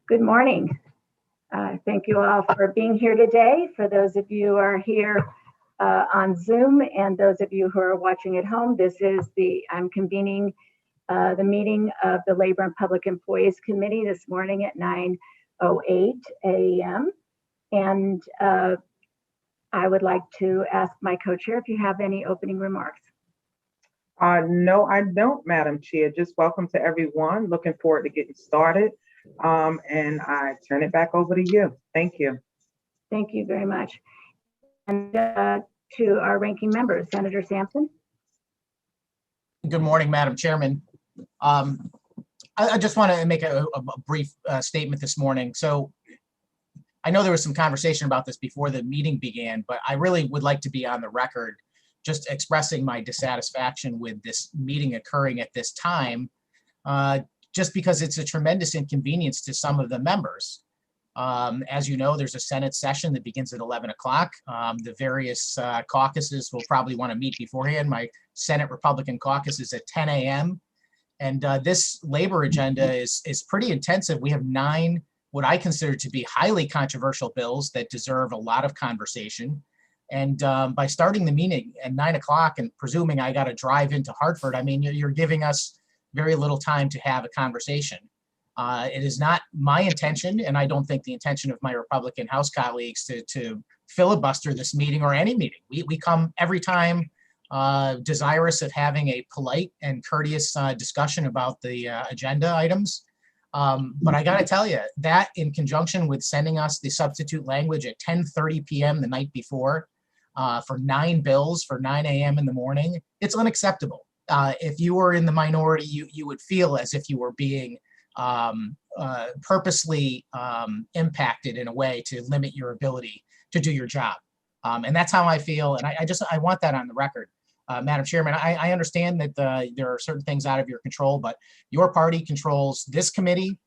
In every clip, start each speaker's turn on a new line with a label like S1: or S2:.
S1: Good morning. Thank you all for being here today. For those of you who are here on Zoom and those of you who are watching at home, I'm convening the meeting of the Labor and Public Employees Committee this morning at 9:08 a.m. And I would like to ask my co-chair if you have any opening remarks.
S2: No, I don't, Madam Chair. Just welcome to everyone. Looking forward to getting started. And I turn it back over to you. Thank you.
S1: Thank you very much. And to our ranking members, Senator Sampson.
S3: Good morning, Madam Chairman. I just want to make a brief statement this morning. So I know there was some conversation about this before the meeting began, but I really would like to be on the record just expressing my dissatisfaction with this meeting occurring at this time, just because it's a tremendous inconvenience to some of the members. As you know, there's a Senate session that begins at 11 o'clock. The various caucuses will probably want to meet beforehand. My Senate Republican caucus is at 10 a.m. And this labor agenda is pretty intensive. We have 9 what I consider to be highly controversial bills that deserve a lot of conversation. And by starting the meeting at 9 o'clock and presuming I got to drive into Hartford, I mean, you're giving us very little time to have a conversation. It is not my intention, and I don't think the intention of my Republican House colleagues to filibuster this meeting or any meeting. We come every time desirous of having a polite and courteous discussion about the agenda items. But I got to tell you, that in conjunction with sending us the substitute language at 10:30 p.m. the night before for 9 bills for 9 a.m. in the morning, it's unacceptable. If you were in the minority, you would feel as if you were being purposely impacted in a way to limit your ability to do your job. And that's how I feel. And I want that on the record. Madam Chairman, I understand that there are certain things out of your control, but your party controls this committee,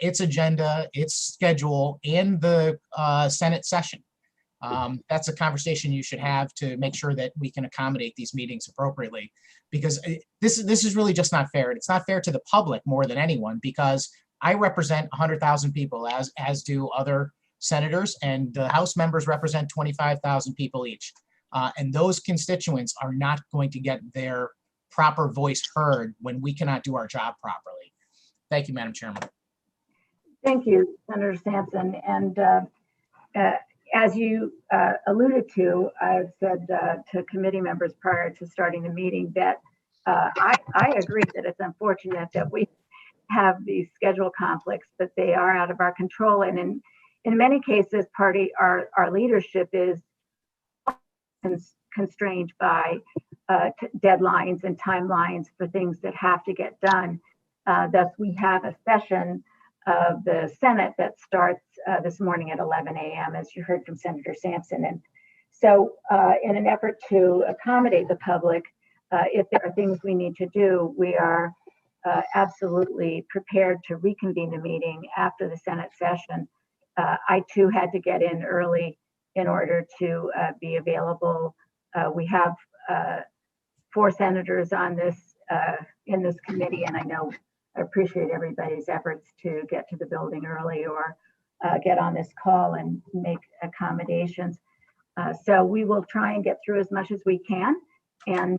S3: its agenda, its schedule, and the Senate session. That's a conversation you should have to make sure that we can accommodate these meetings appropriately, because this is really just not fair. And it's not fair to the public more than anyone, because I represent 100,000 people, as do other senators, and the House members represent 25,000 people each. And those constituents are not going to get their proper voice heard when we cannot do our job properly. Thank you, Madam Chairman.
S1: Thank you, Senator Sampson. And as you alluded to, I've said to committee members prior to starting the meeting that I agree that it's unfortunate that we have these schedule conflicts, but they are out of our control. And in many cases, our leadership is constrained by deadlines and timelines for things that have to get done. Thus, we have a session of the Senate that starts this morning at 11 a.m., as you heard from Senator Sampson. And so in an effort to accommodate the public, if there are things we need to do, we are absolutely prepared to reconvene the meeting after the Senate session. I too had to get in early in order to be available. We have 4 senators on this in this committee, and I appreciate everybody's efforts to get to the building early or get on this call and make accommodations. So we will try and get through as much as we can. And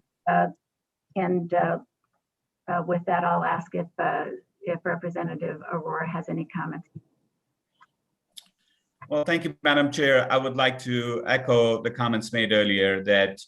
S1: with that, I'll ask if Representative Arora has any comments.
S4: Well, thank you, Madam Chair. I would like to echo the comments made earlier that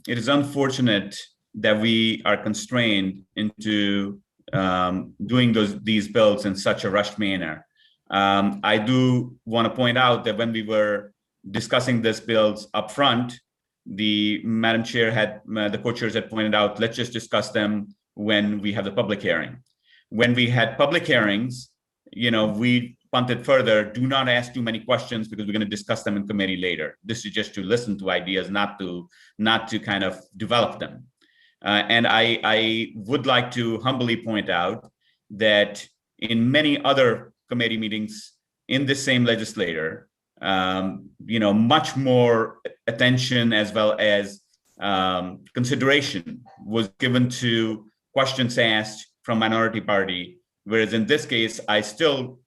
S4: it is unfortunate that we are constrained into doing these bills in such a rushed manner. I do want to point out that when we were discussing these bills up front, the Madam Chair the co-chairs had pointed out, let's just discuss them when we have the public hearing. When we had public hearings, we punted further. Do not ask too many questions because we're going to discuss them in committee later. This is just to listen to ideas, not to kind of develop them. And I would like to humbly point out that in many other committee meetings in the same legislature, much more attention as well as consideration was given to questions asked from minority party. Whereas in this case, I still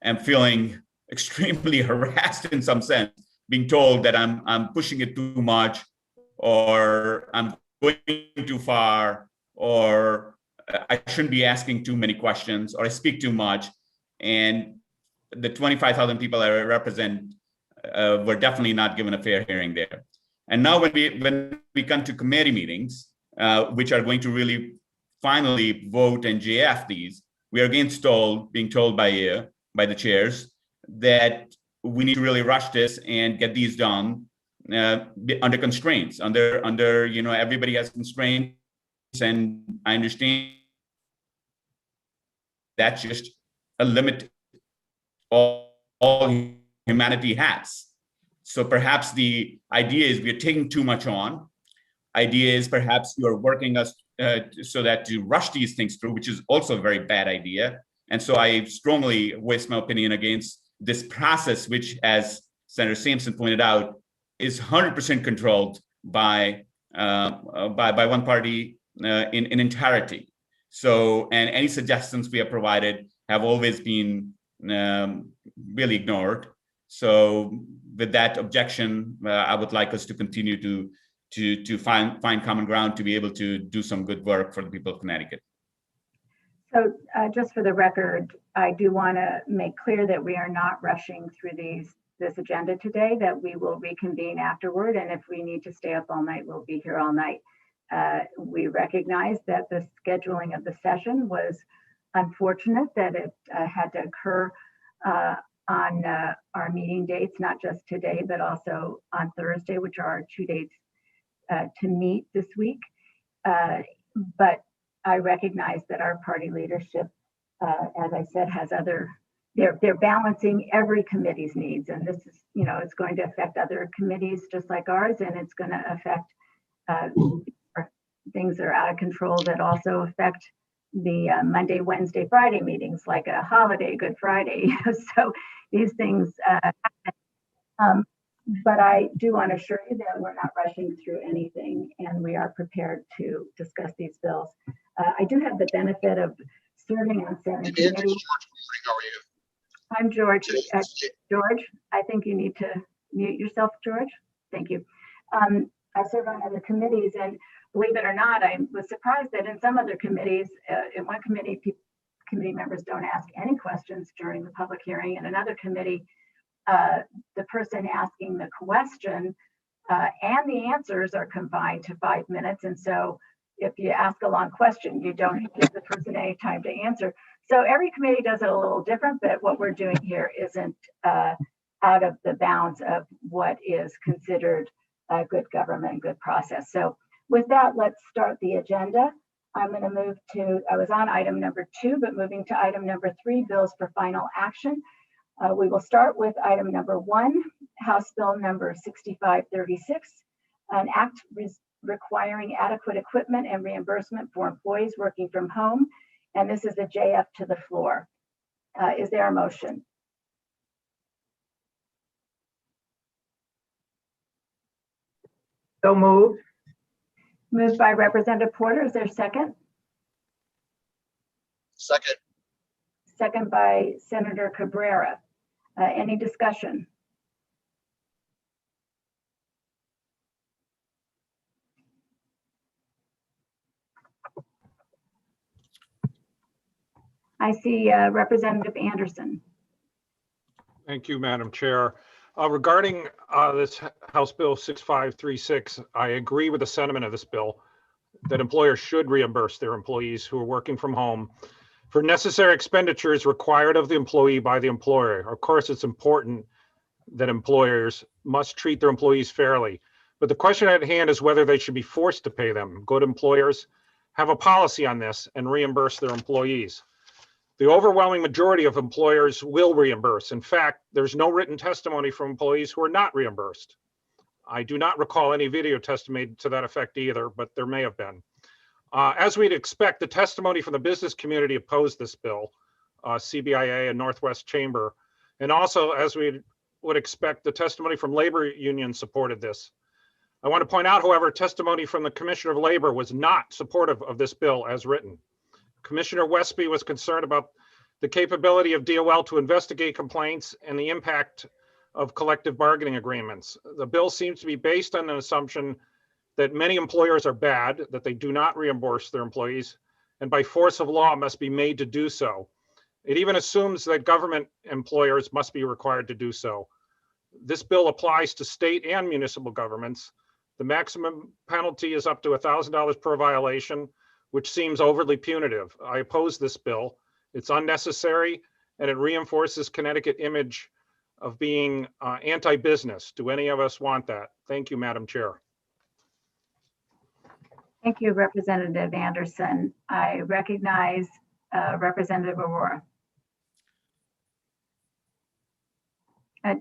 S4: am feeling extremely harassed in some sense, being told that I'm pushing it too much, or I'm going too far, or I shouldn't be asking too many questions, or I speak too much. And the 25,000 people I represent were definitely not given a fair hearing there. And now when we come to committee meetings, which are going to really finally vote and JF these, we are again being told by the chairs that we need to really rush this and get these done under constraints, under everybody has constraints, and I understand that's just a limit all humanity has. So perhaps the idea is we're taking too much on. Idea is perhaps you're working us so that to rush these things through, which is also a very bad idea. And so I strongly voice my opinion against this process, which, as Senator Sampson pointed out, is 100% controlled by one party in entirety. So, and any suggestions we have provided have always been really ignored. So, with that objection, I would like us to continue to find common ground to be able to do some good work for the people of Connecticut.
S1: So just for the record, I do want to make clear that we are not rushing through this agenda today, that we will reconvene afterward. And if we need to stay up all night, we'll be here all night. We recognize that the scheduling of the session was unfortunate, that it had to occur on our meeting dates, not just today, but also on Thursday, which are our 2 dates to meet this week. But I recognize that our party leadership, as I said, has they're balancing every committee's needs. And this is, it's going to affect other committees just like ours, and it's going to affect things that are out of control that also affect the Monday, Wednesday, Friday meetings, like a holiday, Good Friday. So these things happen. But I do want to assure you that we're not rushing through anything, and we are prepared to discuss these bills. I do have the benefit of serving on 7 committees.
S5: How are you?
S1: I'm George. George, I think you need to mute yourself, George. Thank you. I serve on other committees, and believe it or not, I was surprised that in some other committees, in one committee, committee members don't ask any questions during the public hearing. In another committee, the person asking the question and the answers are confined to 5 minutes. And so if you ask a long question, you don't give the person any time to answer. So every committee does it a little different, but what we're doing here isn't out of the bounds of what is considered good government and good process. So with that, let's start the agenda. I'm going to move to, I was on item number 2, but moving to item number 3, bills for final action. We will start with item number 1, House Bill number 6536, an act requiring adequate equipment and reimbursement for employees working from home. And this is a JF to the floor. Is there a motion?
S2: So moved.
S1: Moved by Representative Porter. Is there a second?
S5: Second.
S1: Second by Senator Cabrera. Any discussion? I see Representative Anderson.
S6: Thank you, Madam Chair. Regarding this House Bill 6536, I agree with the sentiment of this bill that employers should reimburse their employees who are working from home for necessary expenditures required of the employee by the employer. Of course, it's important that employers must treat their employees fairly, but the question at hand is whether they should be forced to pay them. Good employers have a policy on this and reimburse their employees. The overwhelming majority of employers will reimburse. In fact, there's no written testimony from employees who are not reimbursed. I do not recall any video testimony to that effect either, but there may have been. As we'd expect, the testimony from the business community opposed this bill, CBIA and Northwest Chamber. And also, as we would expect, the testimony from labor unions supported this. I want to point out, however, testimony from the Commissioner of Labor was not supportive of this bill as written. Commissioner Westby was concerned about the capability of DOL to investigate complaints, and the impact of collective bargaining agreements. The bill seems to be based on an assumption that many employers are bad, that they do not reimburse their employees, and by force of law must be made to do so. It even assumes that government employers must be required to do so. This bill applies to state and municipal governments. The maximum penalty is up to $1,000 per violation, which seems overly punitive. I oppose this bill. It's unnecessary, and it reinforces Connecticut image of being anti-business. Do any of us want that? Thank you, Madam Chair.
S1: Thank you, Representative Anderson. I recognize Representative Aurora.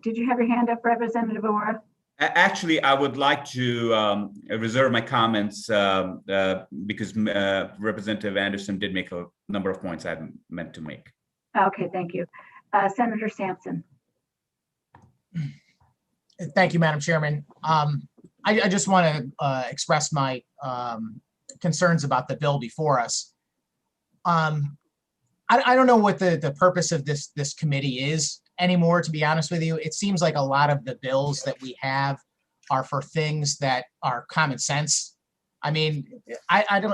S1: Did you have your hand up, Representative Aurora?
S4: Actually, I would like to reserve my comments because Representative Anderson did make a number of points I meant to make.
S1: Okay, thank you. Senator Sampson.
S3: Thank you, Madam Chairman. I just want to express my concerns about the bill before us. I don't know what the purpose of this committee is anymore, to be honest with you. It seems like a lot of the bills that we have are for things that are common sense. I mean,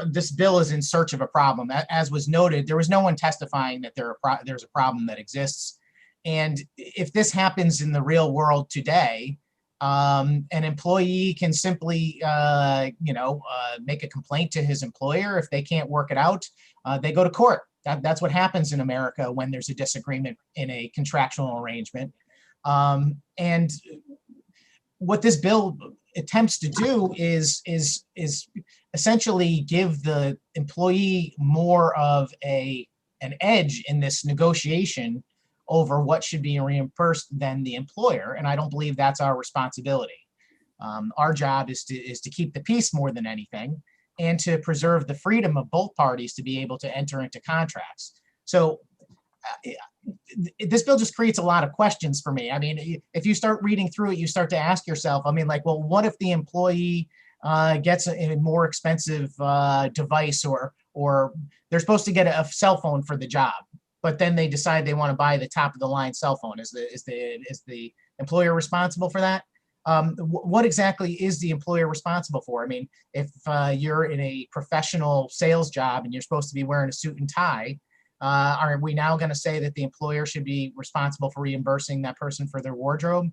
S3: this bill is in search of a problem. As was noted, there was no one testifying that there's a problem that exists. And if this happens in the real world today, an employee can simply, make a complaint to his employer. If they can't work it out, they go to court. That's what happens in America when there's a disagreement in a contractual arrangement. And what this bill attempts to do is essentially give the employee more of an edge in this negotiation over what should be reimbursed than the employer. And I don't believe that's our responsibility. Our job is to keep the peace more than anything, and to preserve the freedom of both parties to be able to enter into contracts. So this bill just creates a lot of questions for me. I mean, if you start reading through it, you start to ask yourself, I mean, like, well, what if the employee gets a more expensive device, or they're supposed to get a cell phone for the job, but then they decide they want to buy the top of the line cell phone? Is the employer responsible for that? What exactly is the employer responsible for? I mean, if you're in a professional sales job and you're supposed to be wearing a suit and tie, are we now going to say that the employer should be responsible for reimbursing that person for their wardrobe?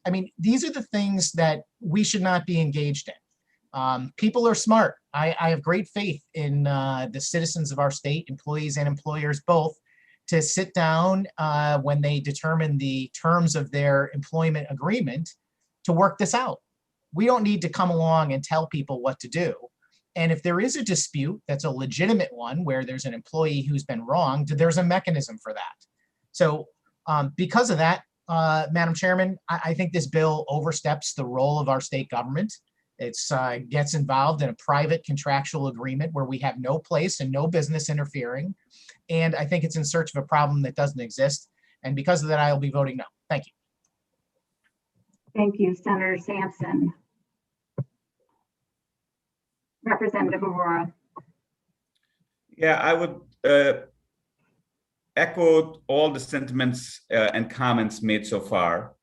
S3: I mean, these are the things that we should not be engaged in. People are smart. I have great faith in the citizens of our state, employees and employers both, to sit down when they determine the terms of their employment agreement to work this out. We don't need to come along and tell people what to do. And if there is a dispute that's a legitimate one where there's an employee who's been wronged, there's a mechanism for that. So because of that, Madam Chairman, I think this bill oversteps the role of our state government. It gets involved in a private contractual agreement where we have no place and no business interfering. And I think it's in search of a problem that doesn't exist. And because of that, I will be voting no. Thank you.
S1: Thank you, Senator Sampson. Representative Aurora.
S4: Yeah, I would echo all the sentiments and comments made so far,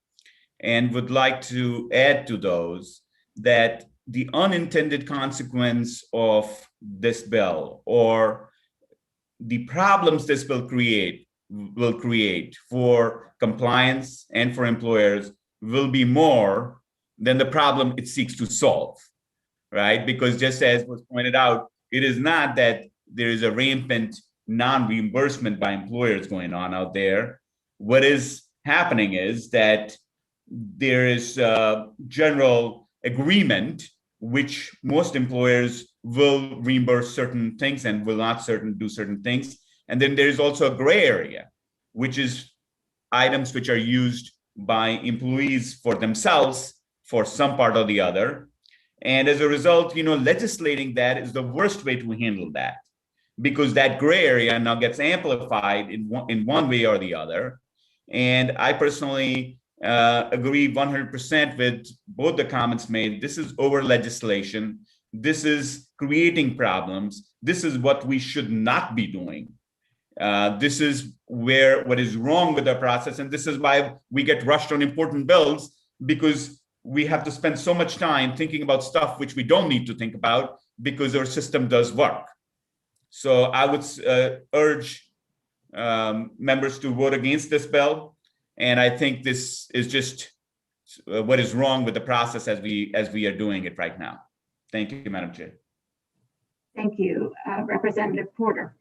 S4: and would like to add to those that the unintended consequence of this bill, or the problems this will create for compliance and for employers, will be more than the problem it seeks to solve, right? Because just as was pointed out, it is not that there is a rampant non-reimbursement by employers going on out there. What is happening is that there is a general agreement which most employers will reimburse certain things and will not do certain things. And then there is also a gray area, which is items which are used by employees for themselves for some part or the other. And as a result, legislating that is the worst way to handle that, because that gray area now gets amplified in one way or the other. And I personally agree 100% with both the comments made. This is over legislation. This is creating problems. This is what we should not be doing. This is where what is wrong with our process, and this is why we get rushed on important bills, because we have to spend so much time thinking about stuff which we don't need to think about because our system does work. So I would urge members to vote against this bill, and I think this is just what is wrong with the process as we are doing it right now. Thank you, Madam Chair.
S1: Thank you. Representative Porter.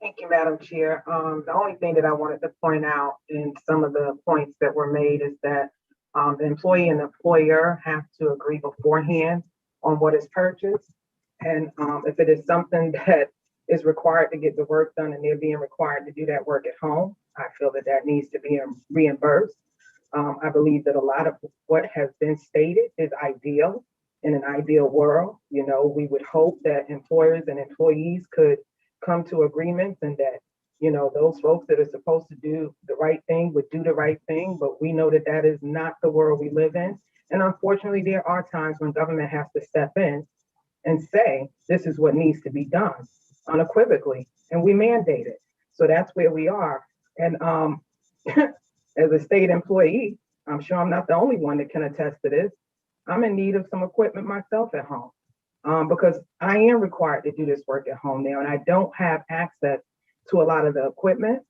S2: Thank you, Madam Chair. The only thing that I wanted to point out in some of the points that were made is that the employee and the employer have to agree beforehand on what is purchased. And if it is something that is required to get the work done and they're being required to do that work at home, I feel that that needs to be reimbursed. I believe that a lot of what has been stated is ideal. In an ideal world, you know, we would hope that employers and employees could come to agreements and that, you know, those folks that are supposed to do the right thing would do the right thing. But we know that that is not the world we live in. And unfortunately, there are times when government has to step in and say, this is what needs to be done unequivocally, and we mandate it. So that's where we are. And as a state employee, I'm sure I'm not the only one that can attest to this. I'm in need of some equipment myself at home because I am required to do this work at home now, and I don't have access to a lot of the equipment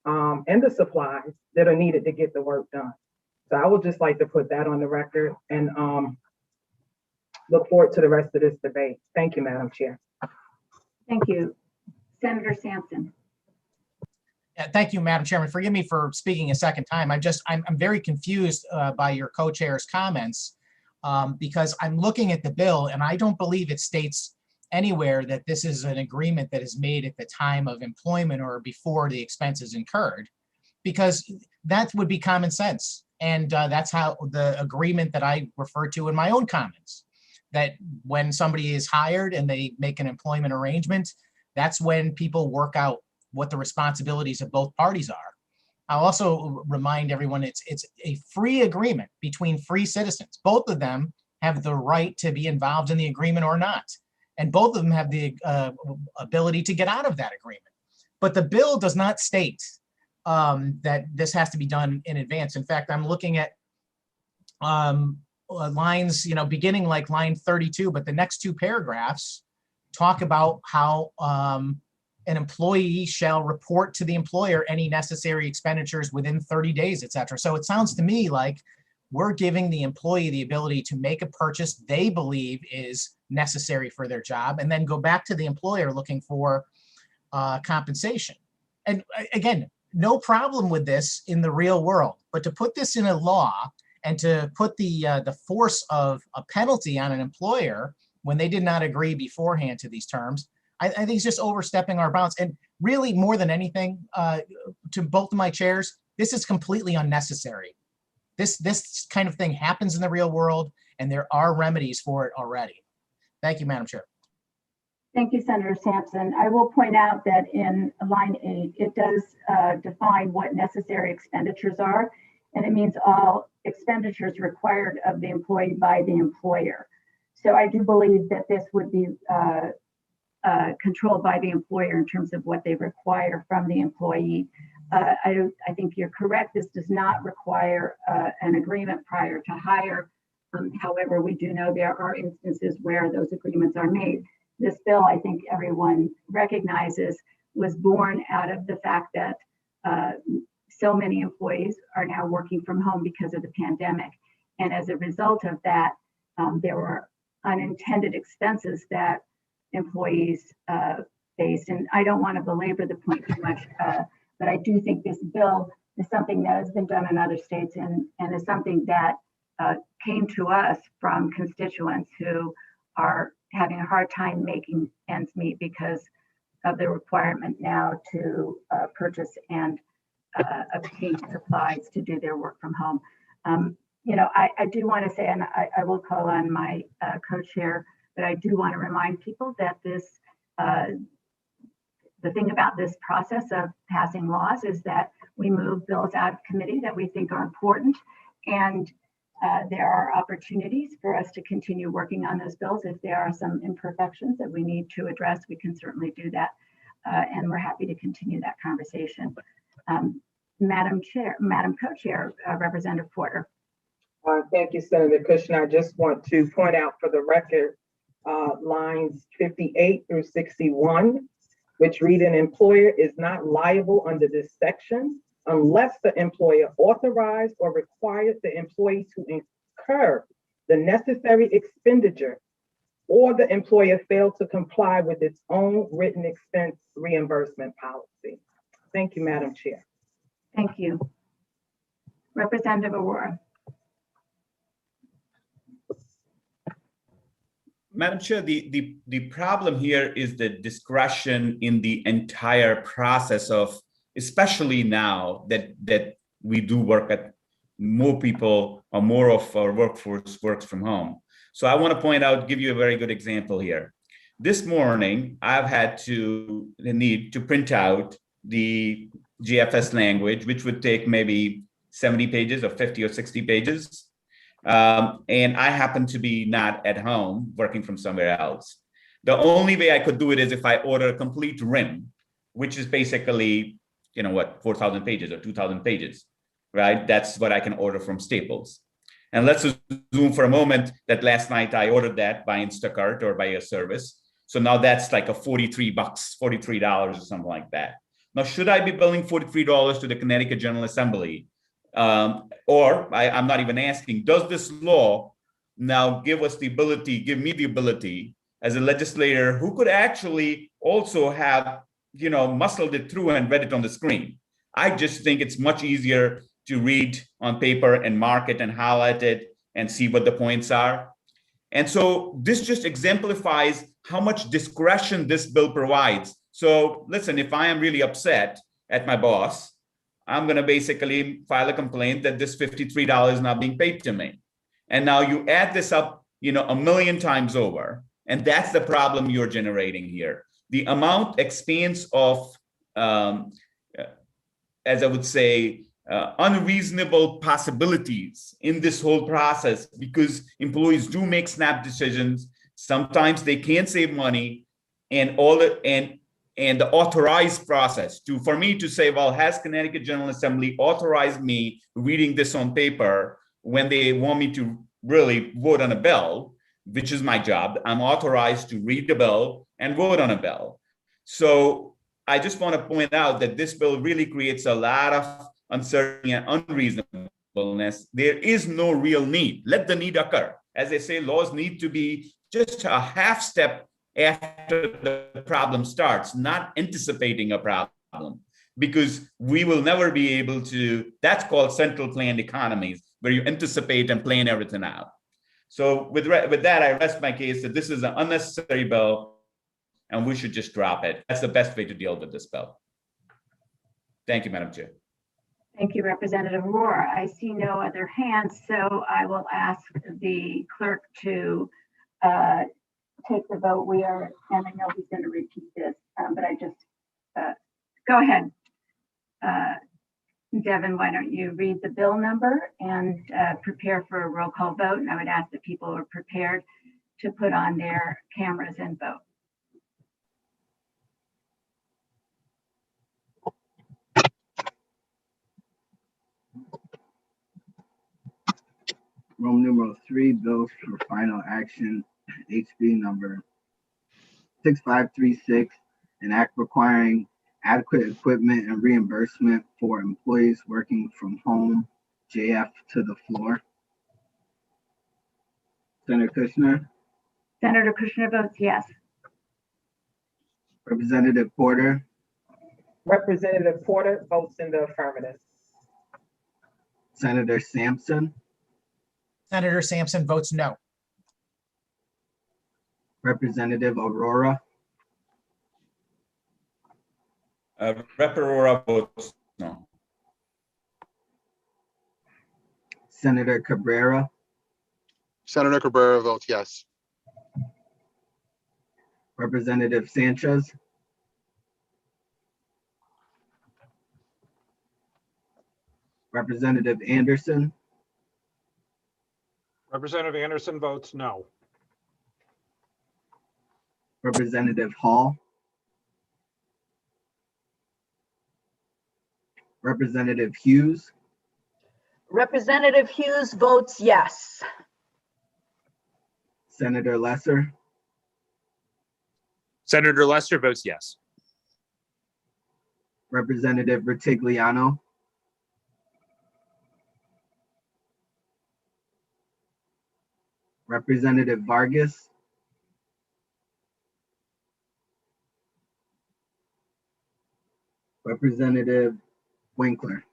S2: and the supplies that are needed to get the work done. So I would just like to put that on the record and look forward to the rest of this debate. Thank you, Madam Chair.
S1: Thank you. Senator Sampson.
S3: Yeah, thank you, Madam Chairman. Forgive me for speaking a second time. I'm very confused by your co-chair's comments because I'm looking at the bill and I don't believe it states anywhere that this is an agreement that is made at the time of employment or before the expense is incurred, because that would be common sense. And that's how the agreement that I referred to in my own comments, that when somebody is hired and they make an employment arrangement, that's when people work out what the responsibilities of both parties are. I'll also remind everyone it's a free agreement between free citizens. Both of them have the right to be involved in the agreement or not. And both of them have the ability to get out of that agreement. But the bill does not state that this has to be done in advance. In fact, I'm looking at lines, you know, beginning like line 32, but the next two paragraphs talk about how an employee shall report to the employer any necessary expenditures within 30 days, et cetera. So it sounds to me like we're giving the employee the ability to make a purchase they believe is necessary for their job and then go back to the employer looking for compensation. And again, no problem with this in the real world, but to put this in a law and to put the force of a penalty on an employer when they did not agree beforehand to these terms, I think it's just overstepping our bounds. And really, more than anything, to both of my chairs, this is completely unnecessary. This kind of thing happens in the real world, and there are remedies for it already. Thank you, Madam Chair.
S1: Thank you, Senator Sampson. I will point out that in line 8, it does define what necessary expenditures are, and it means all expenditures required of the employee by the employer. So I do believe that this would be controlled by the employer in terms of what they require from the employee. I think you're correct. This does not require an agreement prior to hire. However, we do know there are instances where those agreements are made. This bill, I think everyone recognizes, was born out of the fact that so many employees are now working from home because of the pandemic. And as a result of that, there were unintended expenses that employees faced. And I don't want to belabor the point too much, but I do think this bill is something that has been done in other states and is something that came to us from constituents who are having a hard time making ends meet because of the requirement now to purchase and obtain supplies to do their work from home. You know, I do want to say, and I will call on my co-chair, but I do want to remind people that this, the thing about this process of passing laws is that we move bills out of committee that we think are important. And There are opportunities for us to continue working on those bills. If there are some imperfections that we need to address, we can certainly do that. And we're happy to continue that conversation. Madam Co-Chair, Representative Porter.
S2: Thank you, Senator Kushner. I just want to point out for the record, lines 58 through 61, which read, an employer is not liable under this section unless the employer authorized or required the employee to incur the necessary expenditure or the employer failed to comply with its own written expense reimbursement policy. Thank you, Madam Chair.
S1: Thank you. Representative Aurora.
S4: Madam Chair, the problem here is the discretion in the entire process of, especially now that we do work at more people or more of our workforce works from home. So I want to point out, give you a very good example here. This morning, I've had to need to print out the GFS language, which would take maybe 70 pages or 50 or 60 pages. And I happen to be not at home, working from somewhere else. The only way I could do it is if I order a complete RIM, which is basically, 4,000 pages or 2,000 pages, right? That's what I can order from Staples. And let's assume for a moment that last night I ordered that by Instacart or by a service. So now that's like a $43, $43 or something like that. Now, should I be billing $43 to the Connecticut General Assembly? Or I'm not even asking, does this law now give me the ability as a legislator who could actually also have, muscled it through and read it on the screen? I just think it's much easier to read on paper and mark it and highlight it and see what the points are. And so this just exemplifies how much discretion this bill provides. So listen, if I am really upset at my boss, I'm going to basically file a complaint that this $53 is not being paid to me. And now you add this up, a million times over. And that's the problem you're generating here. The amount expanse of, as I would say, unreasonable possibilities in this whole process, because employees do make snap decisions. Sometimes they can't save money, and the authorized process for me to say, well, has Connecticut General Assembly authorized me reading this on paper when they want me to really vote on a bill, which is my job. I'm authorized to read the bill and vote on a bill. So I just want to point out that this bill really creates a lot of uncertainty and unreasonableness. There is no real need. Let the need occur. As they say, laws need to be just a half step after the problem starts, not anticipating a problem, because we will never be able to. That's called central planned economies, where you anticipate and plan everything out. So with that, I rest my case that this is an unnecessary bill and we should just drop it. That's the best way to deal with this bill. Thank you, Madam Chair.
S1: Thank you, Representative Rohr. I see no other hands, so I will ask the clerk to take the vote. And I know he's going to repeat this, but I just, go ahead. Devin, why don't you read the bill number and prepare for a roll call vote? And I would ask that people are prepared to put on their cameras and vote.
S5: Roman numeral 3, bills for final action, HB number 6536, an act requiring adequate equipment and reimbursement for employees working from home. JF to the floor. Senator Kushner.
S1: Senator Kushner votes yes.
S5: Representative Porter.
S2: Representative Porter votes in the affirmative.
S5: Senator Sampson.
S3: Senator Sampson votes no.
S5: Representative Aurora.
S4: Rep. Aurora votes no.
S5: Senator Cabrera.
S7: Senator Cabrera votes yes.
S5: Representative Sanchez. Representative Anderson.
S6: Representative Anderson votes no.
S5: Representative Hall, Representative Hughes,
S8: Representative Hughes votes yes.
S5: Senator Lesser,
S9: Senator Lester votes yes.
S5: Representative Ritigliano, Representative Vargas, Representative Winkler.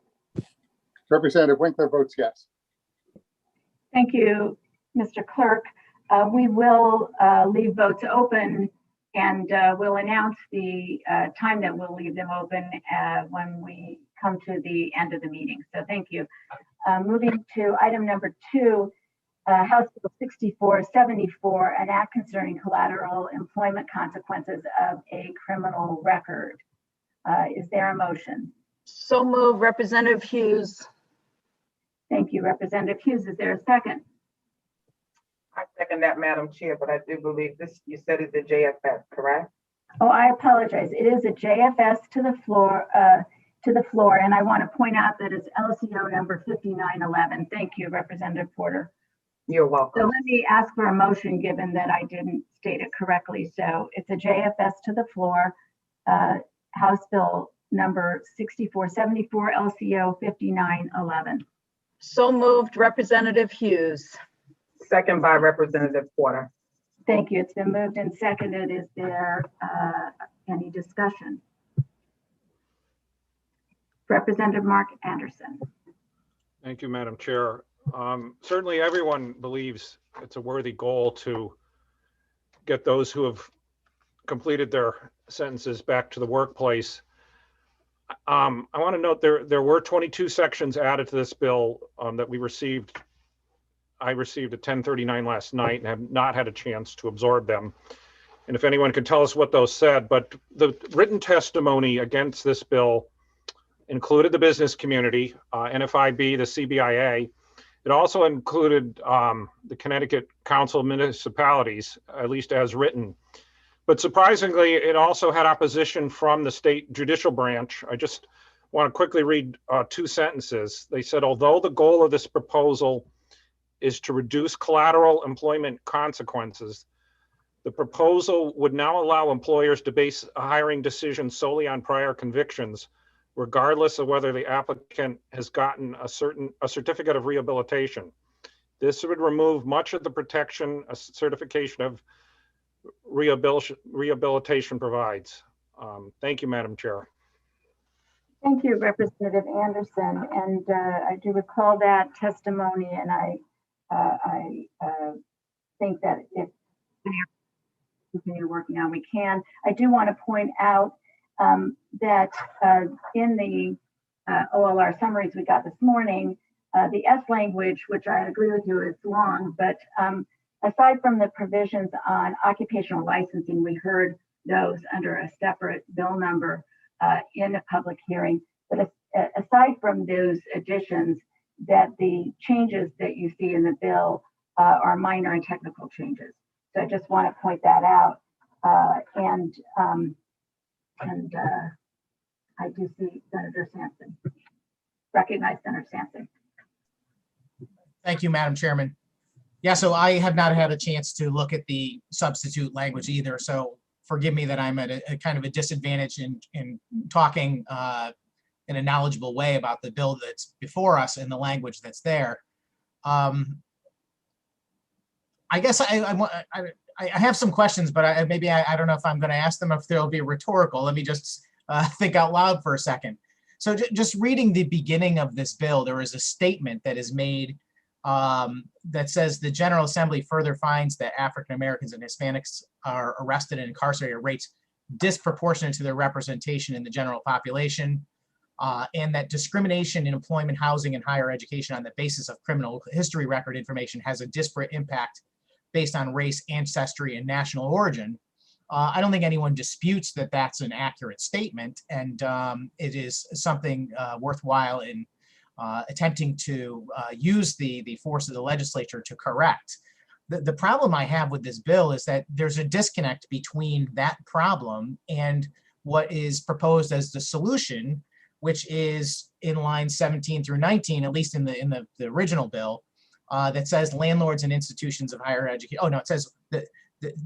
S7: Representative Winkler votes yes.
S1: Thank you, Mr. Clerk. We will leave votes open, and we'll announce the time that we'll leave them open when we come to the end of the meeting. So thank you. Moving to item number 2, House Bill 6474, an act concerning collateral employment consequences of a criminal record. Is there a motion?
S8: So move, Representative Hughes.
S1: Thank you, Representative Hughes. Is there a second?
S2: I second that, Madam Chair, but I do believe this, you said it's the JFS, correct?
S1: Oh, I apologize. It is a JFS to the floor, and I want to point out that it's LCO number 5911. Thank you, Representative Porter.
S2: You're
S1: So
S2: welcome.
S1: let me ask for a motion, given that I didn't state it correctly. So it's a JFS to the floor, House Bill number 6474, LCO 5911.
S8: So moved, Representative Hughes.
S2: Second by Representative Porter.
S1: Thank you. It's been moved and seconded. Is there any discussion? Representative Mark Anderson.
S6: Thank you, Madam Chair. Certainly everyone believes it's a worthy goal to get those who have completed their sentences back to the workplace. I want to note there were 22 sections added to this bill that we received. I received at 10:39 last night and have not had a chance to absorb them. And if anyone could tell us what those said, but the written testimony against this bill included the business community, NFIB, the CBIA. It also included the Connecticut Council of Municipalities, at least as written. But surprisingly, it also had opposition from the state judicial branch. I just want to quickly read 2 sentences. They said, although the goal of this proposal is to reduce collateral employment consequences, the proposal would now allow employers to base a hiring decision solely on prior convictions, regardless of whether the applicant has gotten a certificate of rehabilitation. This would remove much of the protection a certification of rehabilitation provides. Thank you, Madam Chair.
S1: Thank you, Representative Anderson. And I do recall that testimony, and I think that if we continue working on, we can. I do want to point out that in the OLR summaries we got this morning, the S language, which I agree with you, is long, but aside from the provisions on occupational licensing, we heard those under a separate bill number in a public hearing. But aside from those additions, that the changes that you see in the bill are minor and technical changes. So I just want to point that out. And I do see Senator Sampson. Recognize Senator Sampson.
S3: Thank you, Madam Chairman. Yeah, so I have not had a chance to look at the substitute language either. So forgive me that I'm at a kind of a disadvantage in talking in a knowledgeable way about the bill that's before us and the language that's there. I guess I have some questions, but I don't know if I'm going to ask them, if they'll be rhetorical. Let me just think out loud for a second. So just reading the beginning of this bill, there is a statement that is made that says the General Assembly further finds that African Americans and Hispanics are arrested and incarcerated at rates disproportionate to their representation in the general population, and that discrimination in employment, housing, and higher education on the basis of criminal history record information has a disparate impact based on race, ancestry, and national origin. I don't think anyone disputes that that's an accurate statement, and it is something worthwhile in attempting to use the force of the legislature to correct. The problem I have with this bill is that there's a disconnect between that problem and what is proposed as the solution, which is in lines 17 through 19, at least in the original bill, that says landlords and institutions of higher education. Oh no, it says that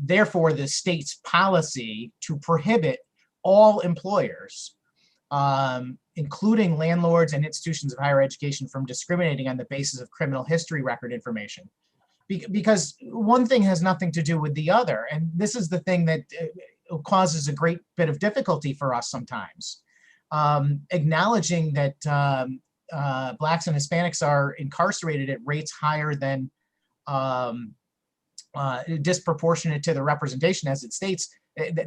S3: therefore the state's policy to prohibit all employers, including landlords and institutions of higher education, from discriminating on the basis of criminal history record information. Because one thing has nothing to do with the other. And this is the thing that causes a great bit of difficulty for us sometimes. Acknowledging that Blacks and Hispanics are incarcerated at rates higher than disproportionate to the representation as it states,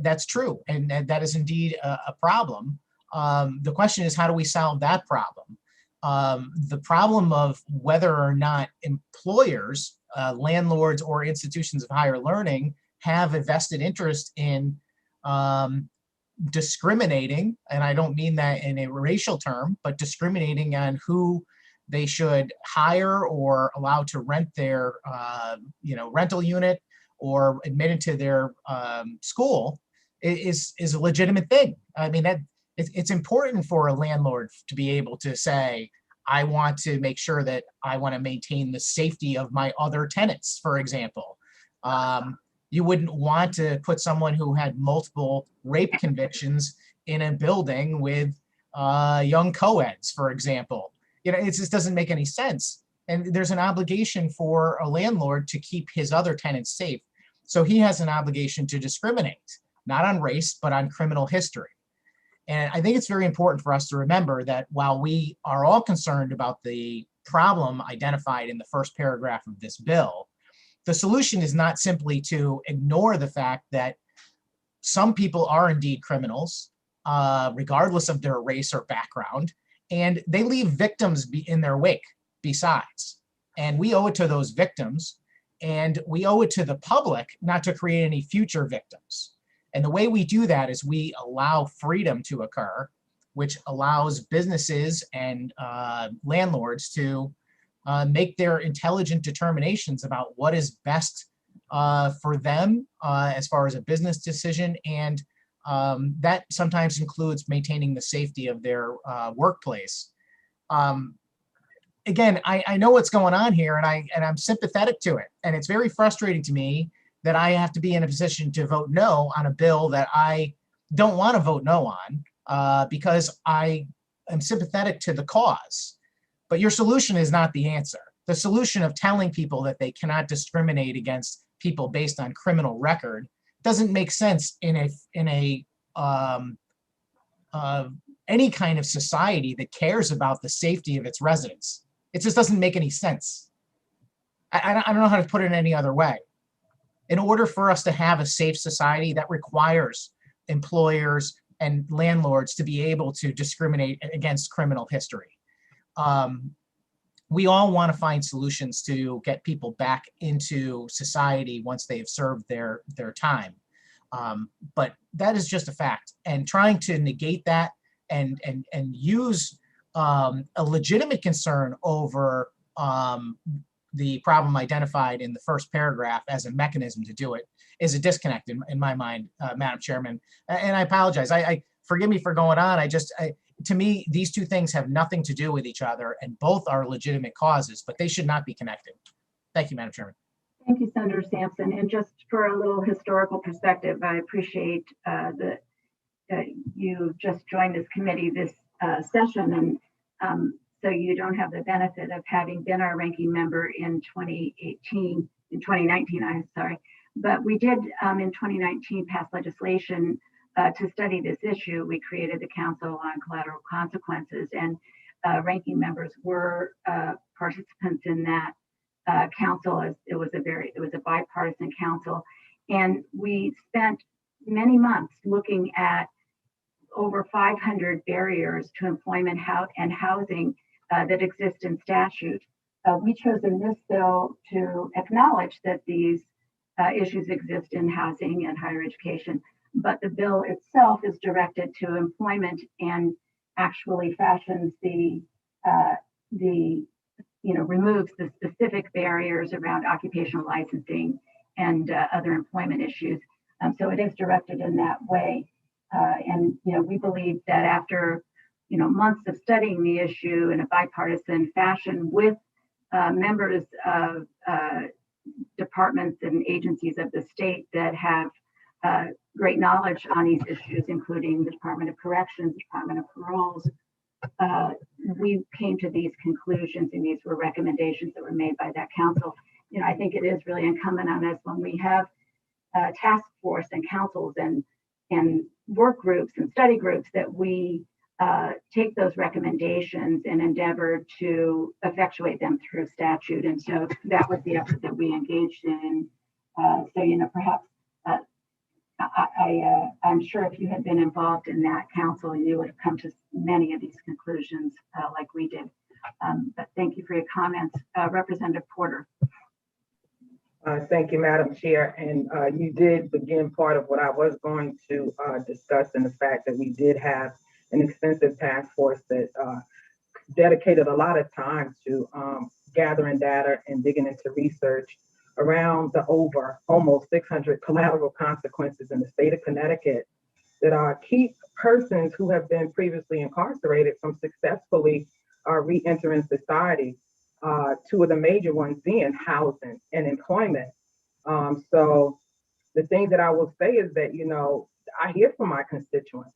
S3: that's true. And that is indeed a problem. The question is, how do we solve that problem? The problem of whether or not employers, landlords, or institutions of higher learning have a vested interest in discriminating, and I don't mean that in a racial term, but discriminating on who they should hire or allow to rent their rental unit or admitted to their school is a legitimate thing. I mean, that it's important for a landlord to be able to say, I want to make sure that I want to maintain the safety of my other tenants, for example. You wouldn't want to put someone who had multiple rape convictions in a building with young co-eds, for example. It just doesn't make any sense. And there's an obligation for a landlord to keep his other tenants safe. So he has an obligation to discriminate, not on race, but on criminal history. And I think it's very important for us to remember that while we are all concerned about the problem identified in the first paragraph of this bill, the solution is not simply to ignore the fact that some people are indeed criminals, regardless of their race or background, and they leave victims in their wake besides. And we owe it to those victims, and we owe it to the public not to create any future victims. And the way we do that is we allow freedom to occur, which allows businesses and landlords to make their intelligent determinations about what is best for them as far as a business decision. And that sometimes includes maintaining the safety of their workplace. Again, I know what's going on here, and I'm sympathetic to it. And it's very frustrating to me that I have to be in a position to vote no on a bill that I don't want to vote no on because I am sympathetic to the cause. But your solution is not the answer. The solution of telling people that they cannot discriminate against people based on criminal record doesn't make sense in any kind of society that cares about the safety of its residents. It just doesn't make any sense. I don't know how to put it any other way. In order for us to have a safe society, that requires employers and landlords to be able to discriminate against criminal history. We all want to find solutions to get people back into society once they've served their time. But that is just a fact. And trying to negate that and use a legitimate concern over the problem identified in the first paragraph as a mechanism to do it is a disconnect in my mind, Madam Chairman. And I apologize. Forgive me for going on. To me, these two things have nothing to do with each other, and both are legitimate causes, but they should not be connected. Thank you, Madam Chairman.
S1: Thank you, Senator Sampson. And just for a little historical perspective, I appreciate that you just joined this committee this session, and so you don't have the benefit of having been our ranking member in 2019, I'm sorry. But we did in 2019 pass legislation to study this issue. We created the Council on Collateral Consequences, and ranking members were participants in that council. It was a bipartisan council, and we spent many months looking at over 500 barriers to employment and housing that exist in statute. We chose in this bill to acknowledge that these issues exist in housing and higher education, but the bill itself is directed to employment and actually fashions the removes the specific barriers around occupational licensing and other employment issues. So it is directed in that way. And we believe that after months of studying the issue in a bipartisan fashion with members of departments and agencies of the state that have great knowledge on these issues, including the Department of Corrections, Department of Paroles, we came to these conclusions, and these were recommendations that were made by that council. I think it is really incumbent on us when we have task force and councils and work groups and study groups that we take those recommendations and endeavor to effectuate them through statute. And so that was the effort that we engaged in. So, perhaps I'm sure if you had been involved in that council, you would have come to many of these conclusions like we did. But thank you for your comments. Representative Porter.
S2: Thank you, Madam Chair. And you did begin part of what I was going to discuss, in the fact that we did have an extensive task force that dedicated a lot of time to gathering data and digging into research around the over almost 600 collateral consequences in the state of Connecticut that keep persons who have been previously incarcerated from successfully re-entering society. Two of the major ones being housing and employment. So the thing that I will say is that, I hear from my constituents.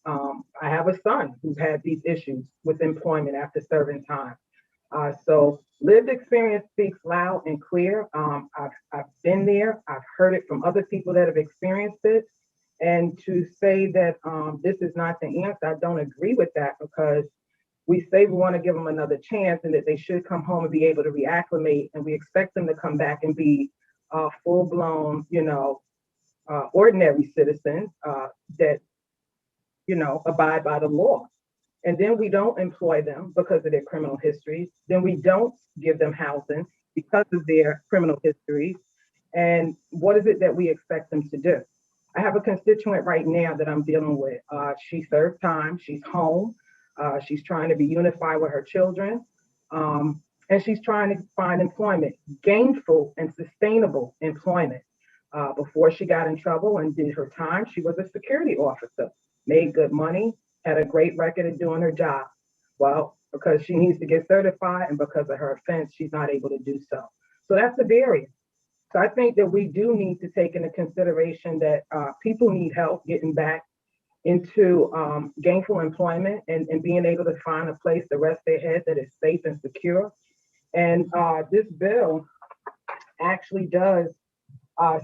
S2: I have a son who's had these issues with employment after serving time. So lived experience speaks loud and clear. I've been there. I've heard it from other people that have experienced it. And to say that this is not the answer, I don't agree with that, because we say we want to give them another chance and that they should come home and be able to reacclimate, and we expect them to come back and be full-blown, ordinary citizens that, abide by the law. And then we don't employ them because of their criminal histories. Then we don't give them housing because of their criminal histories. And what is it that we expect them to do? I have a constituent right now that I'm dealing with. She served time, she's home. She's trying to be unified with her children, and she's trying to find employment, gainful and sustainable employment. Before she got in trouble and did her time, she was a security officer, made good money, had a great record of doing her job. Well, because she needs to get certified and because of her offense, she's not able to do so. So that's a barrier. So I think that we do need to take into consideration that people need help getting back into gainful employment and being able to find a place to rest their head that is safe and secure. And this bill actually does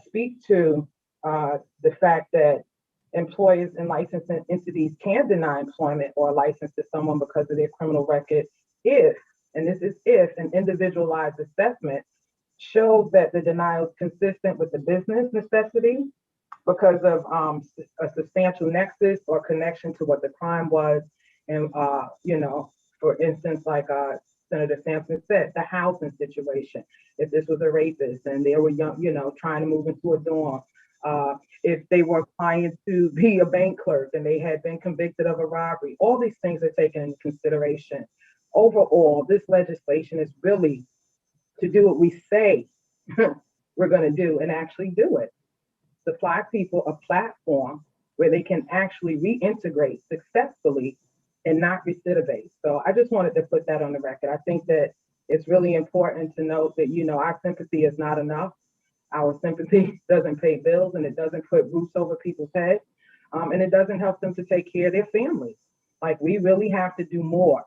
S2: speak to the fact that employers and licensing entities can deny employment or license to someone because of their criminal record if, and this is if, an individualized assessment shows that the denial is consistent with the business necessity because of a substantial nexus or connection to what the crime was. And, for instance, like Senator Sampson said, the housing situation. If this was a rapist and they were young, trying to move into a dorm, if they were applying to be a bank clerk and they had been convicted of a robbery, all these things are taken into consideration. Overall, this legislation is really to do what we say we're going to do and actually do it. Supply people a platform where they can actually reintegrate successfully and not recidivate. So I just wanted to put that on the record. I think that it's really important to note that, our sympathy is not enough. Our sympathy doesn't pay bills, and it doesn't put roofs over people's heads, and it doesn't help them to take care of their families. Like, we really have to do more.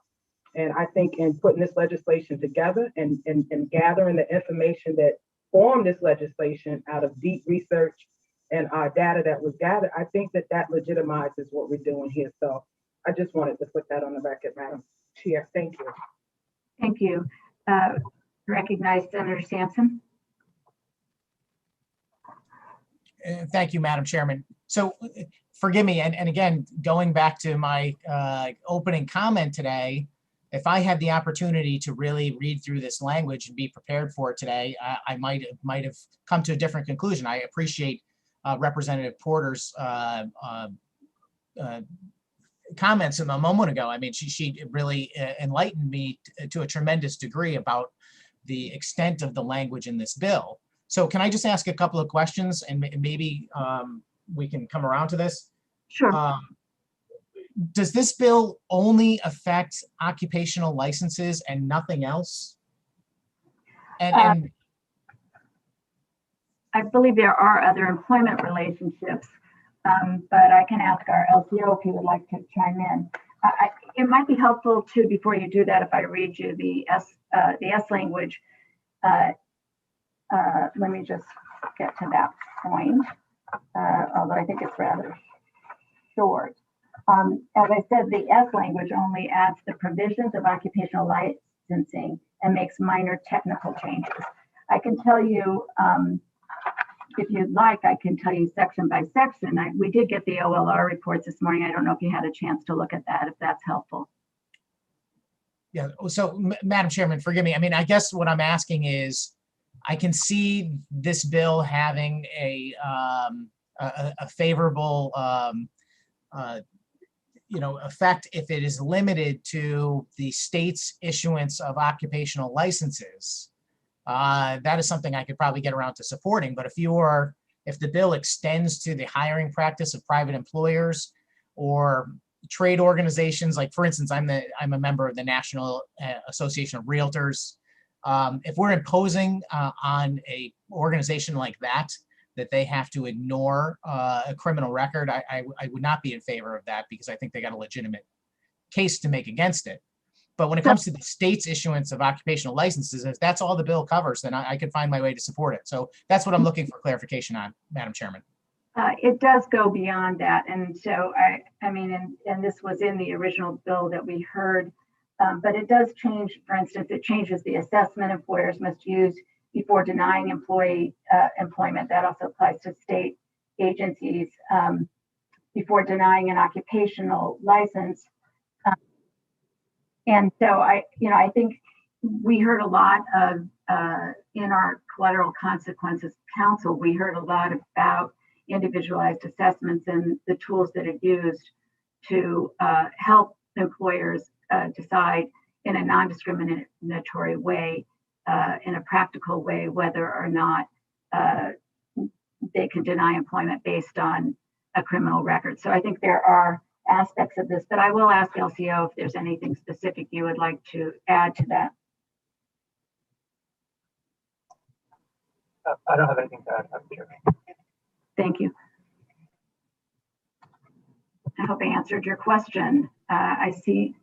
S2: And I think in putting this legislation together and gathering the information that formed this legislation out of deep research and data that was gathered, I think that legitimizes what we're doing here. So I just wanted to put that on the record, Madam Chair. Thank you.
S1: Thank you. Recognize Senator Sampson.
S3: Thank you, Madam Chairman. So forgive me, and again, going back to my opening comment today, if I had the opportunity to really read through this language and be prepared for it today, I might have come to a different conclusion. I appreciate Representative Porter's comments a moment ago. I mean, she really enlightened me to a tremendous degree about the extent of the language in this bill. So can I just ask a couple of questions, and maybe we can come around to this?
S1: Sure.
S3: Does this bill only affect occupational licenses and nothing else? And
S1: I believe there are other employment relationships, but I can ask our LCO if he would like to chime in. It might be helpful too, before you do that, if I read you the S language. Let me just get to that point, although I think it's rather short. As I said, the S language only adds the provisions of occupational licensing and makes minor technical changes. I can tell you, if you'd like, I can tell you section by section. We did get the OLR reports this morning. I don't know if you had a chance to look at that, if that's helpful.
S3: yeah, so Madam Chairman, forgive me. I mean, I guess what I'm asking is, I can see this bill having a favorable effect if it is limited to the state's issuance of occupational licenses. That is something I could probably get around to supporting. But if the bill extends to the hiring practice of private employers or trade organizations, like for instance, I'm a member of the National Association of Realtors. If we're imposing on a organization like that they have to ignore a criminal record, I would not be in favor of that, because I think they got a legitimate case to make against it. But when it comes to the state's issuance of occupational licenses, if that's all the bill covers, then I could find my way to support it. So that's what I'm looking for clarification on, Madam Chairman.
S1: It does go beyond that. And so I mean, and this was in the original bill that we heard, but it does change. For instance, it changes the assessment employers must use before denying employee employment. That also applies to state agencies before denying an occupational license. And so I think we heard a lot of, in our collateral consequences council, we heard a lot about individualized assessments and the tools that are used to help employers decide in a non-discriminatory way, in a practical way, whether or not they can deny employment based on a criminal record. So I think there are aspects of this, but I will ask LCO if there's anything specific you would like to add to that.
S9: I don't have anything to add, Madam Chair.
S1: Thank you. I hope I answered your question. I see.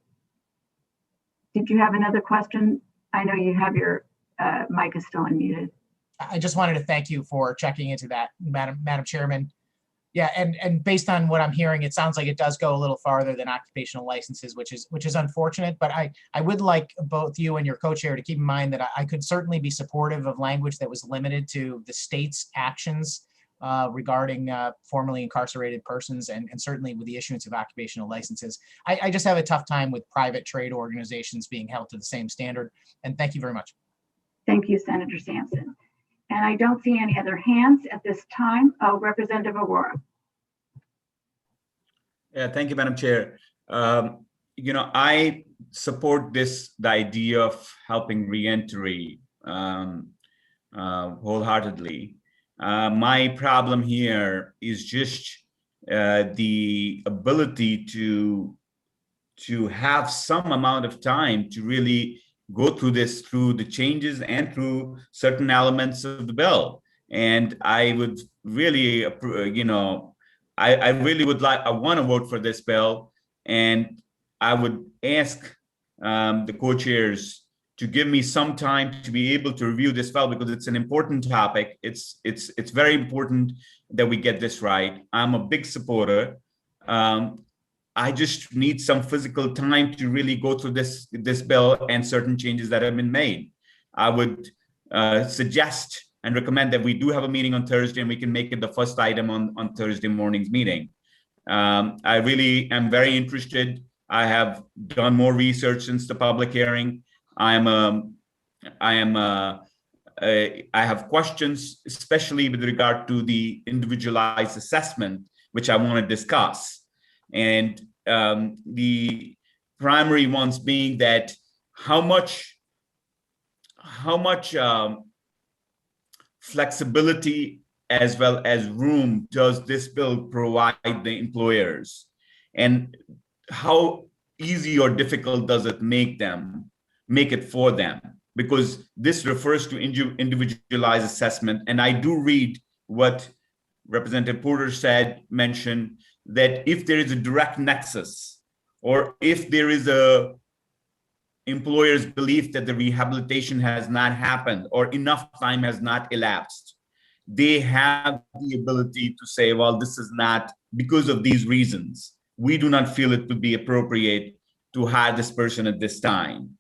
S1: Did you have another question? I know you have your mic is still unmuted.
S3: I just wanted to thank you for checking into that, Madam Chairman. Yeah, and based on what I'm hearing, it sounds like it does go a little farther than occupational licenses, which is unfortunate. But I would like both you and your co-chair to keep in mind that I could certainly be supportive of language that was limited to the state's actions regarding formerly incarcerated persons, and certainly with the issuance of occupational licenses. I just have a tough time with private trade organizations being held to the same standard. And thank you very much.
S1: Thank you, Senator Sampson. And I don't see any other hands at this time. Representative Aurora.
S4: Yeah, thank you, Madam Chair. I support the idea of helping reentry wholeheartedly. My problem here is just the ability to have some amount of time to really go through the changes and through certain elements of the bill. And I would really, I want to vote for this bill. And I would ask the co-chairs to give me some time to be able to review this bill, because it's an important topic. It's very important that we get this right. I'm a big supporter. I just need some physical time to really go through this bill and certain changes that have been made. I would suggest and recommend that we do have a meeting on Thursday, and we can make it the first item on Thursday morning's meeting. I really am very interested. I have done more research since the public hearing. I have questions, especially with regard to the individualized assessment, which I want to discuss. And the primary ones being that how much flexibility as well as room does this bill provide the employers, and how easy or difficult does it make it for them? Because this refers to individualized assessment, and I do read what Representative Porter mentioned, that if there is a direct nexus, or if there is a employer's belief that the rehabilitation has not happened or enough time has not elapsed, they have the ability to say, well, this is not because of these reasons. We do not feel it would be appropriate to hire this person at this time.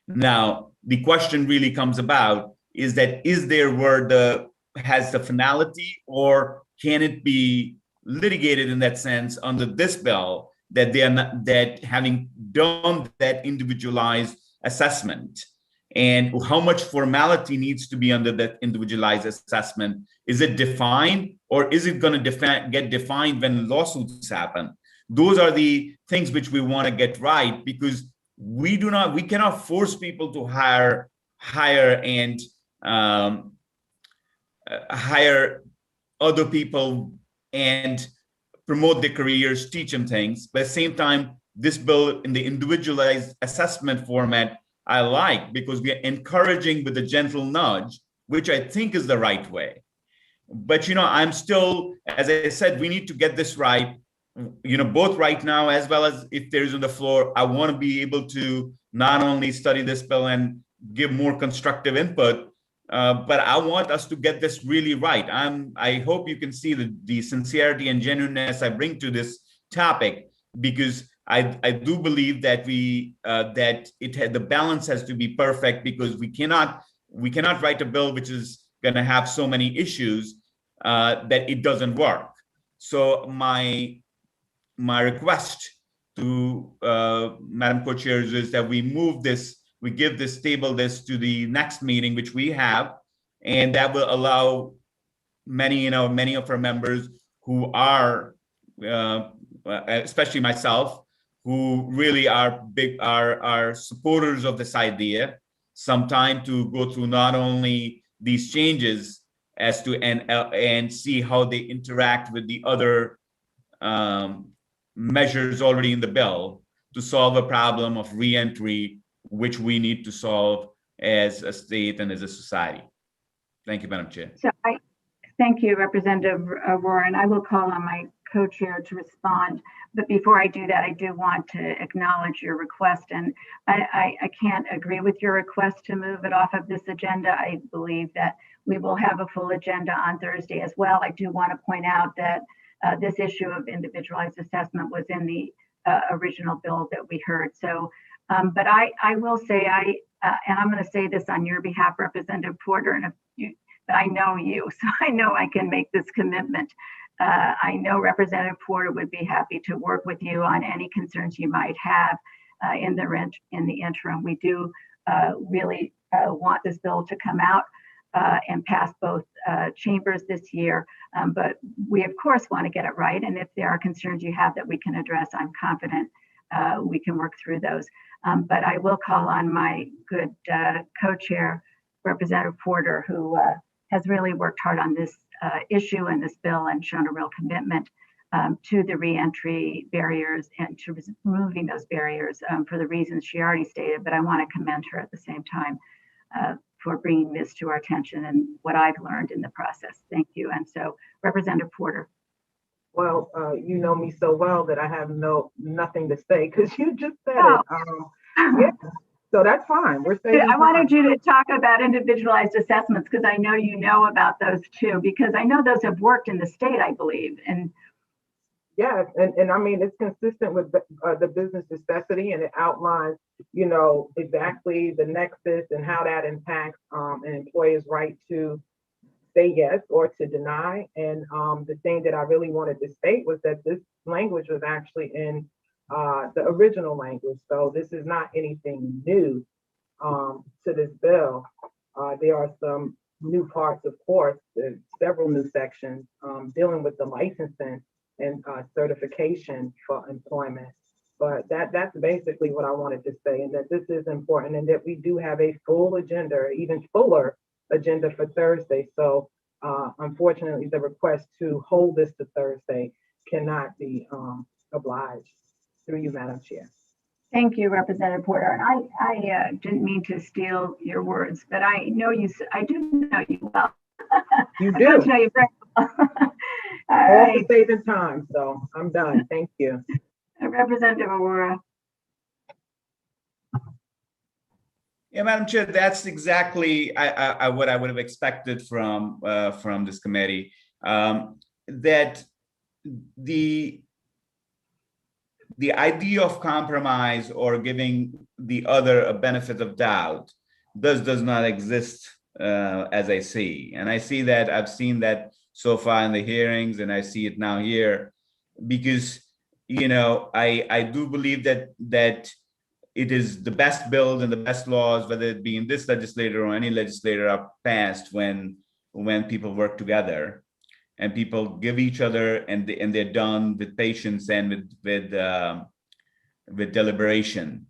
S4: Now, the question really comes about is that has the finality, or can it be litigated in that sense under this bill that they are not, that having done that individualized assessment, and how much formality needs to be under that individualized assessment? Is it defined, or is it going to get defined when lawsuits happen? Those are the things which we want to get right, because we cannot force people to hire other people and promote their careers, teach them things. But at the same time, this bill in the individualized assessment format, I like, because we are encouraging with a gentle nudge, which I think is the right way. But, I'm still, as I said, we need to get this right, both right now, as well as if there's on the floor. I want to be able to not only study this bill and give more constructive input, but I want us to get this really right. I hope you can see the sincerity and genuineness I bring to this topic, because I do believe that the balance has to be perfect, because we cannot write a bill which is going to have so many issues that it doesn't work. So my request to Madam Co-Chair is that we table this to the next meeting, which we have, and that will allow many of our members who are, especially myself, who really are supporters of this idea, some time to go through not only these changes and see how they interact with the other measures already in the bill to solve a problem of reentry, which we need to solve as a state and as a society. Thank you, Madam Chair.
S1: So thank you, Representative Warren. I will call on my co-chair to respond. But before I do that, I do want to acknowledge your request. And I can't agree with your request to move it off of this agenda. I believe that we will have a full agenda on Thursday as well. I do want to point out that this issue of individualized assessment was in the original bill that we heard. So, but I will say, and I'm going to say this on your behalf, Representative Porter, and but I know you, so I know I can make this commitment. I know Representative Porter would be happy to work with you on any concerns you might have in the interim. We do really want this bill to come out and pass both chambers this year, but we of course want to get it right. And if there are concerns you have that we can address, I'm confident we can work through those. But I will call on my good co-chair, Representative Porter, who has really worked hard on this issue and this bill and shown a real commitment to the reentry barriers and to removing those barriers for the reasons she already stated. But I want to commend her at the same time for bringing this to our attention and what I've learned in the process. Thank you. And so, Representative Porter.
S2: Well, you know me so well that I have nothing to say, because you just said it. Yeah. So that's fine.
S1: I wanted you to talk about individualized assessments, because I know you know about those too, because I know those have worked in the state, I believe. And
S2: yeah, and I mean, it's consistent with the business necessity, and it outlines, exactly the nexus and how that impacts an employer's right to say yes or to deny. And the thing that I really wanted to state was that this language was actually in the original language. So this is not anything new to this bill. There are some new parts, of course, several new sections dealing with the licensing and certification for employment. But that's basically what I wanted to say, and that this is important, and that we do have a full agenda, even fuller agenda for Thursday. So unfortunately, the request to hold this to Thursday cannot be obliged. Through you, Madam Chair.
S1: Thank you, Representative Porter. And I didn't mean to steal your words, but I know you, I do know you well.
S2: You
S1: I got
S2: do.
S1: to know you very well. All
S2: All
S1: right,
S2: for saving time, so I'm done. Thank you.
S1: Representative Aurora.
S4: Yeah, Madam Chair, that's exactly what I would have expected from this committee. That the idea of compromise or giving the other a benefit of doubt does not exist as I see, and I see that I've seen that so far in the hearings, and I see it now here, because I do believe that it is the best bills and the best laws, whether it be in this legislature or any legislature, are passed when people work together and people give each other, and they're done with patience and with deliberation.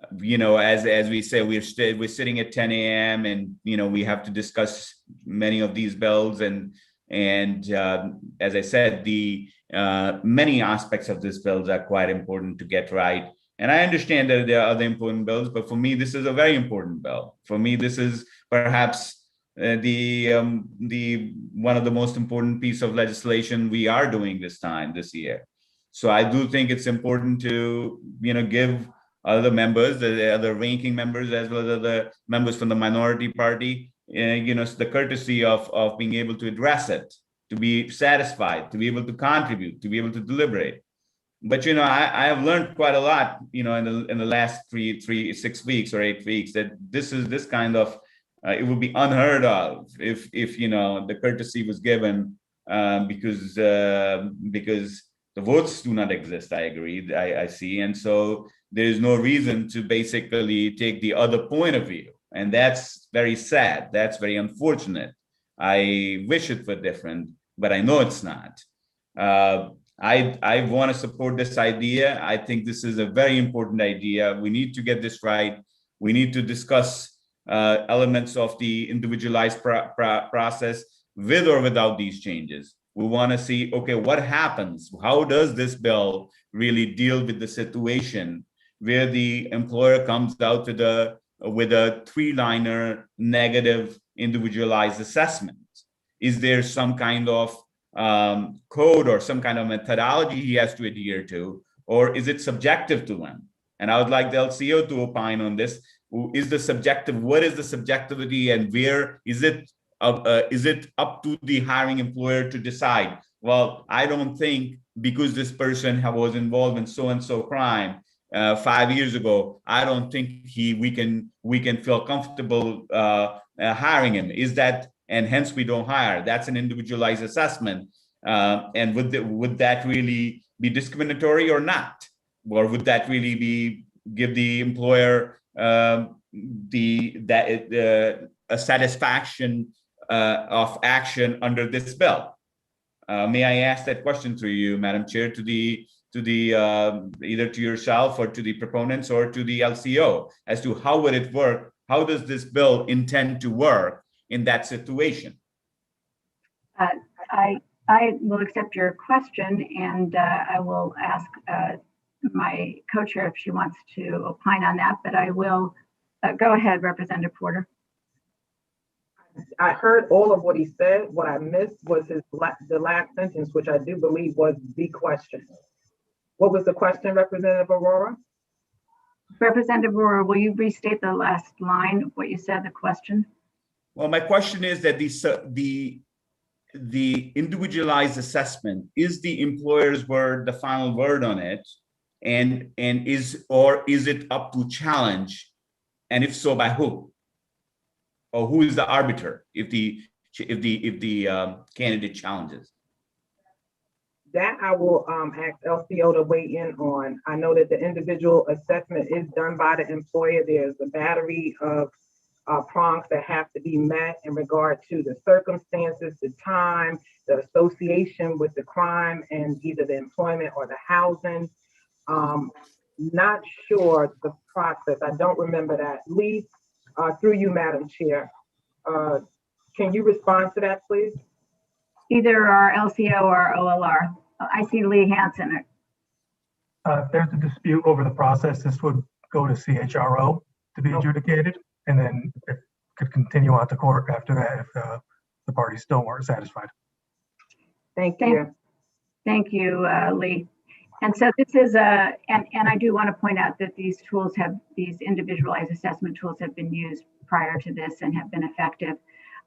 S4: As we say, we're sitting at 10 a.m. and we have to discuss many of these bills, and as I said, the many aspects of this bills are quite important to get right. And I understand that there are other important bills, but for me, this is a very important bill. For me, this is perhaps the one of the most important piece of legislation we are doing this year. So I do think it's important to give other members, the other ranking members, as well as other members from the minority party, the courtesy of being able to address it, to be satisfied, to be able to contribute, to be able to deliberate. But I have learned quite a lot, in the last 6 weeks or 8 weeks, that this kind of it would be unheard of if the courtesy was given, because the votes do not exist. I agree. I see, and so there is no reason to basically take the other point of view, and that's very sad. That's very unfortunate. I wish it were different, but I know it's not. I want to support this idea. I think this is a very important idea. We need to get this right. We need to discuss elements of the individualized process with or without these changes. We want to see, okay, what happens? How does this bill really deal with the situation where the employer comes out with a 3-liner negative individualized assessment? Is there some kind of code or some kind of methodology he has to adhere to, or is it subjective to them? And I would like the LCO to opine on this. Is the subjective? What is the subjectivity, and where is it? Is it up to the hiring employer to decide? Well, I don't think because this person was involved in so and so crime 5 years ago, I don't think we can feel comfortable hiring him. Is that? And hence we don't hire. That's an individualized assessment. And would that really be discriminatory or not? Or would that really give the employer a satisfaction of action under this bill? May I ask that question through you, Madam Chair, to the either to yourself or to the proponents or to the LCO, as to how would it work? How does this bill intend to work in that situation?
S1: I will accept your question, and I will ask my co-chair if she wants to opine on that, but I will go ahead, Representative Porter.
S2: I heard all of what he said. What I missed was the last sentence, which I do believe was the question. What was the question, Representative Aurora?
S1: Representative Aurora, will you restate the last line of what you said, the question?
S4: Well, my question is that the individualized assessment, is the employer's word the final word on it, and is it up to challenge, and if so, by who, or who is the arbiter if the candidate challenges?
S2: That I will ask LCO to weigh in on. I know that the individual assessment is done by the employer. There's a battery of prongs that have to be met in regard to the circumstances, the time, the association with the crime, and either the employment or the housing. not sure the process. I don't remember that. Lee, through you, Madam Chair. Can you respond to that, please?
S1: Either our LCO or OLR. I see Lee Hansen.
S9: If there's a dispute over the process, this would go to CHRO to be adjudicated, and then it could continue on to court after that if the parties still weren't satisfied.
S2: Thank you.
S1: Thank you, Lee. And so this is and I do want to point out that these individualized assessment tools have been used prior to this and have been effective.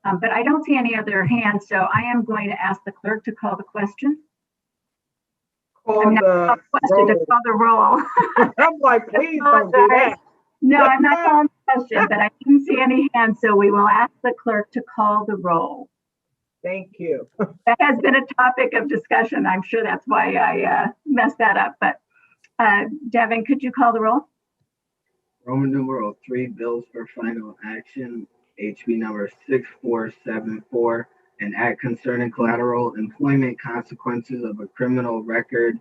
S1: But I don't see any other hands, so I am going to ask the clerk to call the question.
S2: Call the
S1: roll.
S2: I'm like, please don't do that.
S1: No, I'm not calling the question, but I didn't see any hands, so we will ask the clerk to call the roll.
S2: Thank you.
S1: That has been a topic of discussion. I'm sure that's why I messed that up. But Devin, could you call the roll?
S5: Roman numeral 3, bills for final action, HB number 6474, an act concerning collateral employment consequences of a criminal record,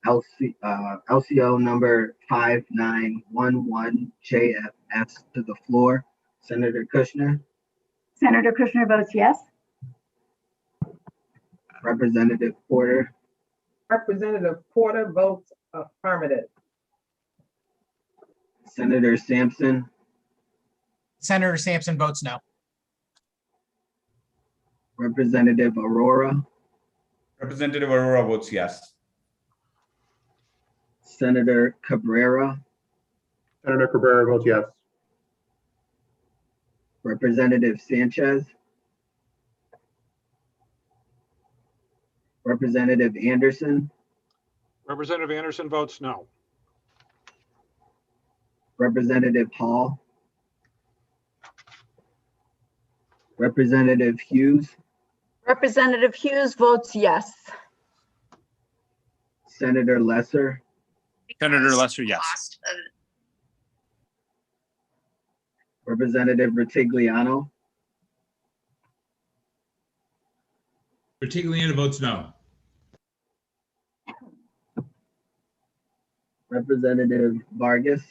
S5: LCO number 5911JFS to the floor. Senator Kushner.
S1: Senator Kushner votes yes.
S5: Representative Porter.
S2: Representative Porter votes affirmative.
S5: Senator Sampson.
S3: Senator Sampson votes no.
S5: Representative Aurora.
S4: Representative Aurora votes yes.
S5: Senator Cabrera.
S7: Senator Cabrera votes yes.
S5: Representative Sanchez. Representative Anderson.
S6: Representative Anderson votes no.
S5: Representative Hall. Representative Hughes.
S8: Representative Hughes votes yes.
S5: Senator Lesser.
S10: Senator Lesser, yes.
S5: Representative Retigliano.
S11: Retigliano votes no.
S5: Representative Vargas.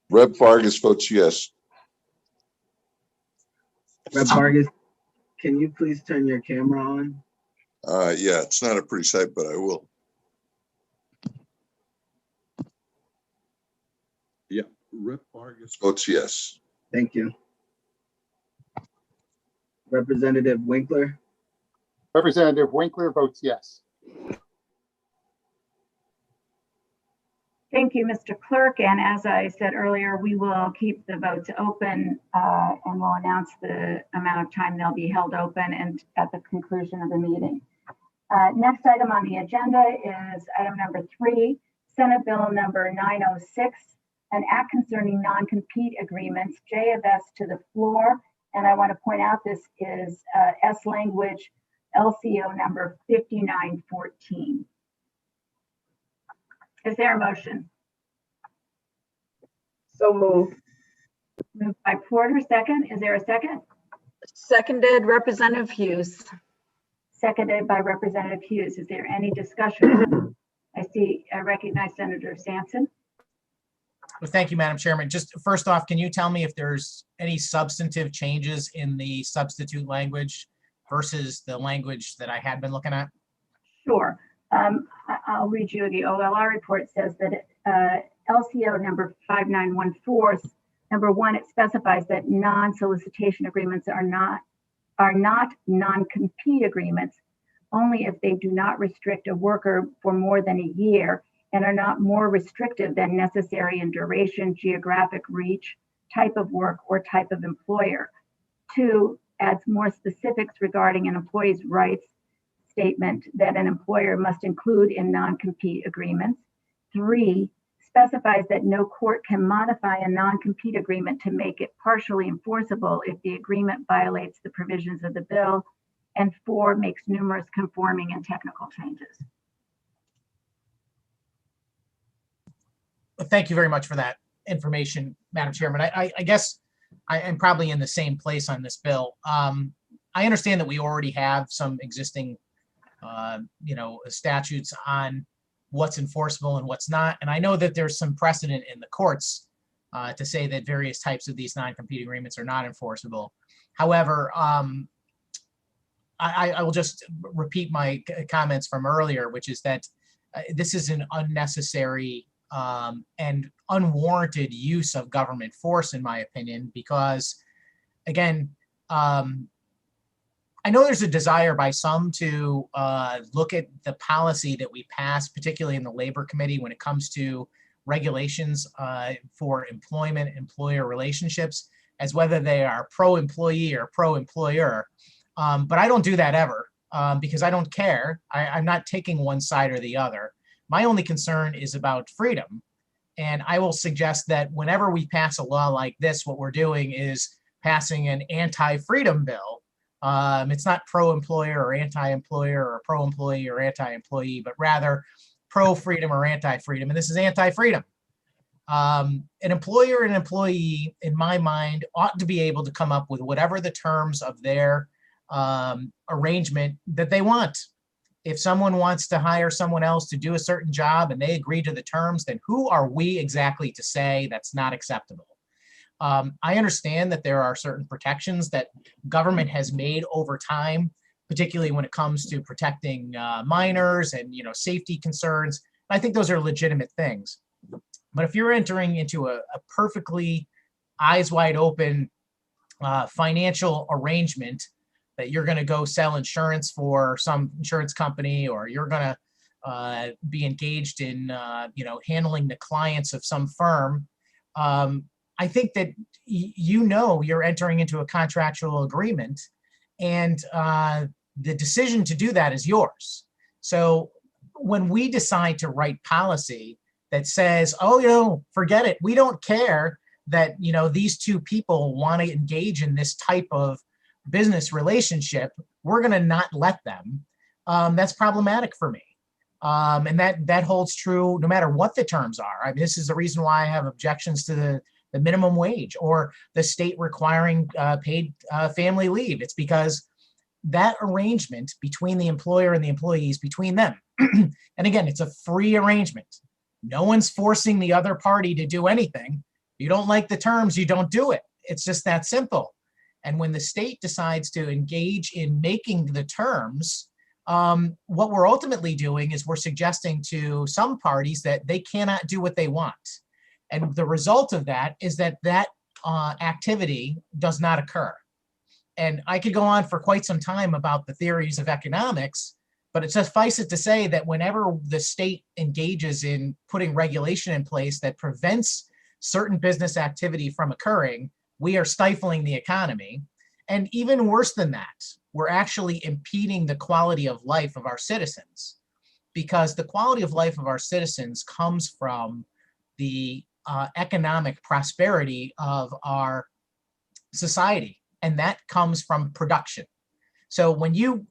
S12: Rep. Vargas votes yes.
S5: Rep. Vargas, can you please turn your camera on?
S12: Yeah, it's not a pretty sight, but I will. Yeah, Rep. Vargas votes yes.
S5: Thank you. Representative Winkler.
S7: Representative Winkler votes yes.
S1: Thank you, Mr. Clerk. And as I said earlier, we will keep the votes open and we'll announce the amount of time they'll be held open and at the conclusion of the meeting. Next item on the agenda is item number 3, Senate Bill number 906, an act concerning non-compete agreements, J of S to the floor. And I want to point out this is S language LCO number 5914. Is there a motion?
S2: So moved.
S1: Moved by Porter, second. Is there a second?
S8: Seconded, Representative Hughes.
S1: Seconded by Representative Hughes. Is there any discussion? I recognize Senator Sampson.
S3: Well, thank you, Madam Chairman. Just first off, can you tell me if there's any substantive changes in the substitute language versus the language that I had been looking at?
S1: Sure. I'll read you the OLR report. It says that LCO number 5914, number 1, it specifies that non-solicitation agreements are not non-compete agreements only if they do not restrict a worker for more than a year and are not more restrictive than necessary in duration, geographic reach, type of work, or type of employer. 2, adds more specifics regarding an employee's rights statement that an employer must include in non-compete agreements. 3, specifies that no court can modify a non-compete agreement to make it partially enforceable if the agreement violates the provisions of the bill. And 4, makes numerous conforming and technical changes.
S3: Well, thank you very much for that information, Madam Chairman. I guess I am probably in the same place on this bill. I understand that we already have some existing statutes on what's enforceable and what's not. And I know that there's some precedent in the courts to say that various types of these non-compete agreements are not enforceable. However, I will just repeat my comments from earlier, which is that this is an unnecessary and unwarranted use of government force, in my opinion, because, again, I know there's a desire by some to look at the policy that we pass, particularly in the Labor Committee, when it comes to regulations for employment, employer relationships, as whether they are pro-employee or pro-employer. But I don't do that ever because I don't care. I'm not taking one side or the other. My only concern is about freedom. And I will suggest that whenever we pass a law like this, what we're doing is passing an anti-freedom bill. It's not pro-employer or anti-employer or pro-employee or anti-employee, but rather pro-freedom or anti-freedom. And this is anti-freedom. An employer and an employee, in my mind, ought to be able to come up with whatever the terms of their arrangement that they want. If someone wants to hire someone else to do a certain job and they agree to the terms, then who are we exactly to say that's not acceptable? I understand that there are certain protections that government has made over time, particularly when it comes to protecting minors and safety concerns. I think those are legitimate things. But if you're entering into a perfectly eyes wide open financial arrangement that you're going to go sell insurance for some insurance company, or you're going to be engaged in handling the clients of some firm, I think that you're entering into a contractual agreement, and the decision to do that is yours. So when we decide to write policy that says, oh, forget it, we don't care that these two people want to engage in this type of business relationship, we're going to not let them. That's problematic for me. And that holds true no matter what the terms are. I mean, this is the reason why I have objections to the minimum wage or the state requiring paid family leave. It's because that arrangement between the employer and the employees, between them, and again, it's a free arrangement. No one's forcing the other party to do anything. You don't like the terms, you don't do it. It's just that simple. And when the state decides to engage in making the terms, what we're ultimately doing is we're suggesting to some parties that they cannot do what they want. And the result of that is that activity does not occur. And I could go on for quite some time about the theories of economics, but it suffices to say that whenever the state engages in putting regulation in place that prevents certain business activity from occurring, we are stifling the economy. And even worse than that, we're actually impeding the quality of life of our citizens, because the quality of life of our citizens comes from the economic prosperity of our society, and that comes from production. So when you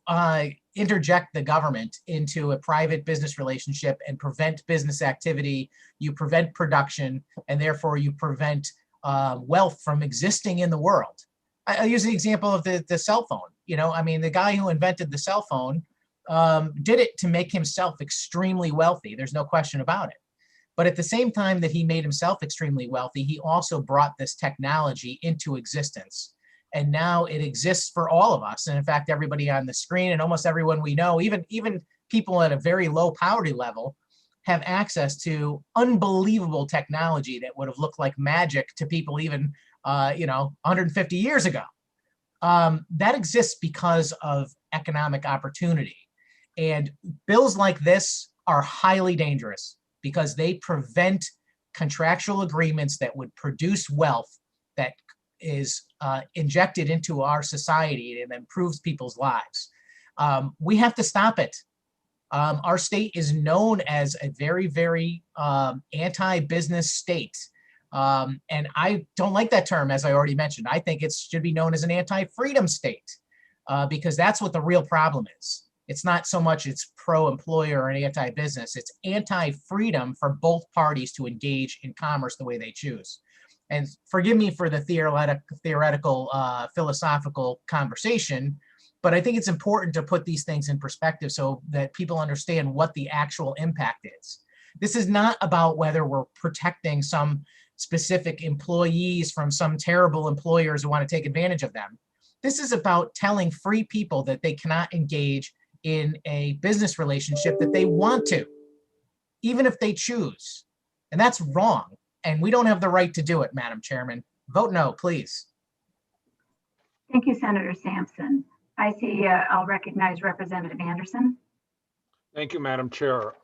S3: interject the government into a private business relationship and prevent business activity, you prevent production, and therefore you prevent wealth from existing in the world. I use the example of the cell phone. The guy who invented the cell phone did it to make himself extremely wealthy. There's no question about it. But at the same time that he made himself extremely wealthy, he also brought this technology into existence. And now it exists for all of us. And in fact, everybody on the screen and almost everyone we know, even people at a very low poverty level, have access to unbelievable technology that would have looked like magic to people even 150 years ago. That exists because of economic opportunity. And bills like this are highly dangerous because they prevent contractual agreements that would produce wealth that is injected into our society and improves people's lives. We have to stop it. Our state is known as a very, very anti-business state. And I don't like that term, as I already mentioned. I think it should be known as an anti-freedom state because that's what the real problem is. It's not so much it's pro-employer or anti-business. It's anti-freedom for both parties to engage in commerce the way they choose. And forgive me for the theoretical, philosophical conversation, But I think it's important to put these things in perspective so that people understand what the actual impact is. This is not about whether we're protecting some specific employees from some terrible employers who want to take advantage of them. This is about telling free people that they cannot engage in a business relationship that they want to, even if they choose. And that's wrong. And we don't have the right to do it, Madam Chairman. Vote no, please.
S1: Thank you, Senator Sampson. I see, I'll recognize Representative Anderson.
S6: Thank you, Madam Chair.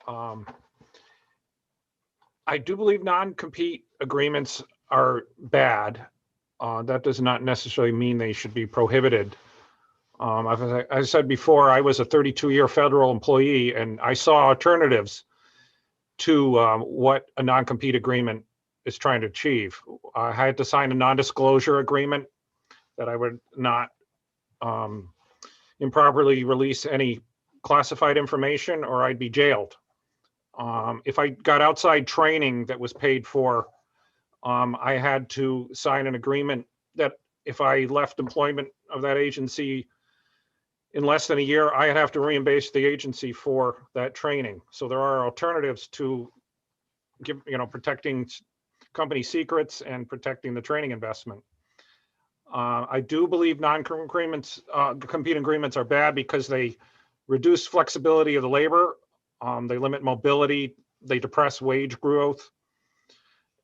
S6: I do believe non-compete agreements are bad. That does not necessarily mean they should be prohibited. As I said before, I was a 32-year federal employee, and I saw alternatives to what a non-compete agreement is trying to achieve. I had to sign a non-disclosure agreement that I would not improperly release any classified information or I'd be jailed. If I got outside training that was paid for, I had to sign an agreement that if I left employment of that agency in less than a year, I'd have to reimburse the agency for that training. So there are alternatives to protecting company secrets and protecting the training investment. I do believe compete agreements are bad because they reduce flexibility of the labor. They limit mobility. They depress wage growth.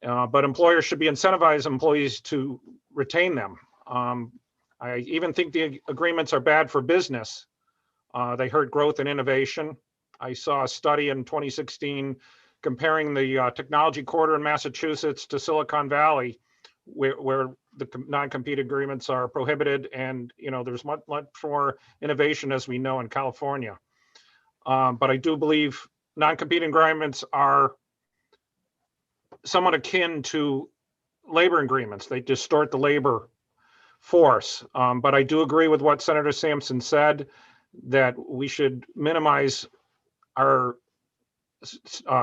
S6: But employers should be incentivize employees to retain them. I even think the agreements are bad for business. They hurt growth and innovation. I saw a study in 2016 comparing the technology corridor in Massachusetts to Silicon Valley, where the non-compete agreements are prohibited, and there's much more innovation, as we know, in California. But I do believe non-compete agreements are somewhat akin to labor agreements. They distort the labor force. But I do agree with what Senator Sampson said, that we should minimize our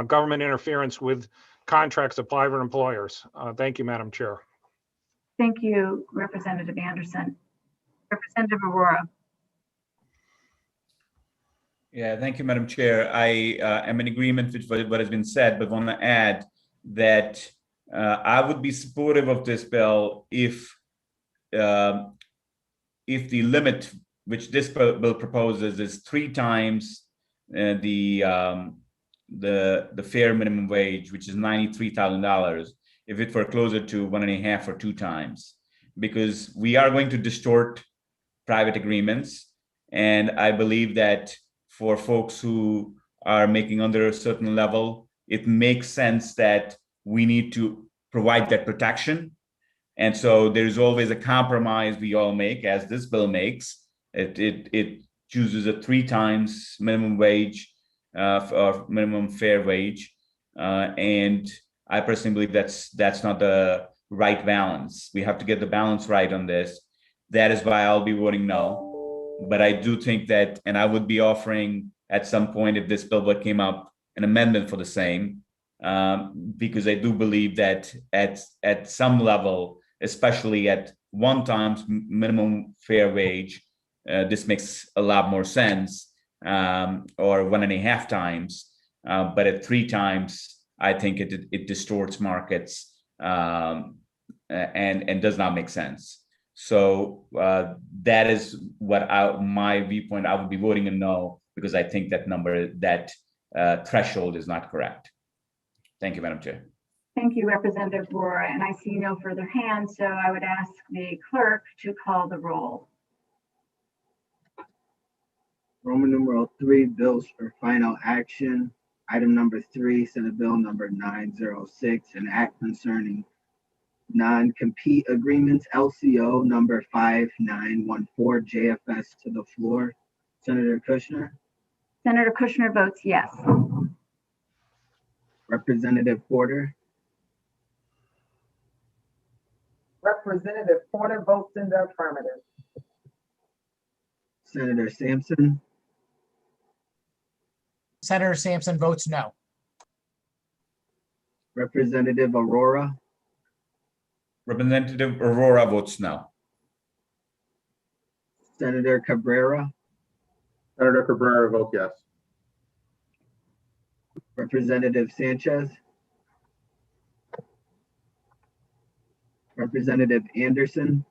S6: government interference with contracts of private employers. Thank you, Madam Chair.
S1: Thank you, Representative Anderson. Representative Aurora.
S4: Yeah, thank you, Madam Chair. I am in agreement with what has been said, but want to add that I would be supportive of this bill if the limit which this bill proposes is 3 times the fair minimum wage, which is $93,000, if it were closer to 1.5 or 2 times, because we are going to distort private agreements. And I believe that for folks who are making under a certain level, it makes sense that we need to provide that protection. And so there's always a compromise we all make, as this bill makes. It chooses a 3 times minimum wage or minimum fair wage. And I personally believe that's not the right balance. We have to get the balance right on this. That is why I'll be voting no. But I do think that, and I would be offering at some point, if this bill came up, an amendment for the same, because I do believe that at some level, especially at 1 times minimum fair wage, this makes a lot more sense, or 1.5 times. But at 3 times, I think it distorts markets and does not make sense. So that is what my viewpoint. I would be voting a no, because I think that threshold is not correct. Thank you, Madam Chair.
S1: Thank you, Representative Aurora. And I see no further hands, so I would ask the clerk to call the roll.
S5: Roman numeral 3, bills for final action. Item number 3, Senate Bill number 906, an act concerning non-compete agreements, LCO number 5914, JFS, to the floor. Senator Kushner.
S1: Senator Kushner votes yes.
S5: Representative Porter.
S2: Representative Porter votes in the affirmative.
S5: Senator Sampson.
S3: Senator Sampson votes no.
S5: Representative Aurora.
S4: Representative Aurora votes no.
S5: Senator Cabrera,
S7: Senator Cabrera votes yes.
S5: Representative Sanchez, Representative Anderson,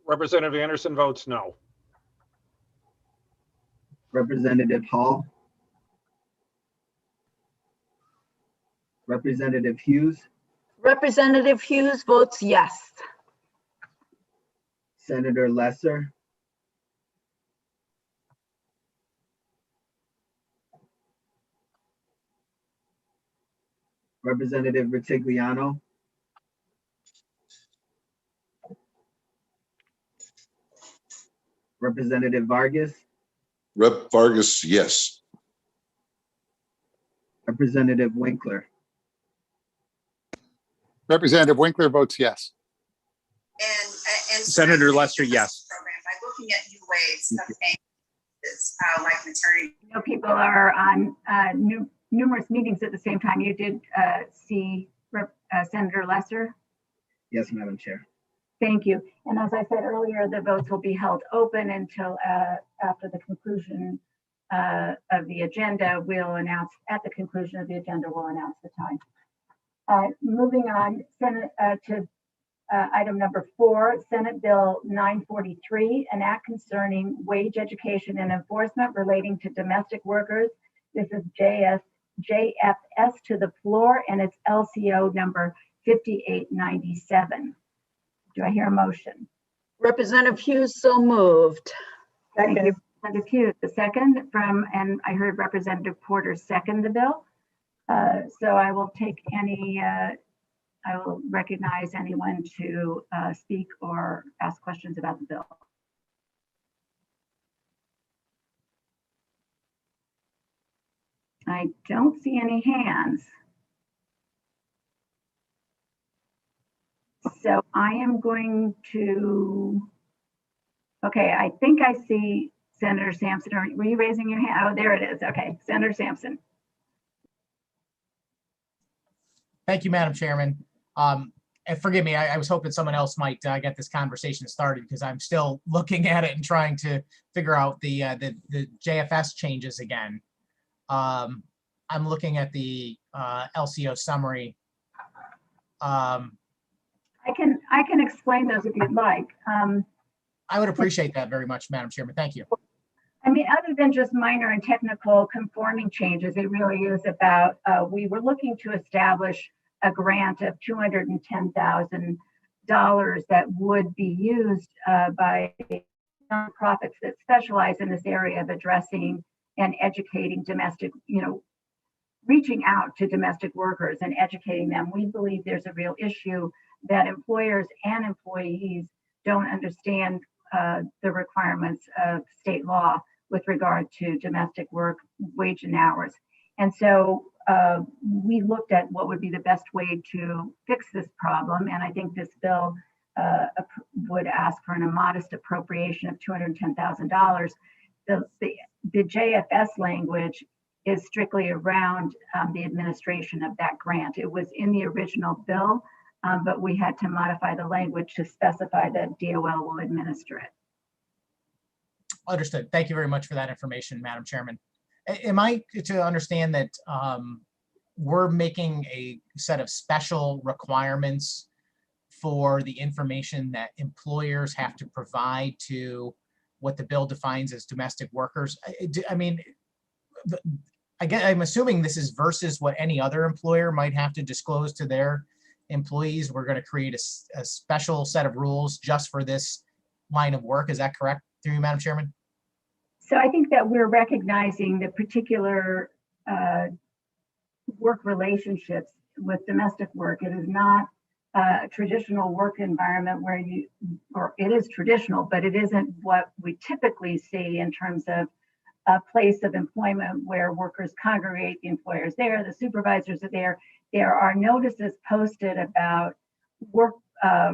S6: Representative Anderson votes no.
S5: Representative Hall, Representative Hughes,
S8: Representative Hughes votes yes.
S5: Senator Lesser, Representative Ritigliano, Representative Vargas,
S12: Rep. Vargas, yes.
S5: Representative Winkler,
S7: Representative Winkler votes yes.
S10: And Senator Lester, yes.
S11: Program by looking at new ways of paying this, like maternity.
S1: I know people are on numerous meetings at the same time. You did see Senator Lesser?
S5: yes, Madam Chair.
S1: Thank you. And as I said earlier, the votes will be held open until after the conclusion of the agenda. We'll announce at the conclusion of the agenda, we'll announce the time. Moving on to item number 4, Senate Bill 943, an act concerning wage education and enforcement relating to domestic workers. This is JFS to the floor, and it's LCO number 5897. Do I hear a motion?
S8: Representative Hughes so moved.
S1: Thank you, Representative Hughes. The second from, and I heard Representative Porter second the bill. So I will take any, I will recognize anyone to speak or ask questions about the bill. I don't see any hands. So I am going to, okay, I think I see Senator Sampson. Were you raising your hand? Oh, there it is. Okay, Senator Sampson.
S3: Thank you, Madam Chairman. And forgive me, I was hoping someone else might get this conversation started because I'm still looking at it and trying to figure out the JFS changes again. I'm looking at the LCO summary.
S1: I can explain those if you'd like.
S3: I would appreciate that very much, Madam Chairman. Thank you.
S1: I mean, other than just minor and technical conforming changes, it really is about, we were looking to establish a grant of $210,000 that would be used by nonprofits that specialize in this area of addressing and educating domestic, reaching out to domestic workers and educating them. We believe there's a real issue that employers and employees don't understand the requirements of state law with regard to domestic work, wage and hours. And so we looked at what would be the best way to fix this problem. And I think this bill would ask for a modest appropriation of $210,000. The JFS language is strictly around the administration of that grant. It was in the original bill, but we had to modify the language to specify that DOL will administer it.
S3: Understood. Thank you very much for that information, Madam Chairman. Am I to understand that we're making a set of special requirements for the information that employers have to provide to what the bill defines as domestic workers? I mean, I'm assuming this is versus what any other employer might have to disclose to their employees. We're going to create a special set of rules just for this line of work. Is that correct, through you, Madam Chairman?
S1: So I think that we're recognizing the particular work relationships with domestic work. It is not a traditional work environment where or it is traditional, but it isn't what we typically see in terms of a place of employment where workers congregate, the employer's there, the supervisors are there. There are notices posted about work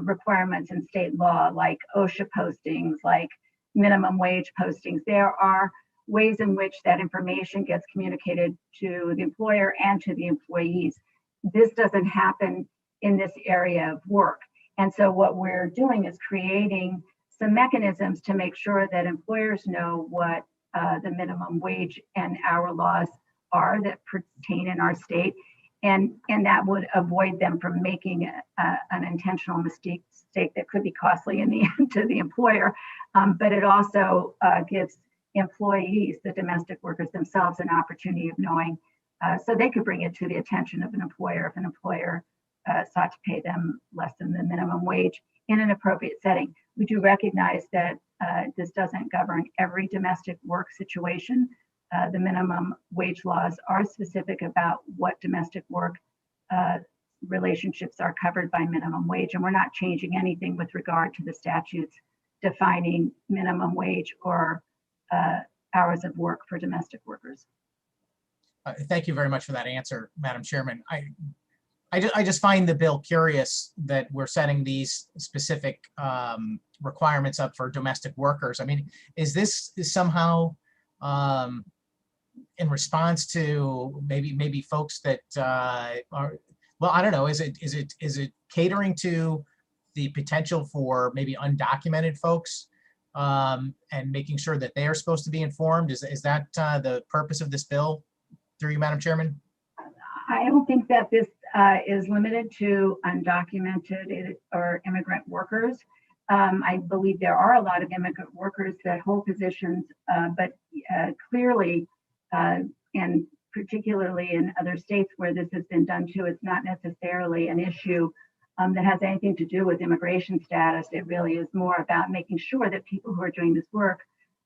S1: requirements in state law, like OSHA postings, like minimum wage postings. There are ways in which that information gets communicated to the employer and to the employees. This doesn't happen in this area of work. And so what we're doing is creating some mechanisms to make sure that employers know what the minimum wage and hour laws are that pertain in our state. And that would avoid them from making an intentional mistake that could be costly in the end to the employer. But it also gives employees, the domestic workers themselves, an opportunity of knowing, so they could bring it to the attention of an employer if an employer sought to pay them less than the minimum wage in an appropriate setting. We do recognize that this doesn't govern every domestic work situation. The minimum wage laws are specific about what domestic work relationships are covered by minimum wage, and we're not changing anything with regard to the statutes defining minimum wage or hours of work for domestic workers.
S3: Thank you very much for that answer, Madam Chairman. I just find the bill curious that we're setting these specific requirements up for domestic workers. I mean, is this somehow in response to maybe folks that are, well, I don't know, is it catering to the potential for maybe undocumented folks and making sure that they are supposed to be informed? Is that the purpose of this bill, through you, Madam Chairman?
S1: I don't think that this is limited to undocumented or immigrant workers. I believe there are a lot of immigrant workers that hold positions, but clearly, and particularly in other states where this has been done too, it's not necessarily an issue that has anything to do with immigration status. It really is more about making sure that people who are doing this work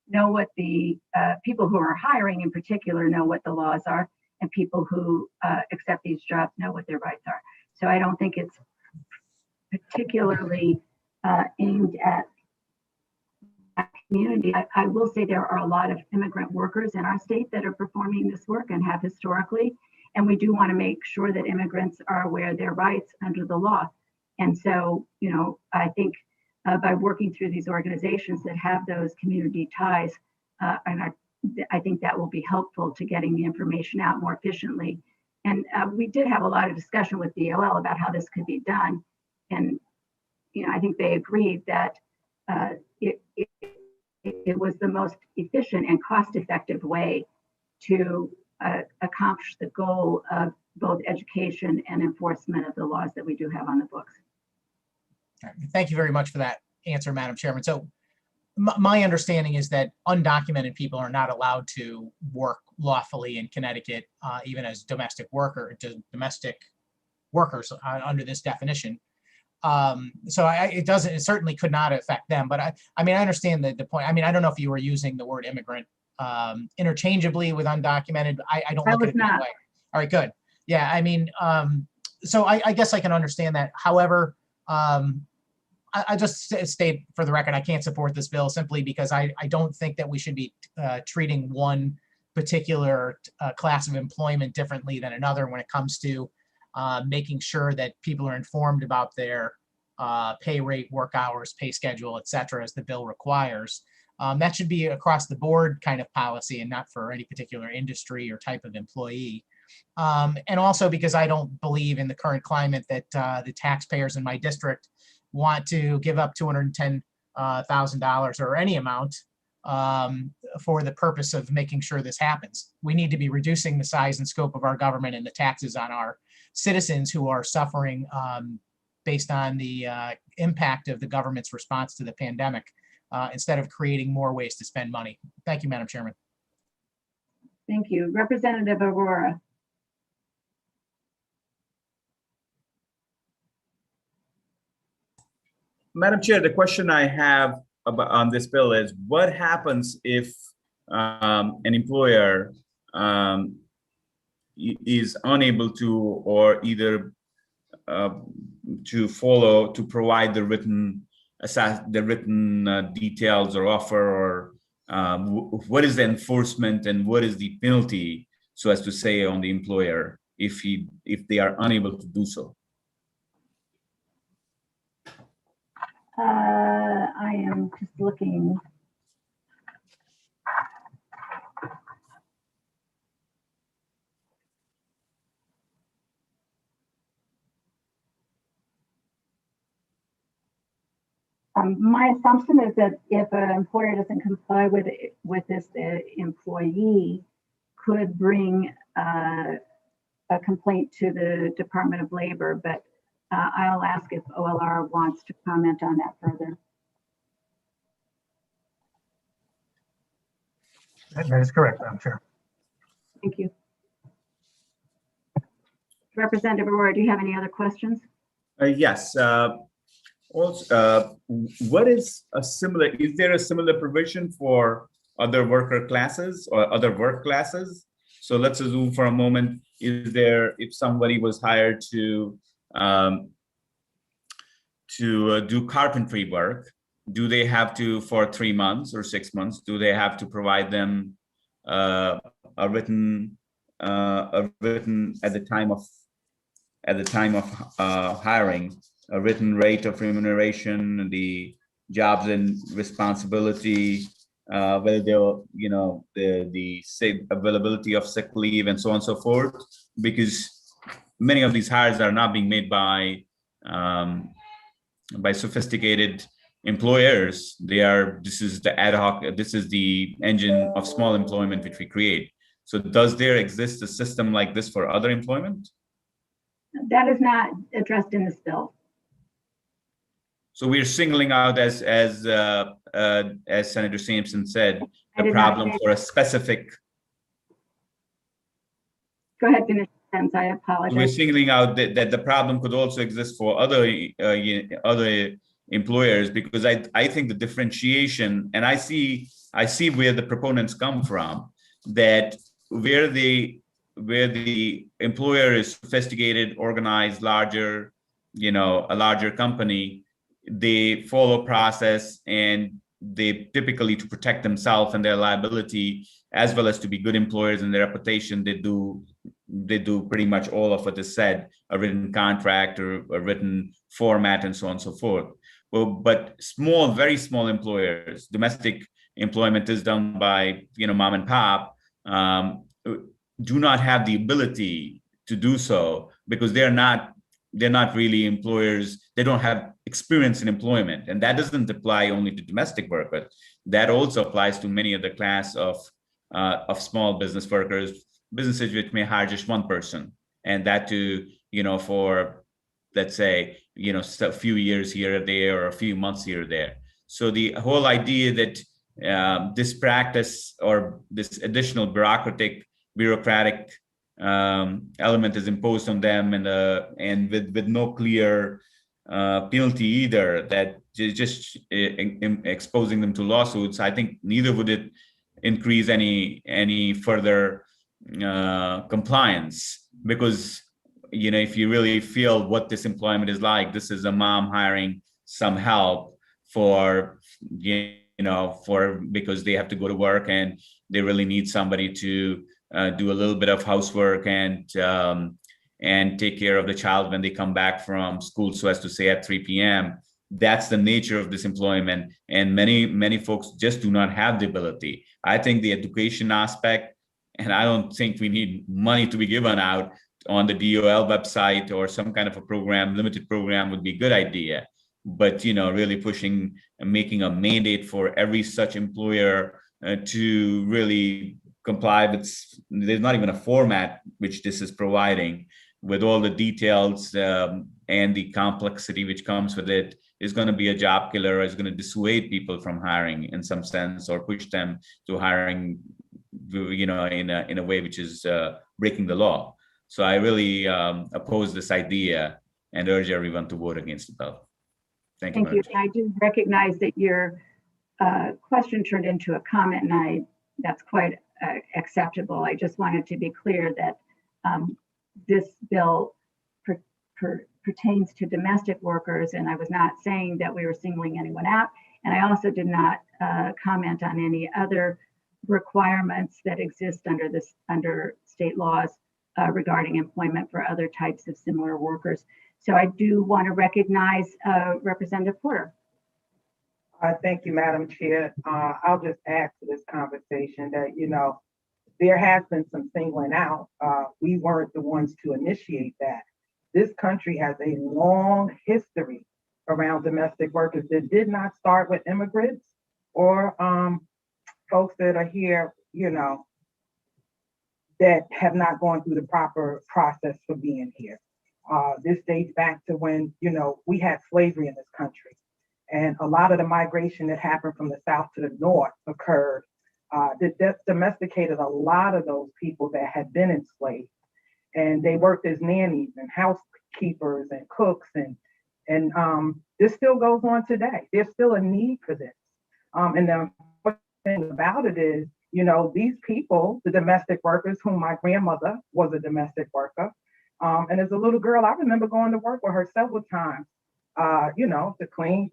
S1: know what the people who are hiring in particular know what the laws are, and people who accept these jobs know what their rights are. So I don't think it's particularly aimed at that community. I will say there are a lot of immigrant workers in our state that are performing this work and have historically, and we do want to make sure that immigrants are aware of their rights under the law. And so, you know, I think by working through these organizations that have those community ties, and I think that will be helpful to getting the information out more efficiently. And we did have a lot of discussion with DOL about how this could be done. And, you know, I think they agreed that it was the most efficient and cost-effective way to accomplish the goal of both education and enforcement of the laws that we do have on the books.
S3: Thank you very much for that answer, Madam Chairman. So my understanding is that undocumented people are not allowed to work lawfully in Connecticut, even as domestic workers under this definition. So it certainly could not affect them. But I mean, I understand the point. I mean, I don't know if you were using the word immigrant interchangeably with undocumented. I don't look at it that way. All right, good. Yeah, I mean, so I guess I can understand that. However, I just state for the record, I can't support this bill simply because I don't think that we should be treating one particular class of employment differently than another when it comes to making sure that people are informed about their pay rate, work hours, pay schedule, et cetera, as the bill requires. That should be across the board kind of policy and not for any particular industry or type of employee. And also because I don't believe in the current climate that the taxpayers in my district want to give up $210,000 or any amount for the purpose of making sure this happens. We need to be reducing the size and scope of our government and the taxes on our citizens who are suffering based on the impact of the government's response to the pandemic, instead of creating more ways to spend money. Thank you, Madam Chairman.
S1: Thank you. Representative Aurora.
S4: Madam Chair, the question I have about on this bill is what happens if an employer is unable to, or either to provide the written details or offer, or what is the enforcement and what is the penalty, so as to say, on the employer if they are unable to do so?
S1: I am just looking. My assumption is that if an employer doesn't comply with this, the employee could bring a complaint to the Department of Labor, but I'll ask if OLR wants to comment on that further.
S9: That is correct, Madam Chair.
S1: Thank you. Representative Aurora, do you have any other questions?
S4: Yes. Also, what is a similar? Is there a similar provision for other worker classes or other work classes? So let's assume for a moment, if somebody was hired to do carpentry work, do they have to, for 3 months or 6 months, do they have to provide them a written at the time of hiring, a written rate of remuneration, the jobs and responsibility, whether they'll, the say availability of sick leave and so on and so forth, because many of these hires are not being made by sophisticated employers. This is the ad hoc, this is the engine of small employment which we create. So does there exist a system like this for other employment?
S1: That is not addressed in this bill.
S4: So we're singling out, as Senator Sampson said,
S1: I
S4: the
S1: did not
S4: problem
S1: say
S4: for a specific.
S1: Go ahead, finish the sentence. I
S4: We're
S1: apologize.
S4: singling out that the problem could also exist for other employers, because I think the differentiation, and I see where the proponents come from, that where the employer is sophisticated, organized, larger, a larger company, they follow process, and they typically, to protect themselves and their liability, as well as to be good employers and their reputation, they do pretty much all of what is said, a written contract or a written format and so on and so forth. Well, but very small employers, domestic employment is done by, mom and pop, do not have the ability to do so, because they're not really employers. They don't have experience in employment, and that doesn't apply only to domestic workers. That also applies to many other class of small business workers, businesses which may hire just one person, and that to for, let's say, a few years here or there, or a few months here or there. So the whole idea that this practice or this additional bureaucratic element is imposed on them, and with no clear penalty either, that just exposing them to lawsuits, I think neither would it increase any further compliance, because if you really feel what this employment is like, this is a mom hiring some help because they have to go to work and they really need somebody to do a little bit of housework and take care of the child when they come back from school, so as to say at 3 p.m. That's the nature of this employment, and many folks just do not have the ability. I think the education aspect, and I don't think we need money to be given out on the DOL website or some kind of a program, limited program, would be a good idea. But really pushing and making a mandate for every such employer to really comply with, there's not even a format which this is providing, with all the details and the complexity which comes with it, is going to be a job killer, is going to dissuade people from hiring in some sense, or push them to hiring in a way which is breaking the law. So I really oppose this idea and urge everyone to vote against the bill. Thank you.
S1: Thank you. I do recognize that your question turned into a comment, and that's quite acceptable. I just wanted to be clear that this bill pertains to domestic workers, and I was not saying that we were singling anyone out. And I also did not comment on any other requirements that exist under state laws regarding employment for other types of similar workers. So I do want to recognize Representative Porter.
S2: Thank you, Madam Chair. I'll just add to this conversation that, there has been some singling out. We weren't the ones to initiate that. This country has a long history around domestic workers that did not start with immigrants or folks that are here, that have not gone through the proper process for being here. This dates back to when, we had slavery in this country. And a lot of the migration that happened from the South to the North occurred that domesticated a lot of those people that had been enslaved. And they worked as nannies and housekeepers and cooks. And this still goes on today. There's still a need for this. And the important thing about it is, these people, the domestic workers, whom my grandmother was a domestic worker. And as a little girl, I remember going to work with her several times, to clean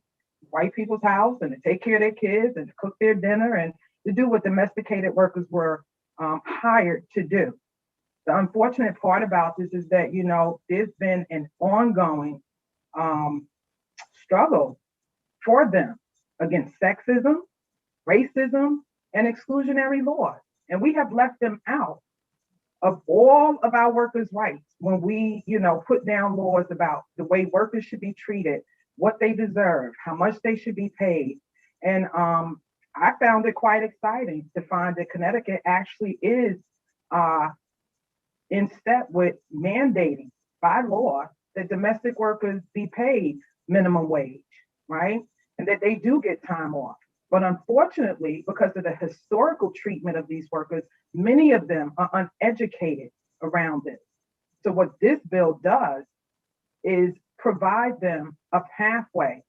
S2: white people's house and to take care of their kids and to cook their dinner and to do what domesticated workers were hired to do. The unfortunate part about this is that, there's been an ongoing struggle for them against sexism, racism, and exclusionary laws. And we have left them out of all of our workers' rights when we, put down laws about the way workers should be treated, what they deserve, how much they should be paid. And I found it quite exciting to find that Connecticut actually is in step with mandating by law that domestic workers be paid minimum wage, right? And that they do get time off. But unfortunately, because of the historical treatment of these workers, many of them are uneducated around this. So what this bill does is provide them a pathway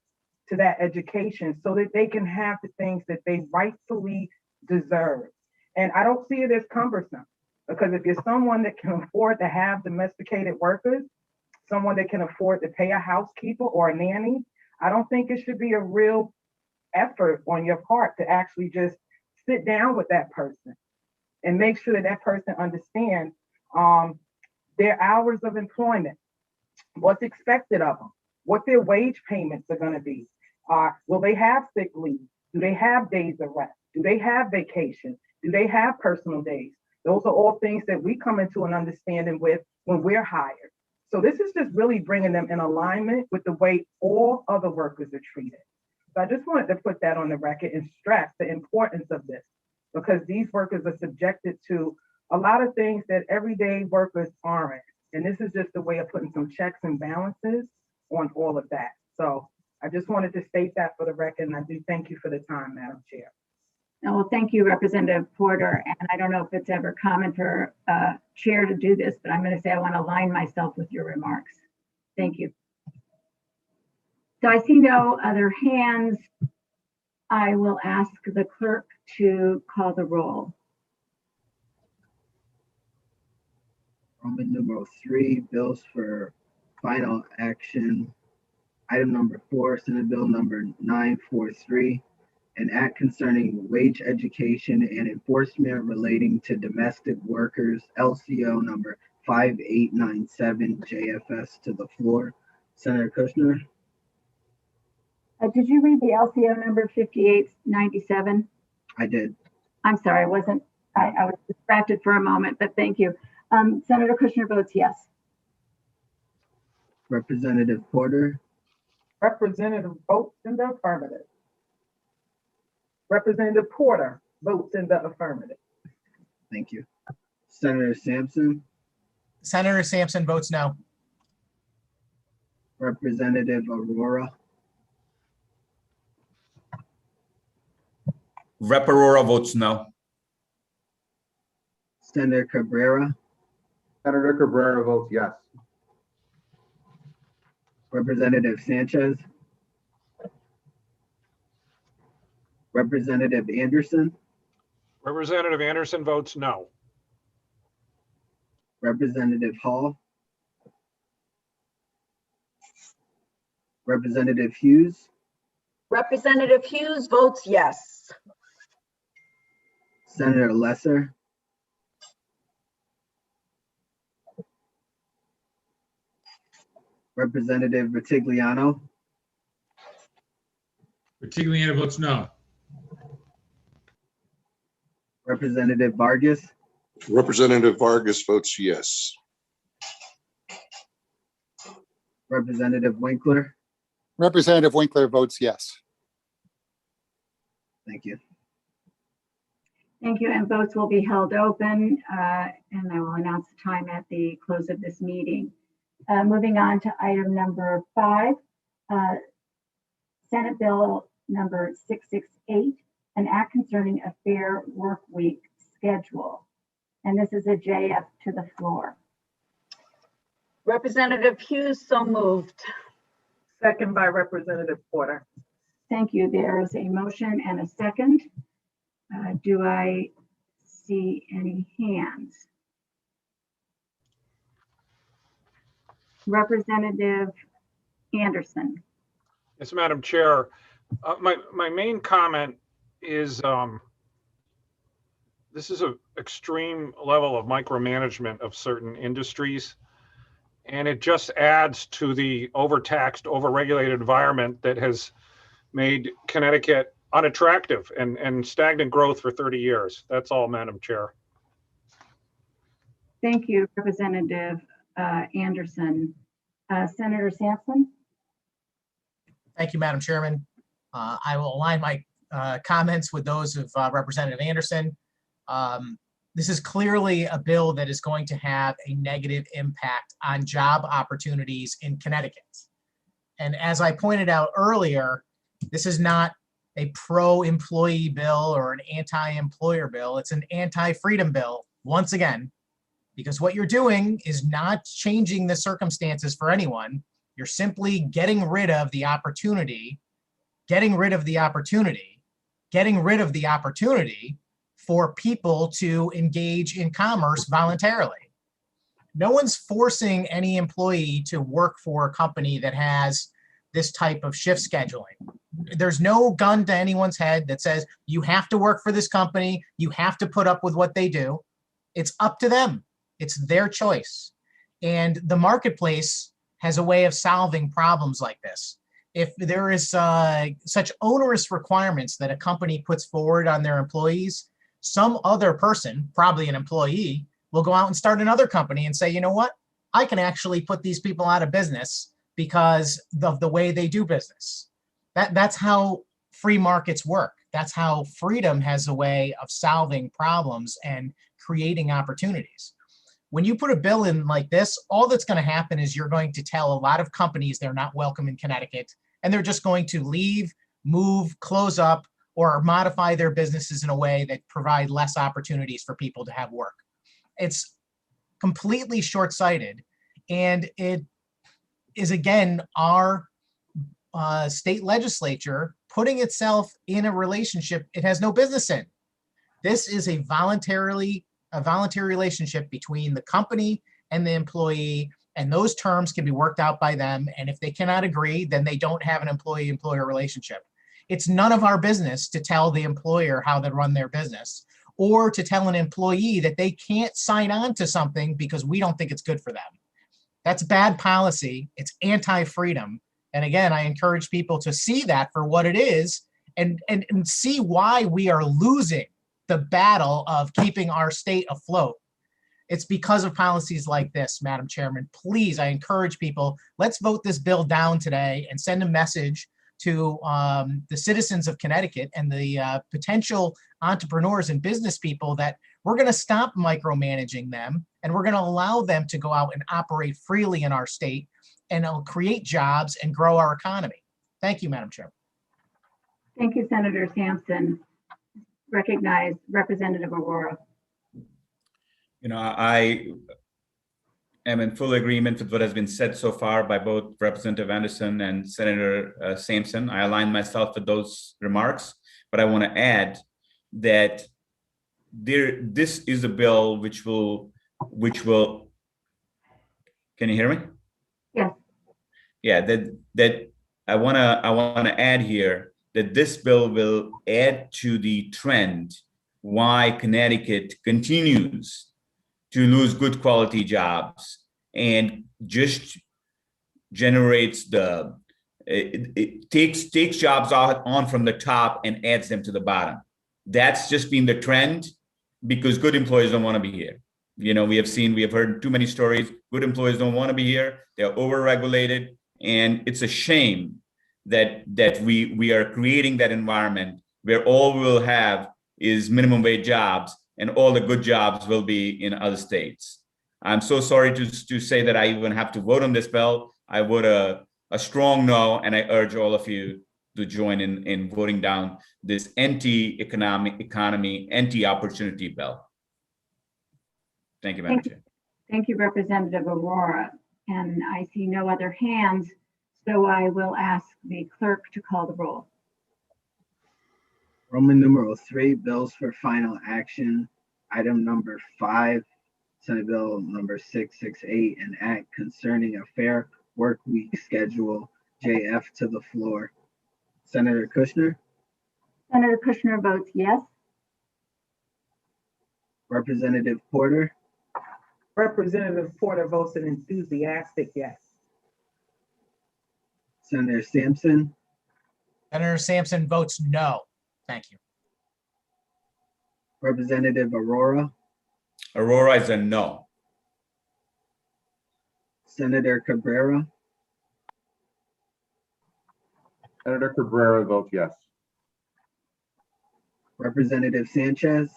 S2: to that education so that they can have the things that they rightfully deserve. And I don't see it as cumbersome, because if you're someone that can afford to have domesticated workers, someone that can afford to pay a housekeeper or a nanny, I don't think it should be a real effort on your part to actually just sit down with that person and make sure that that person understands their hours of employment, what's expected of them, what their wage payments are going to be. Will they have sick leave? Do they have days of rest? Do they have vacation? Do they have personal days? Those are all things that we come into an understanding with when we're hired. So this is just really bringing them in alignment with the way all other workers are treated. So I just wanted to put that on the record and stress the importance of this, because these workers are subjected to a lot of things that everyday workers aren't. And this is just a way of putting some checks and balances on all of that. So I just wanted to state that for the record, and I do thank you for the time, Madam Chair.
S1: Well, thank you, Representative Porter. And I don't know if it's ever common for chair to do this, but I'm going to say I want to align myself with your remarks. Thank you. So I see no other hands. I will ask the clerk to call the roll.
S5: Roman numeral 3, bills for final action. Item number 4, Senate Bill number 943, an act concerning wage education and enforcement relating to domestic workers, LCO number 5897 JFS, to the floor. Senator Kushner.
S1: Did you read the LCO number 5897?
S5: I did.
S1: I'm sorry, I was distracted for a moment, but thank you. Senator Kushner votes yes.
S5: Representative Porter.
S2: Representative votes in the affirmative. Representative Porter votes in the affirmative.
S5: Thank you. Senator Sampson.
S3: Senator Sampson votes no.
S5: Representative Aurora.
S4: Rep. Aurora votes no.
S5: Senator Cabrera.
S7: Senator Cabrera votes yes.
S5: Representative Sanchez. Representative Anderson.
S6: Representative Anderson votes no.
S5: Representative Hall. Representative Hughes.
S8: Representative Hughes votes yes.
S5: Senator Lesser. Representative Vitigliano.
S13: Vitigliano votes no.
S5: Representative Vargas.
S12: Representative Vargas votes yes.
S5: Representative Winkler.
S14: Representative Winkler votes yes.
S5: Thank you.
S1: Thank you, and votes will be held open, and I will announce the time at the close of this meeting. Moving on to item number 5, Senate Bill number 668, an act concerning a fair work week schedule. And this is a JF to the floor.
S8: Representative Hughes, so moved.
S2: Second by Representative Porter.
S1: Thank you. There is a motion and a second. Do I see any hands? Representative Anderson.
S6: Yes, Madam Chair. My main comment is this is an extreme level of micromanagement of certain industries. And it just adds to the overtaxed, overregulated environment that has made Connecticut unattractive and stagnant growth for 30 years. That's all, Madam Chair.
S1: Thank you, Representative Anderson. Senator Sampson?
S3: Thank you, Madam Chairman. I will align my comments with those of Representative Anderson. This is clearly a bill that is going to have a negative impact on job opportunities in Connecticut. And as I pointed out earlier, this is not a pro-employee bill or an anti-employer bill. It's an anti-freedom bill, once again, because what you're doing is not changing the circumstances for anyone. You're simply getting rid of the opportunity for people to engage in commerce voluntarily. No one's forcing any employee to work for a company that has this type of shift scheduling. There's no gun to anyone's head that says you have to work for this company, you have to put up with what they do. It's up to them. It's their choice. And the marketplace has a way of solving problems like this. If there is such onerous requirements that a company puts forward on their employees, some other person, probably an employee, will go out and start another company and say, you know what? I can actually put these people out of business because of the way they do business. That's how free markets work. That's how freedom has a way of solving problems and creating opportunities. When you put a bill in like this, all that's going to happen is you're going to tell a lot of companies they're not welcome in Connecticut, and they're just going to leave, move, close up, or modify their businesses in a way that provide less opportunities for people to have work. It's completely short-sighted, and it is, again, our state legislature putting itself in a relationship it has no business in. This is a voluntary relationship between the company and the employee, and those terms can be worked out by them. And if they cannot agree, then they don't have an employee-employer relationship. It's none of our business to tell the employer how to run their business, or to tell an employee that they can't sign on to something because we don't think it's good for them. That's bad policy. It's anti-freedom. And again, I encourage people to see that for what it is and see why we are losing the battle of keeping our state afloat. It's because of policies like this, Madam Chairman. Please, I encourage people, let's vote this bill down today and send a message to the citizens of Connecticut and the potential entrepreneurs and business people that we're going to stop micromanaging them, and we're going to allow them to go out and operate freely in our state, and it'll create jobs and grow our economy. Thank you, Madam Chair.
S1: Thank you, Senator Sampson. Recognize Representative Aurora.
S4: You know, I am in full agreement with what has been said so far by both Representative Anderson and Senator Sampson. I align myself with those remarks, but I want to add that this is a bill which will, can you hear me?
S1: Yes.
S4: Yeah, that I want to add here that this bill will add to the trend why Connecticut continues to lose good quality jobs and just generates it takes jobs on from the top and adds them to the bottom. That's just been the trend because good employees don't want to be here. You know, we have heard too many stories. Good employees don't want to be here. They're overregulated, and it's a shame that we are creating that environment where all we'll have is minimum wage jobs and all the good jobs will be in other states. I'm so sorry to say that I even have to vote on this bill. I vote a strong no, and I urge all of you to join in voting down this anti-economy, anti-opportunity bill. Thank you, Madam Chair.
S1: Thank you, Representative Aurora. And I see no other hands, so I will ask the clerk to call the roll.
S5: Roman numeral 3, bills for final action. Item number 5, Senate Bill number 668, an act concerning a fair work week schedule. JF to the floor. Senator Kushner,
S1: Senator Kushner votes yes.
S5: Representative Porter,
S2: Representative Porter votes an enthusiastic yes.
S5: Senator Sampson,
S3: Senator Sampson votes no. Thank you.
S5: Representative Aurora,
S4: Aurora is a no.
S5: Senator Cabrera,
S7: Senator Cabrera votes yes.
S5: Representative Sanchez,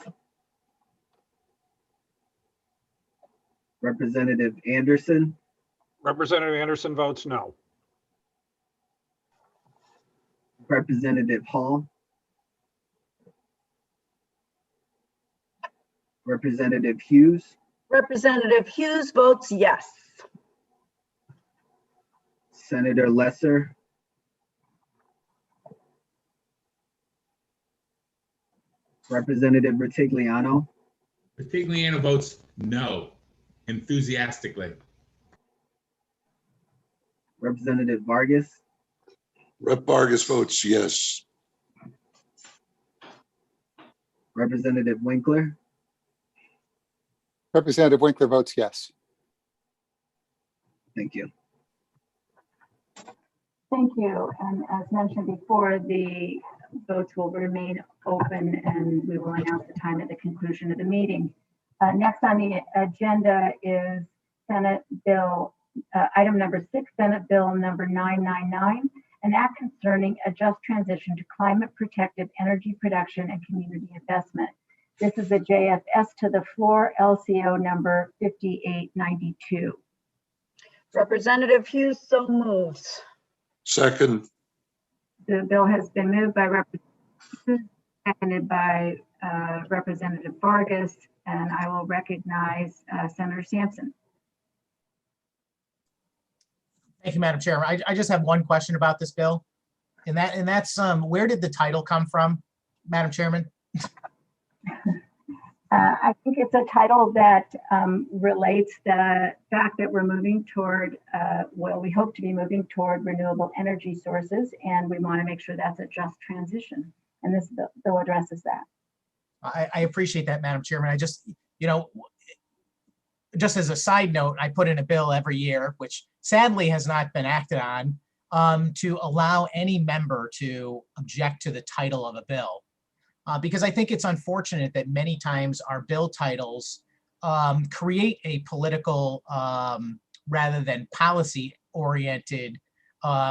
S5: Representative Anderson,
S6: Representative Anderson votes no.
S5: Representative Hall, Representative Hughes,
S8: Representative Hughes votes yes.
S5: Senator Lesser, Representative Bertigliano,
S13: Bertigliano votes no, enthusiastically.
S5: Representative Vargas,
S12: Rep. Vargas votes yes.
S5: Representative Winkler,
S14: Representative Winkler votes yes.
S5: thank you.
S1: Thank you. And as mentioned before, the votes will remain open and we will announce the time at the conclusion of the meeting. Next on the agenda is Senate Bill, item number 6, Senate Bill number 999, an act concerning a just transition to climate protected energy production and community investment. This is the JFS to the floor, LCO number 5892.
S8: Representative Hughes so moves.
S12: Second,
S1: The bill has been moved by Representative Hughes, seconded by Representative Vargas, and I will recognize Senator Sampson.
S3: Thank you, Madam Chair. I just have one question about this bill. And that's where did the title come from, Madam Chairman?
S1: I think it's a title that relates the fact that we're moving toward, well, we hope to be moving toward renewable energy sources, and we want to make sure that's a just transition. And this bill addresses that.
S3: I appreciate that, Madam Chairman. I just, just as a side note, I put in a bill every year, which sadly has not been acted on, to allow any member to object to the title of a bill. Because I think it's unfortunate that many times our bill titles create a political rather than policy-oriented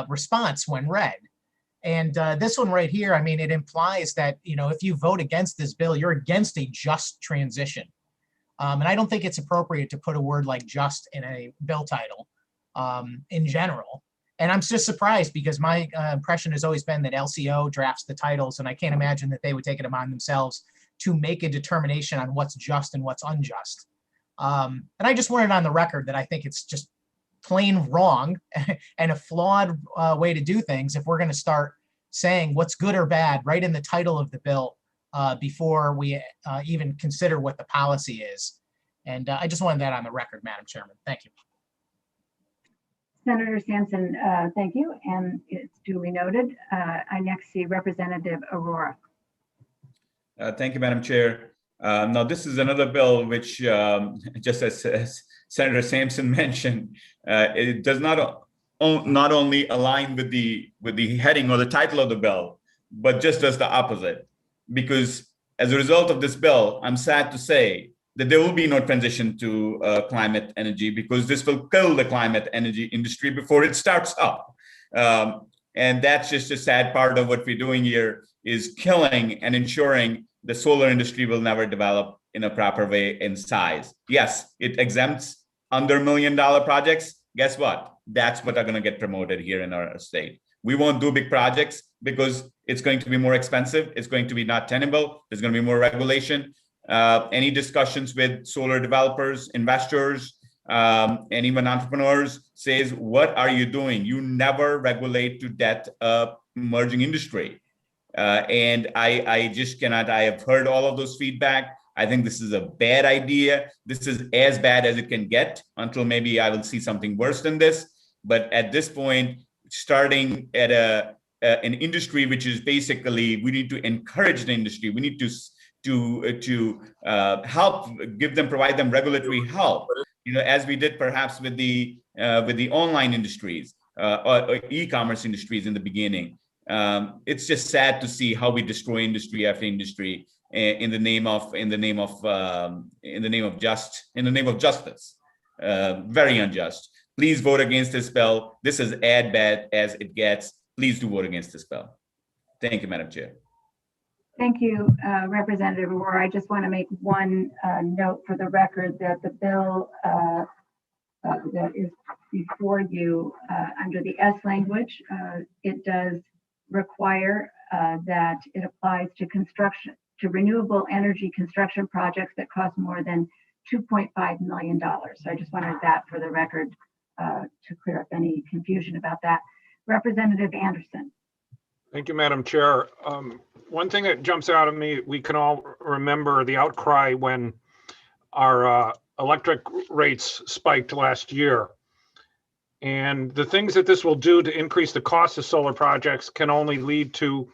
S3: response when read. And this one right here, I mean, it implies that, if you vote against this bill, you're against a just transition. And I don't think it's appropriate to put a word like just in a bill title in general. And I'm just surprised because my impression has always been that LCO drafts the titles, and I can't imagine that they would take it upon themselves to make a determination on what's just and what's unjust. And I just want it on the record that I think it's just plain wrong and a flawed way to do things if we're going to start saying what's good or bad right in the title of the bill before we even consider what the policy is. And I just wanted that on the record, Madam Chairman. Thank you.
S1: Senator Sampson, thank you, and it's duly noted. I next see Representative Aurora.
S4: Thank you, Madam Chair. Now, this is another bill which, just as Senator Sampson mentioned, it does not only align with the heading or the title of the bill, but just does the opposite. Because as a result of this bill, I'm sad to say that there will be no transition to climate energy because this will kill the climate energy industry before it starts up. And that's just a sad part of what we're doing here, is killing and ensuring the solar industry will never develop in a proper way in size. Yes, it exempts under $1 million projects. Guess what? That's what are going to get promoted here in our state. We won't do big projects because it's going to be more expensive. It's going to be not tenable. There's going to be more regulation. Any discussions with solar developers, investors, and even entrepreneurs says, what are you doing? You never regulate to debt emerging industry. And I just cannot, I have heard all of those feedback. I think this is a bad idea. This is as bad as it can get until maybe I will see something worse than this. But at this point, starting at an industry, which is basically, we need to encourage the industry. We need to help, provide them regulatory help. You know, as we did perhaps with the online industries or e-commerce industries in the beginning. It's just sad to see how we destroy industry after industry in the name of justice. Very unjust. Please vote against this bill. This is as bad as it gets. Please do vote against this bill. Thank you, Madam Chair.
S1: Thank you, Representative Arora. I just want to make one note for the record that the bill that is before you under the S language, it does require that it applies to renewable energy construction projects that cost more than $2.5 million. So I just wanted that for the record to clear up any confusion about that. Representative Anderson.
S6: Thank you, Madam Chair. One thing that jumps out at me, we can all remember the outcry when our electric rates spiked last year. And the things that this will do to increase the cost of solar projects can only lead to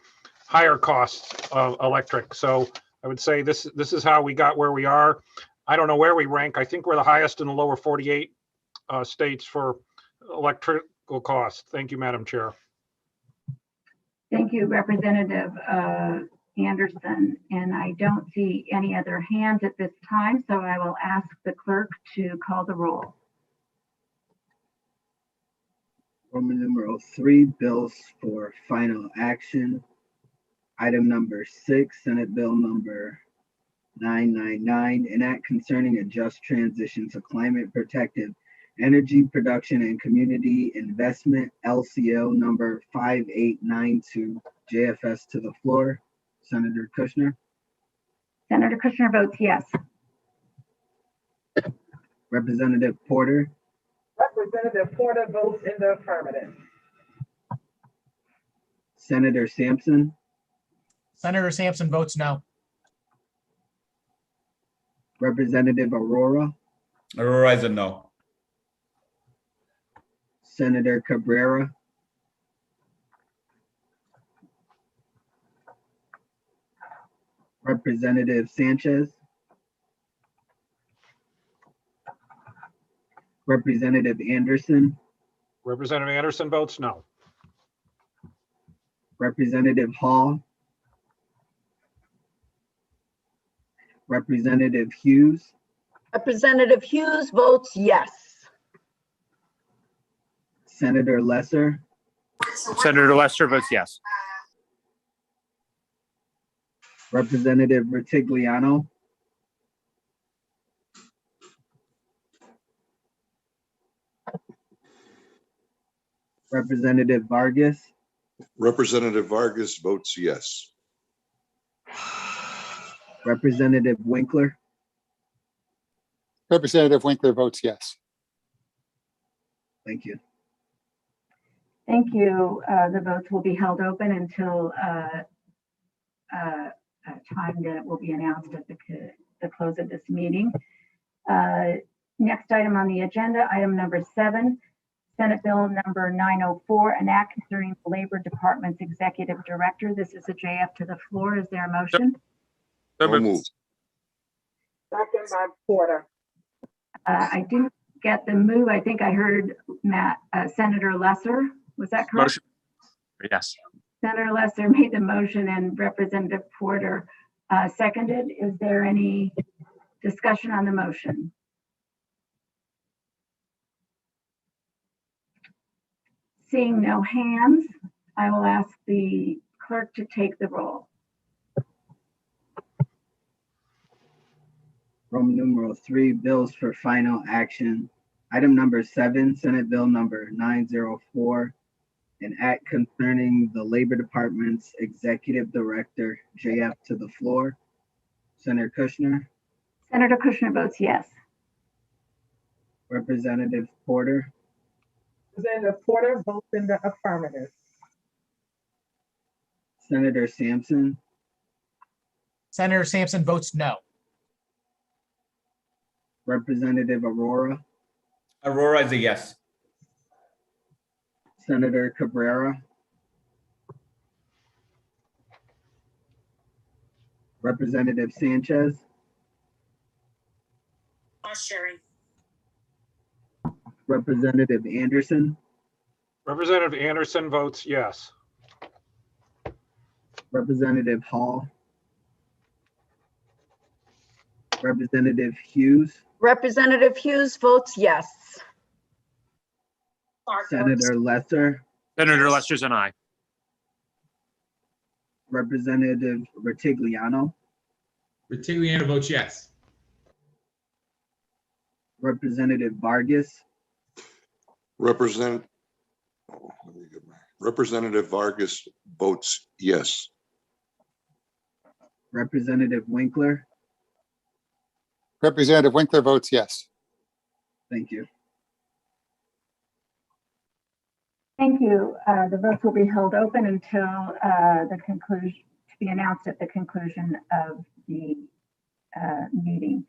S6: higher costs of electric. So I would say this is how we got where we are. I don't know where we rank. I think we're the highest in the lower 48 states for electrical costs. Thank you, Madam Chair.
S1: Thank you, Representative Anderson. And I don't see any other hands at this time, so I will ask the clerk to call the roll.
S5: Roman numeral 3, bills for final action. Item number 6, Senate Bill number 999, an act concerning a just transition to climate protective energy production and community investment, LCO number 5892, JFS to the floor. Senator Kushner.
S1: Senator Kushner votes yes.
S5: Representative Porter.
S2: Representative Porter votes in the affirmative.
S5: Senator Sampson.
S3: Senator Sampson votes no.
S5: Representative Arora.
S4: Arora is a no.
S5: Senator Cabrera. Representative Sanchez. Representative Anderson.
S6: Representative Anderson votes no.
S5: Representative Hall. Representative Hughes.
S8: Representative Hughes votes yes.
S5: Senator Lesser.
S10: Senator Lester votes yes.
S5: Representative Ritigliano. Representative Vargas.
S12: Representative Vargas votes yes.
S5: Representative Winkler.
S14: Representative Winkler votes yes.
S5: Thank you.
S1: Thank you. The votes will be held open until a time that will be announced at the close of this meeting. Next item on the agenda, item number 7, Senate Bill number 904, an act concerning the Labor Department's Executive Director. This is a JF to the floor. Is there a motion?
S12: So moved.
S2: Second by Porter.
S1: I didn't get the move. I think I heard Senator Lesser. Was that correct?
S10: Motion. Yes.
S1: Senator Lesser made the motion and Representative Porter seconded. Is there any discussion on the motion? Seeing no hands, I will ask the clerk to take the roll.
S5: Roman numeral 3, bills for final action. Item number 7, Senate Bill number 904, an act concerning the Labor Department's Executive Director, JF, to the floor. Senator Kushner,
S1: Senator Kushner votes yes.
S5: Representative Porter,
S2: Representative Porter votes in the affirmative.
S5: Senator Sampson,
S3: Senator Sampson votes no.
S5: Representative Aurora,
S4: Aurora is a yes.
S5: Senator Cabrera, Representative Sanchez,
S11: Sherry.
S5: Representative Anderson,
S6: Representative Anderson votes yes.
S5: Representative Hall, Representative Hughes,
S8: Representative Hughes votes yes.
S11: Clark votes
S5: Senator Lesser,
S10: Senator Lester's an aye.
S5: Representative Retigliano,
S13: Retigliano votes yes.
S5: Representative Vargas,
S12: Representative Vargas votes yes.
S5: Representative Winkler.
S14: Representative Winkler votes yes.
S5: Thank you.
S1: Thank you. The votes will be held open until the conclusion, to be announced at the conclusion of the meeting.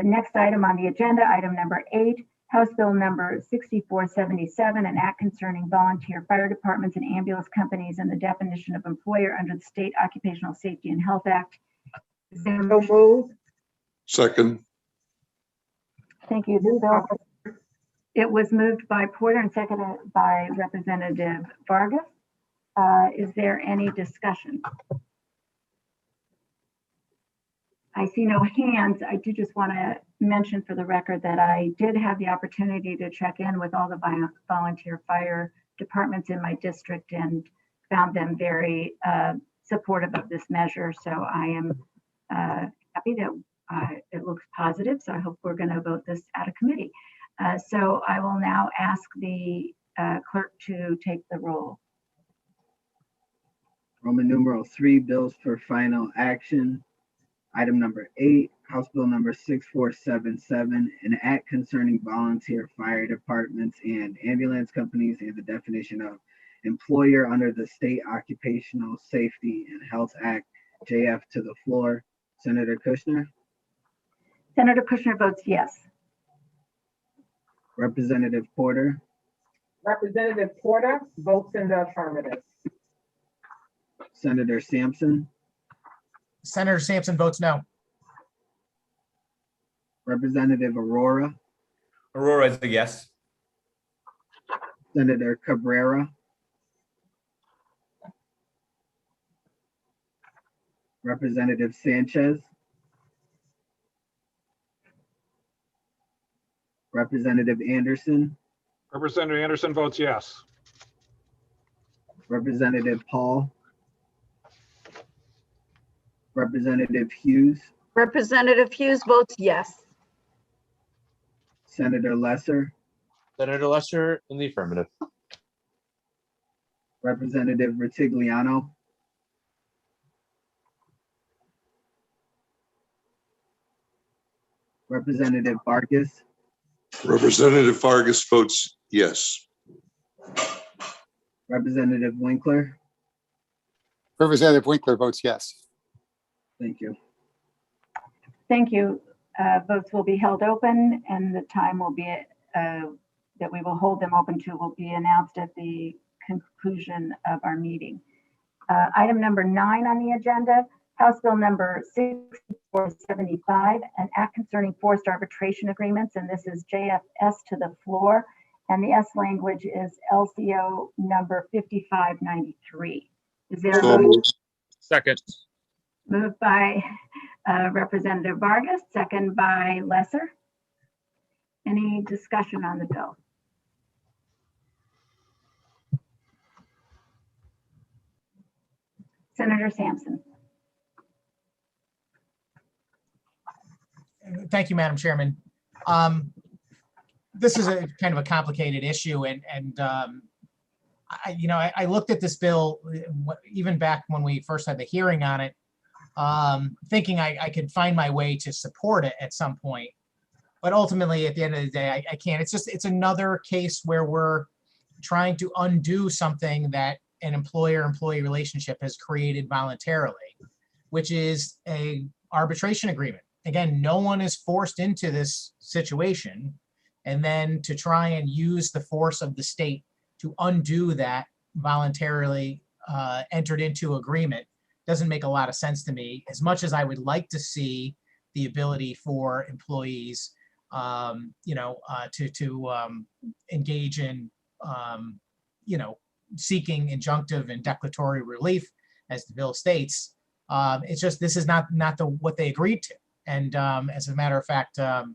S1: Next item on the agenda, item number 8, House Bill number 6477, an act concerning volunteer fire departments and ambulance companies and the definition of employer under the State Occupational Safety and Health Act. Is there a
S2: So
S1: motion?
S2: moved.
S12: Second,
S1: Thank you. This bill, it was moved by Porter and seconded by Representative Vargas. Is there any discussion? I see no hands. I do just want to mention for the record that I did have the opportunity to check in with all the volunteer fire departments in my district and found them very supportive of this measure. So I am happy that it looks positive. So I hope we're going to vote this out of committee. So I will now ask the clerk to take the roll.
S5: Roman numeral 3, bills for final action. Item number 8, House Bill number 6477, an act concerning volunteer fire departments and ambulance companies and the definition of employer under the State Occupational Safety and Health Act, JF, to the floor. Senator Kushner,
S1: Senator Kushner votes yes.
S5: Representative Porter,
S2: Representative Porter votes in the affirmative.
S5: Senator Sampson,
S3: Senator Sampson votes no.
S5: Representative Aurora,
S4: Aurora is a yes.
S5: Senator Cabrera, Representative Sanchez, Representative Anderson,
S6: Representative Anderson votes yes.
S5: Representative Hall, Representative Hughes,
S8: Representative Hughes votes yes.
S5: Senator Lesser,
S10: Senator Lester in the affirmative.
S5: Representative Retigliano, Representative Vargas,
S12: Representative Vargas votes yes.
S5: Representative Winkler.
S14: Representative Winkler votes yes.
S5: Thank you.
S1: Thank you. Votes will be held open and the time will be that we will hold them open to will be announced at the conclusion of our meeting. Item number 9 on the agenda, House Bill number 6475, an act concerning forced arbitration agreements, and this is JFS to the floor, and the S language is LCO number 5593. Is there a
S12: So
S1: move?
S12: moved.
S10: Second.
S1: Moved by Representative Vargas, second by Lesser. Any discussion on the bill? Senator Sampson.
S3: Thank you, Madam Chairman. This is a kind of a complicated issue, and I looked at this bill even back when we first had the hearing on it, thinking I could find my way to support it at some point. But ultimately, at the end of the day, I can't. It's another case where we're trying to undo something that an employer-employee relationship has created voluntarily, which is a arbitration agreement. Again, no one is forced into this situation, and then to try and use the force of the state to undo that voluntarily entered into agreement doesn't make a lot of sense to me. As much as I would like to see the ability for employees, to engage in, seeking injunctive and declaratory relief, as the bill states, it's just this is not what they agreed to. And as a matter of fact, I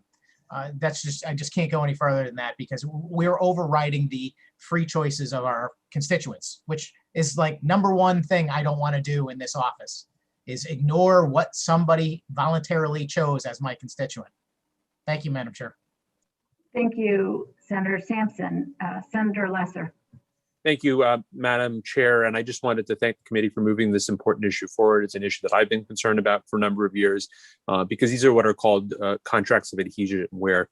S3: just can't go any further than that, because we're overriding the free choices of our constituents, which is like number one thing I don't want to do in this office, is ignore what somebody voluntarily chose as my constituent. Thank you, Madam Chair.
S1: Thank you, Senator Sampson. Senator Lesser.
S10: Thank you, Madam Chair. And I just wanted to thank the committee for moving this important issue forward. It's an issue that I've been concerned about for a number of years, because these are what are called contracts of adhesion, where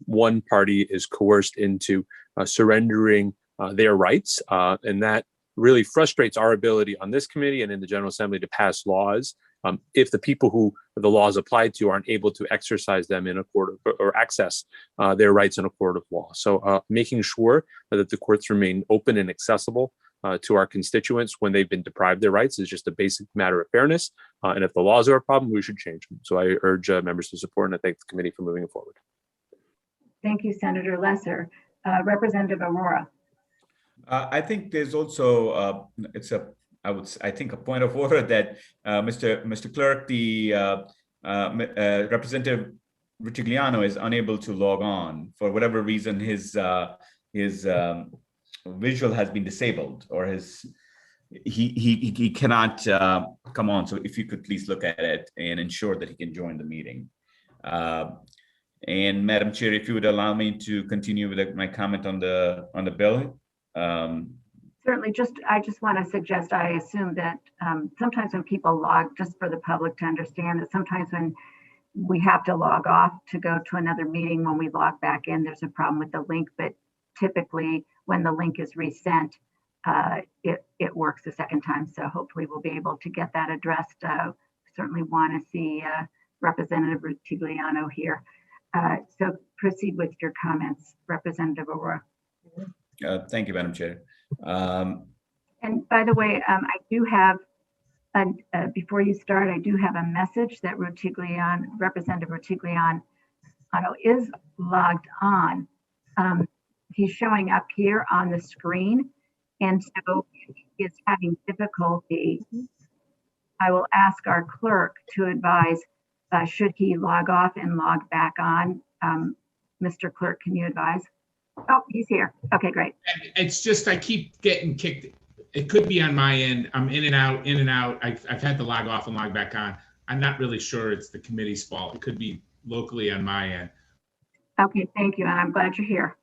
S10: one party is coerced into surrendering their rights. And that really frustrates our ability on this committee and in the General Assembly to pass laws if the people who the laws apply to aren't able to exercise them in a court of, or access their rights in a court of law. So making sure that the courts remain open and accessible to our constituents when they've been deprived their rights is just a basic matter of fairness. And if the laws are a problem, we should change them. So I urge members to support, and I thank the committee for moving it forward.
S1: Thank you, Senator Lesser. Representative Aurora.
S4: I think there's also I think a point of order that Mr. Clerk, the Representative Rutigliano is unable to log on for whatever reason. His visual has been disabled, or he cannot come on. So if you could please look at it and ensure that he can join the meeting. And Madam Chair, if you would allow me to continue with my comment on the bill.
S1: Certainly, I just want to suggest, I assume that sometimes when people log, just for the public to understand, that sometimes when we have to log off to go to another meeting, when we log back in, there's a problem with the link. But typically when the link is resent, it works the second time. So hopefully we'll be able to get that addressed. Certainly want to see Representative Rutigliano here. So proceed with your comments, Representative Aurora.
S4: Thank you, Madam Chair.
S1: And by the way, I do have, before you start, I do have a message that Representative Rutigliano is logged on. He's showing up here on the screen, and so he is having difficulty. I will ask our clerk to advise, should he log off and log back on? Mr. Clerk, can you advise? Oh, he's here. Okay, great.
S13: It's just I keep getting kicked. It could be on my end. I'm in and out, in and out. I've had to log off and log back on. I'm not really sure it's the committee's fault. It could be locally on my end.
S1: Okay, thank you. And I'm glad you're here.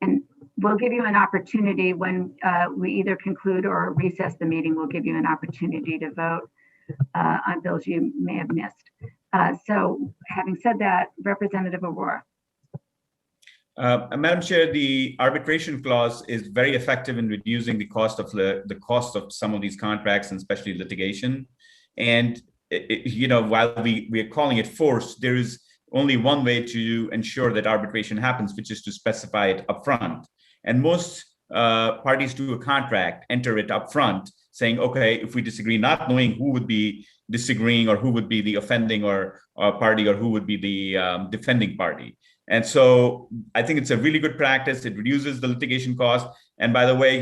S1: And we'll give you an opportunity when we either conclude or recess the meeting. We'll give you an opportunity to vote on bills you may have missed. So having said that, Representative Aurora.
S4: Madam Chair, the arbitration clause is very effective in reducing the cost of some of these contracts, and especially litigation. And while we are calling it forced, there is only one way to ensure that arbitration happens, which is to specify it upfront. And most parties to a contract enter it upfront, saying, okay, if we disagree, not knowing who would be disagreeing or who would be the offending or party or who would be the defending party. And so I think it's a really good practice. It reduces the litigation cost. And by the way,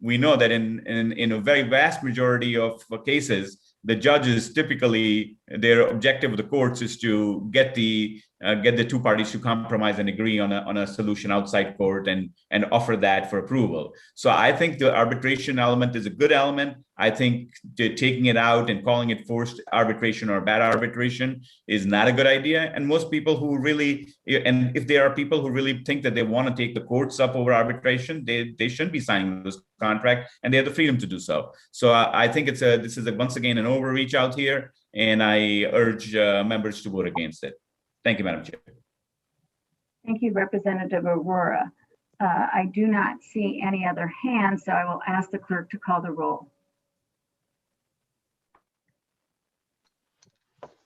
S4: we know that in a very vast majority of cases, the judges typically, their objective of the courts is to get the get the two parties to compromise and agree on a solution outside court and offer that for approval. So I think the arbitration element is a good element. I think taking it out and calling it forced arbitration or bad arbitration is not a good idea. And most people who really, and if there are people who really think that they want to take the courts up over arbitration, they shouldn't be signing this contract, and they have the freedom to do so. So I think this is once again an overreach out here, and I urge members to vote against it. Thank you, Madam Chair.
S1: Thank you, Representative Aurora. I do not see any other hands, so I will ask the clerk to call the roll.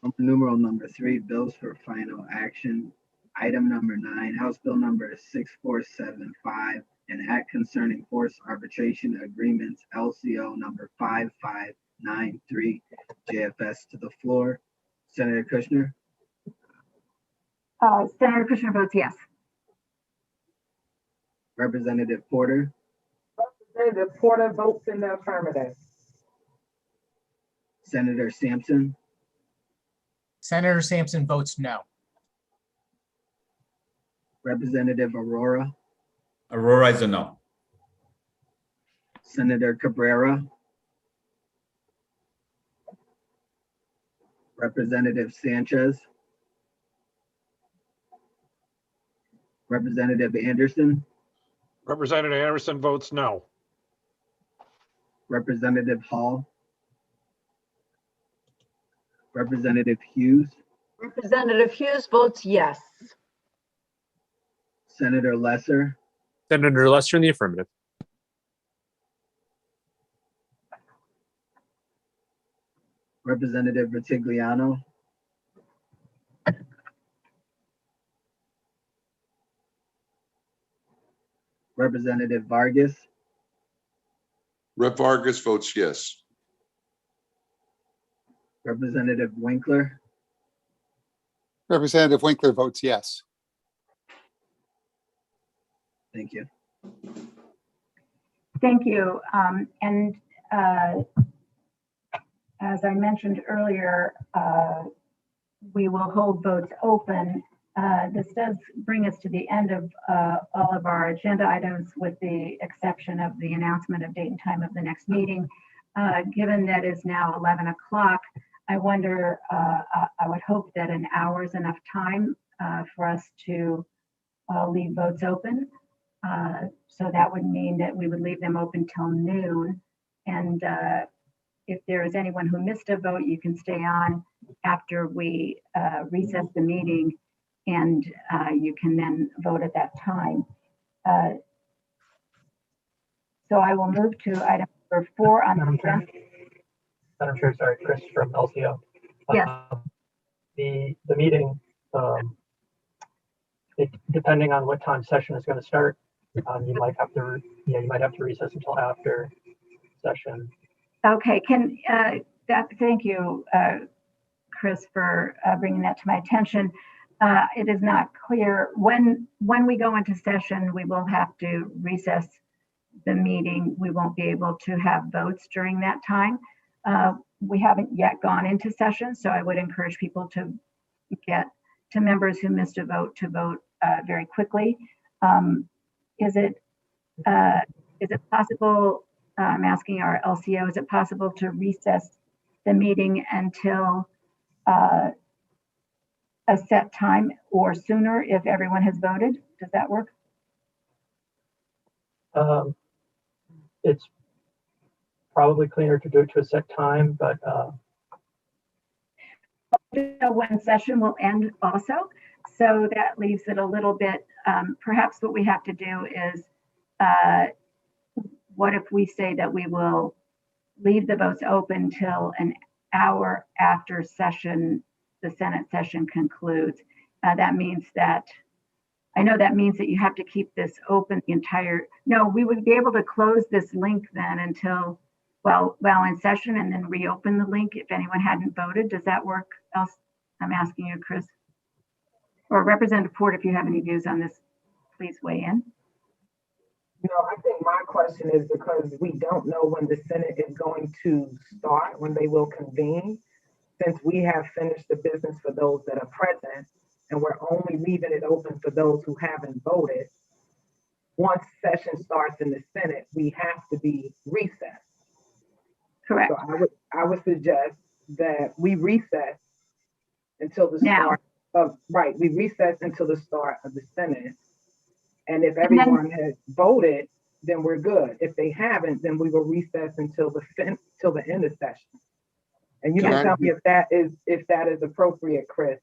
S5: Roman numeral number 3, bills for final action. Item number 9, House Bill number 6475, an act concerning forced arbitration agreements, LCO number 5593, JFS to the floor. Senator Kushner,
S1: Senator Kushner votes yes.
S5: Representative Porter,
S2: Representative Porter votes in the affirmative.
S5: Senator Sampson,
S3: Senator Sampson votes no.
S5: Representative Aurora,
S4: Aurora is a no.
S5: Senator Cabrera, Representative Sanchez, Representative Anderson,
S6: Representative Anderson votes no.
S5: Representative Hall, Representative Hughes,
S8: Representative Hughes votes yes.
S5: Senator Lesser,
S10: Senator Lester in the affirmative.
S5: Representative Ritigliano, Representative Vargas,
S12: Rep. Vargas votes yes.
S5: Representative Winkler,
S14: Representative Winkler votes yes.
S5: thank you.
S1: Thank you. As I mentioned earlier, we will hold votes open. This does bring us to the end of all of our agenda items, with the exception of the announcement of date and time of the next meeting. Given that it's now 11 o'clock, I wonder, I would hope that an hour is enough time for us to leave votes open. So that would mean that we would leave them open till noon. And if there is anyone who missed a vote, you can stay on after we recess the meeting, and you can then vote at that time. So I will move to item number 4 on the agenda.
S9: Madam Chair, sorry, Chris from LCO.
S1: Yes.
S9: The meeting, depending on what time session is going to start, you might have to recess until after session.
S1: Okay, thank you, Chris, for bringing that to my attention. It is not clear when we go into session, we will have to recess the meeting. We won't be able to have votes during that time. We haven't yet gone into session, so I would encourage people to get to members who missed a vote to vote very quickly. Is it possible, I'm asking our LCO, is it possible to recess the meeting until a set time or sooner if everyone has voted? Does that work?
S9: It's probably cleaner to do it to a set time, but
S1: when session will end also. So that leaves it a little bit, perhaps what we have to do is, what if we say that we will leave the votes open till an hour after session, the Senate session concludes? That means that, I know that means that you have to keep this open the entire, no, we would be able to close this link then until, well in session, and then reopen the link if anyone hadn't voted. Does that work? Else, I'm asking you, Chris. Or Representative Port, if you have any views on this, please weigh in.
S2: I think my question is because we don't know when the Senate is going to start, when they will convene. Since we have finished the business for those that are present, and we're only leaving it open for those who haven't voted, once session starts in the Senate, we have to be recessed.
S1: Correct.
S2: So I would suggest that we recess until the
S1: Now.
S2: start of, right, we recess until the start of the Senate. And if
S1: And then-
S2: everyone has voted, then we're good. If they haven't, then we will recess until till the end of session. And you
S12: Can
S2: can
S12: I-
S2: tell me if that is appropriate, Chris.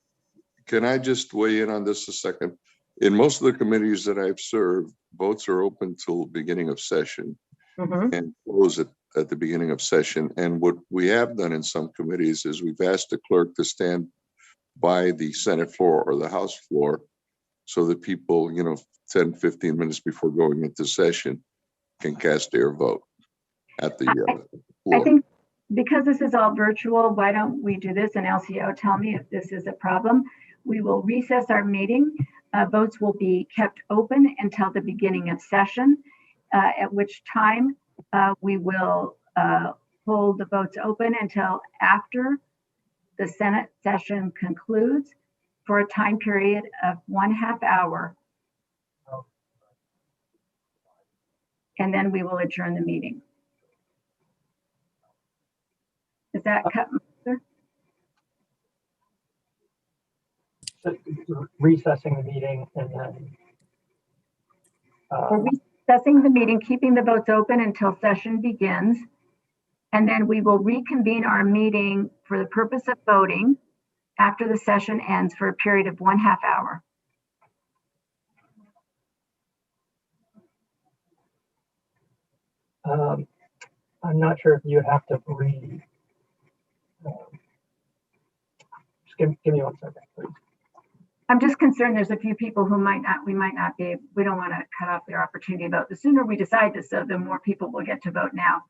S12: Can I just weigh in on this a second? In most of the committees that I've served, votes are open till beginning of session
S2: Mhm.
S12: and close at the beginning of session. And what we have done in some committees is we've asked the clerk to stand by the Senate floor or the House floor so that people, 10, 15 minutes before going into session can cast their vote at the
S1: I
S12: floor.
S1: think because this is all virtual, why don't we do this? And LCO, tell me if this is a problem. We will recess our meeting. Votes will be kept open until the beginning of session, at which time we will hold the votes open until after the Senate session concludes for a time period of 1/2 hour. And then we will adjourn the meeting. Is that cut? Sir?
S9: Recessing the meeting and then.
S1: We're recessing the meeting, keeping the votes open until session begins. And then we will reconvene our meeting for the purpose of voting after the session ends for a period of 1/2 hour.
S9: I'm not sure if you have to just give me 1 second, please.
S1: I'm just concerned there's a few people who we might not be, we don't want to cut off their opportunity to vote. The sooner we decide this, so the more people will get to vote now.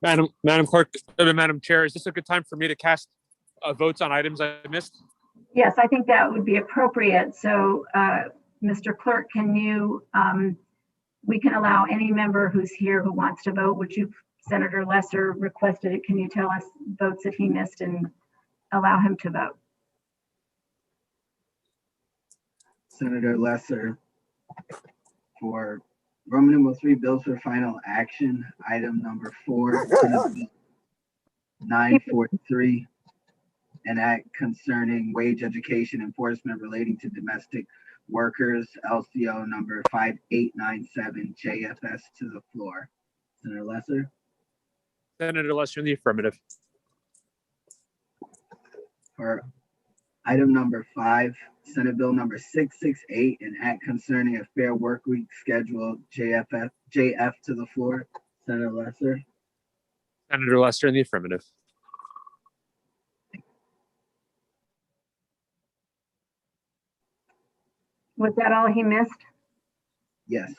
S10: Madam Clerk, Madam Chair, is this a good time for me to cast votes on items I missed?
S1: Yes, I think that would be appropriate. So, Mr. Clerk, can you, we can allow any member who's here who wants to vote. Would you, Senator Lesser requested it. Can you tell us votes that he missed and allow him to vote?
S5: Senator Lesser for Roman numeral 3, bills for final action, item number 4, Senate Bill 943, an act concerning wage education enforcement relating to domestic workers, LCO number 5897, JFS to the floor. Senator Lesser?
S10: Senator Lesser in the affirmative.
S5: For item number 5, Senate Bill number 668, an act concerning a fair work week schedule, JF to the floor. Senator Lesser?
S10: Senator Lesser in the affirmative.
S1: Was that all he missed?
S5: Yes.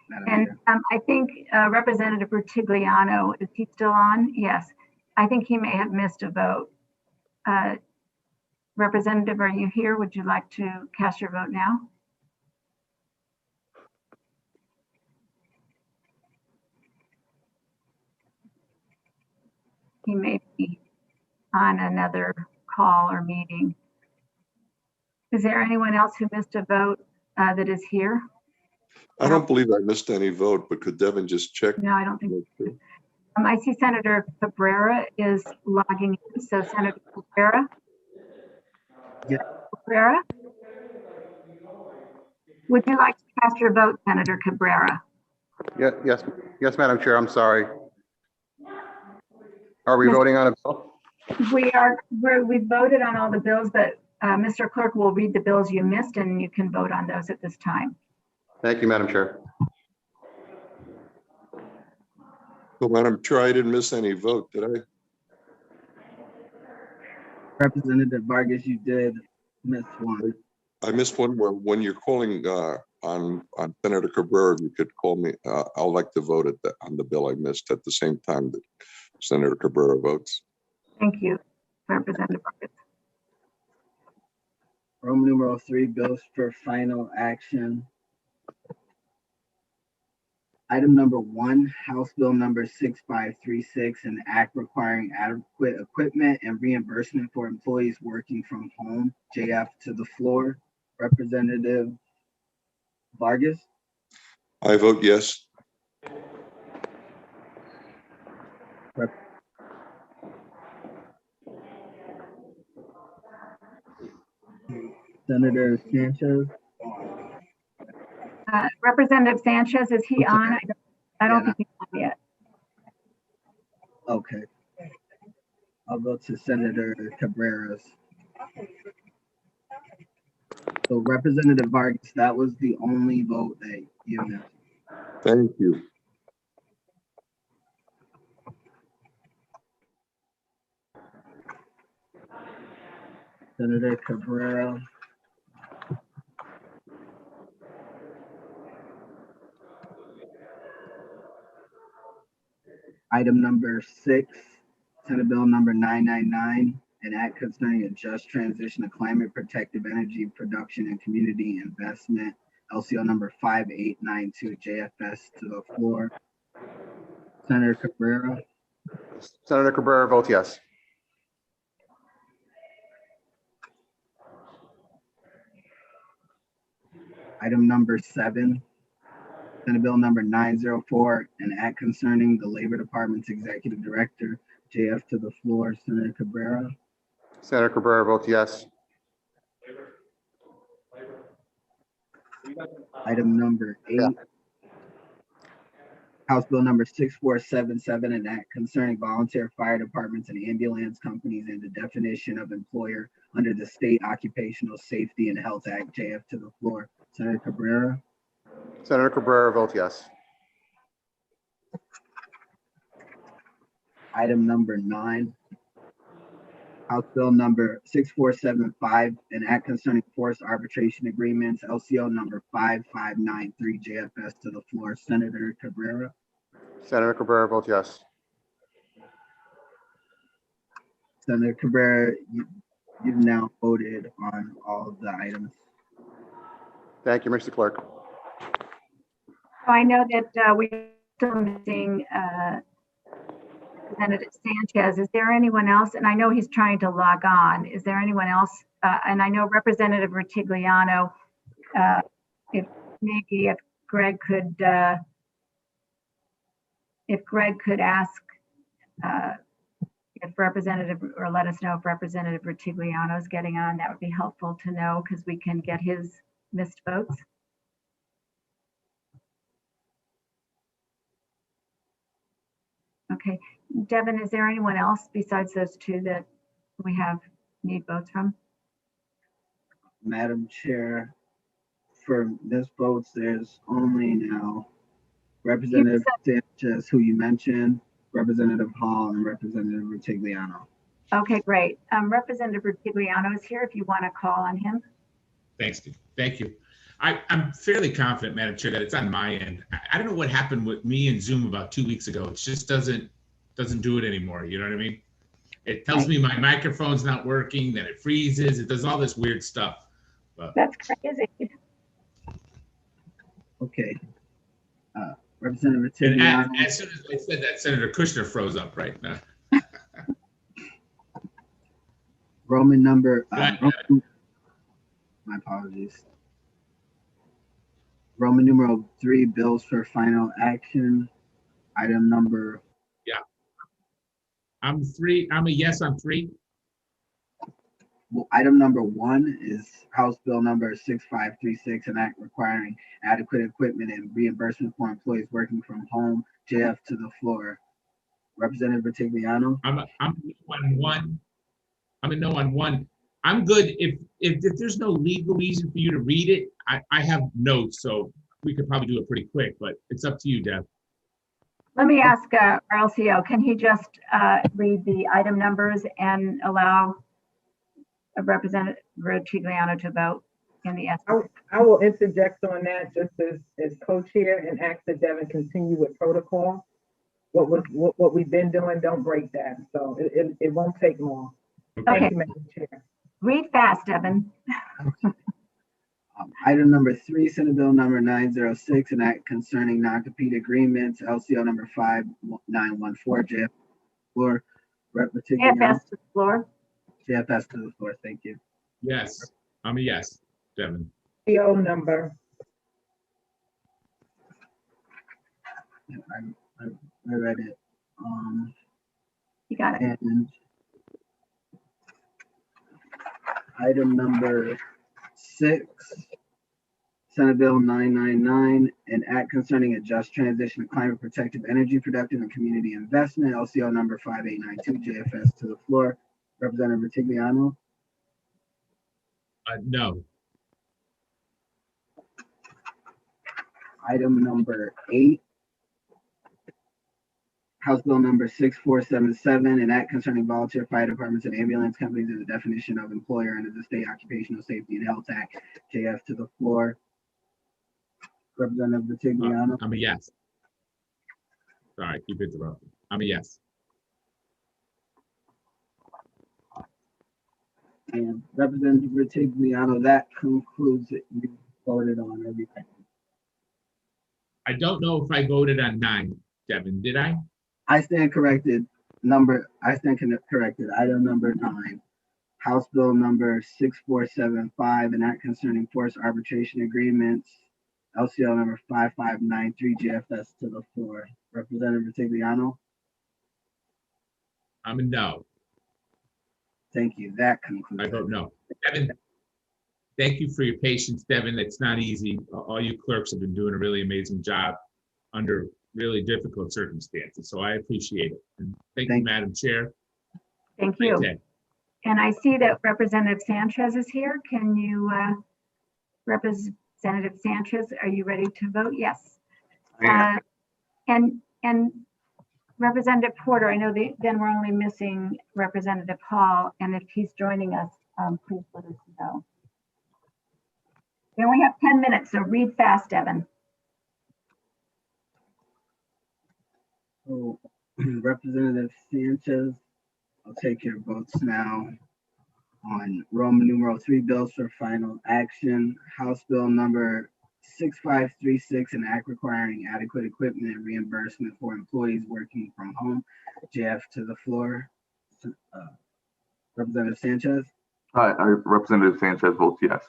S5: Madam
S1: And
S5: Chair.
S1: I think Representative Bertigliano, is he still on? Yes. I think he may have missed a vote. Representative, are you here? Would you like to cast your vote now? He may be on another call or meeting. Is there anyone else who missed a vote that is here?
S12: I don't believe I missed any vote, but could Devin just check?
S1: No, I don't think. I see Senator Cabrera is logging in. So Senator Cabrera?
S5: Yeah.
S1: Cabrera? Would you like to cast your vote, Senator Cabrera?
S14: Yes, Madam Chair, I'm sorry. Are we voting on a bill?
S1: We voted on all the bills, but Mr. Clerk will read the bills you missed and you can vote on those at this time.
S14: Thank you, Madam Chair.
S12: So, Madam Chair, I didn't miss any vote, did I?
S5: Representative Vargas, you did miss one.
S12: I missed one where when you're calling on Senator Cabrera, if you could call me, I'll like to vote on the bill I missed at the same time that Senator Cabrera votes.
S1: Thank you, Representative Vargas.
S5: Roman numeral 3, bills for final action. Item number 1, House Bill number 6536, an act requiring adequate equipment and reimbursement for employees working from home. JF to the floor. Representative Vargas,
S12: I vote yes.
S5: Senator Sanchez.
S1: Representative Sanchez, is he on? I don't think he's on yet.
S5: Okay. I'll go to Senator Cabreras. So Representative Vargas, that was the only vote that you missed.
S12: Thank you.
S5: Senator Cabrera. Item number 6, Senate Bill number 999, an act concerning a just transition to climate protective energy production and community investment, LCO number 5892, JFS to the floor. Senator Cabrera.
S14: Senator Cabrera votes yes.
S5: Item number 7, Senate Bill number 904, an act concerning the Labor Department's Executive Director, JF to the floor. Senator Cabrera.
S14: Senator Cabrera votes yes.
S5: Item number 8, House Bill number 6477, an act concerning volunteer fire departments and ambulance companies and the definition of employer under the State Occupational Safety and Health Act. JF to the floor. Senator Cabrera.
S14: Senator Cabrera votes yes.
S5: Item number 9, House Bill number 6475, an act concerning forced arbitration agreements, LCO number 5593, JFS to the floor. Senator Cabrera.
S14: Senator Cabrera votes yes.
S5: Senator Cabrera, you've now voted on all of the items.
S14: Thank you, Mr. Clerk.
S1: So I know that we're still missing Representative Sanchez. Is there anyone else? And I know he's trying to log on. Is there anyone else? And I know Representative Rutigliano, if Greg could ask if Representative, or let us know if Representative Rutigliano is getting on, that would be helpful to know because we can get his missed votes. Okay, Devin, is there anyone else besides those two that we need votes from?
S5: Madam Chair, for missed votes, there's only now Representative Sanchez, who you mentioned, Representative Hall, and Representative Rutigliano.
S1: Okay, great. Representative Rutigliano is here if you want to call on him.
S13: Thanks, Steve. Thank you. I'm fairly confident, Madam Chair, that it's on my end. I don't know what happened with me and Zoom about 2 weeks ago. It just doesn't do it anymore. You know what I mean? It tells me my microphone's not working, then it freezes. It does all this weird stuff. But
S1: that's crazy.
S5: Okay. Representative Rutigliano.
S13: And as soon as I said that, Senator Kushner froze up right now.
S5: Roman number, my apologies. Roman numeral 3, bills for final action. Item number.
S13: Yeah. I'm 3. I'm a yes on 3.
S5: Well, item number 1 is House Bill number 6536, an act requiring adequate equipment and reimbursement for employees working from home. JF to the floor. Representative Rutigliano.
S13: I'm a no on 1. I'm a no on 1. I'm good if there's no legal reason for you to read it. I have notes, so we could probably do it pretty quick, but it's up to you, Deb.
S1: Let me ask our LCO, can he just read the item numbers and allow Representative Rutigliano to vote? in the essence.
S2: I will interject on that just as co-chair and ask that Devin continue with protocol. What we've been doing, don't break that. So it won't take long.
S1: Okay.
S2: Thank you, Madam Chair.
S1: Read fast, Devin.
S5: Item number 3, Senate Bill number 906, an act concerning non-compete agreements, LCO number 5914, JF floor. Rep. Matigliano.
S1: JFS to the floor.
S5: JFS to the floor. Thank you.
S13: Yes, I'm a yes, Devin.
S2: PO number.
S5: I read it.
S1: You got it.
S5: And item number 6, Senate Bill 999, an act concerning a just transition to climate protective energy productive and community investment, LCO number 5892, JFS to the floor. Representative Matigliano.
S13: No.
S5: Item number 8, House Bill number 6477, an act concerning volunteer fire departments and ambulance companies and the definition of employer under the State Occupational Safety and Health Act, JF to the floor. Representative Matigliano.
S13: I'm a yes. Sorry, keep interrupting. I'm a yes.
S5: And Representative Matigliano, that concludes it. You voted on everything.
S13: I don't know if I voted on 9, Devin, did I?
S5: I stand corrected. Corrected. Item number 9. House Bill number 6475, an act concerning forced arbitration agreements, LCO number 5593, JFS to the floor. Representative Matigliano.
S13: I'm a no.
S5: Thank you. That concludes.
S13: I vote no. Devin, thank you for your patience, Devin. It's not easy. All you clerks have been doing a really amazing job under really difficult circumstances, so I appreciate it. And thank you, Madam Chair.
S1: Thank
S13: Great
S1: you.
S13: day.
S1: And I see that Representative Sanchez is here. Can you, Representative Sanchez, are you ready to vote? Yes. And Representative Porter, I know that then we're only missing Representative Hall, and if he's joining us, please let us know. We only have 10 minutes, so read fast, Devin.
S5: So, Representative Sanchez, I'll take your votes now on Roman numeral 3 bills for final action. House Bill number 6536, an act requiring adequate equipment and reimbursement for employees working from home. JF to the floor. Representative Sanchez.
S7: Representative Sanchez votes yes.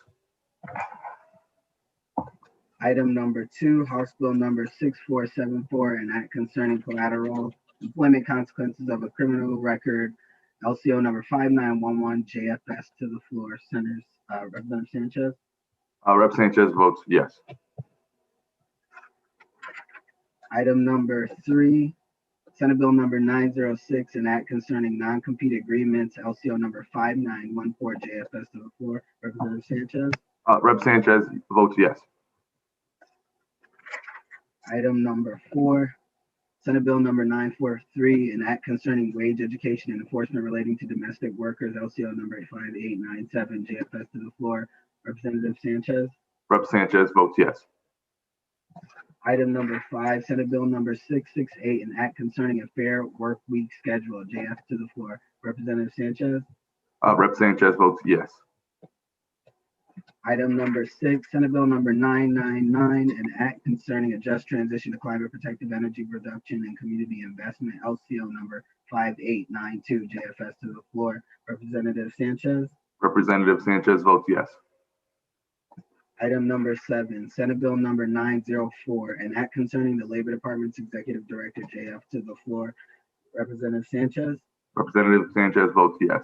S5: Item number 2, House Bill number 6474, an act concerning collateral employment consequences of a criminal record, LCO number 5911, JFS to the floor. Senators, Representative Sanchez.
S7: Rep Sanchez votes yes.
S5: Item number 3, Senate Bill number 906, an act concerning non-compete agreements, LCO number 5914, JFS to the floor. Representative Sanchez.
S7: Rep Sanchez votes yes.
S5: Item number 4, Senate Bill number 943, an act concerning wage education and enforcement relating to domestic workers, LCO number 5897, JFS to the floor. Representative Sanchez.
S7: Rep Sanchez votes yes.
S5: Item number 5, Senate Bill number 668, an act concerning a fair work week schedule, JF to the floor. Representative Sanchez.
S7: Rep Sanchez votes yes.
S5: Item number 6, Senate Bill number 999, an act concerning a just transition to climate protective energy production and community investment, LCO number 5892, JFS to the floor. Representative Sanchez.
S7: Representative Sanchez votes yes.
S5: Item number 7, Senate Bill number 904, an act concerning the Labor Department's Executive Director, JF to the floor. Representative Sanchez.
S7: Representative Sanchez votes yes.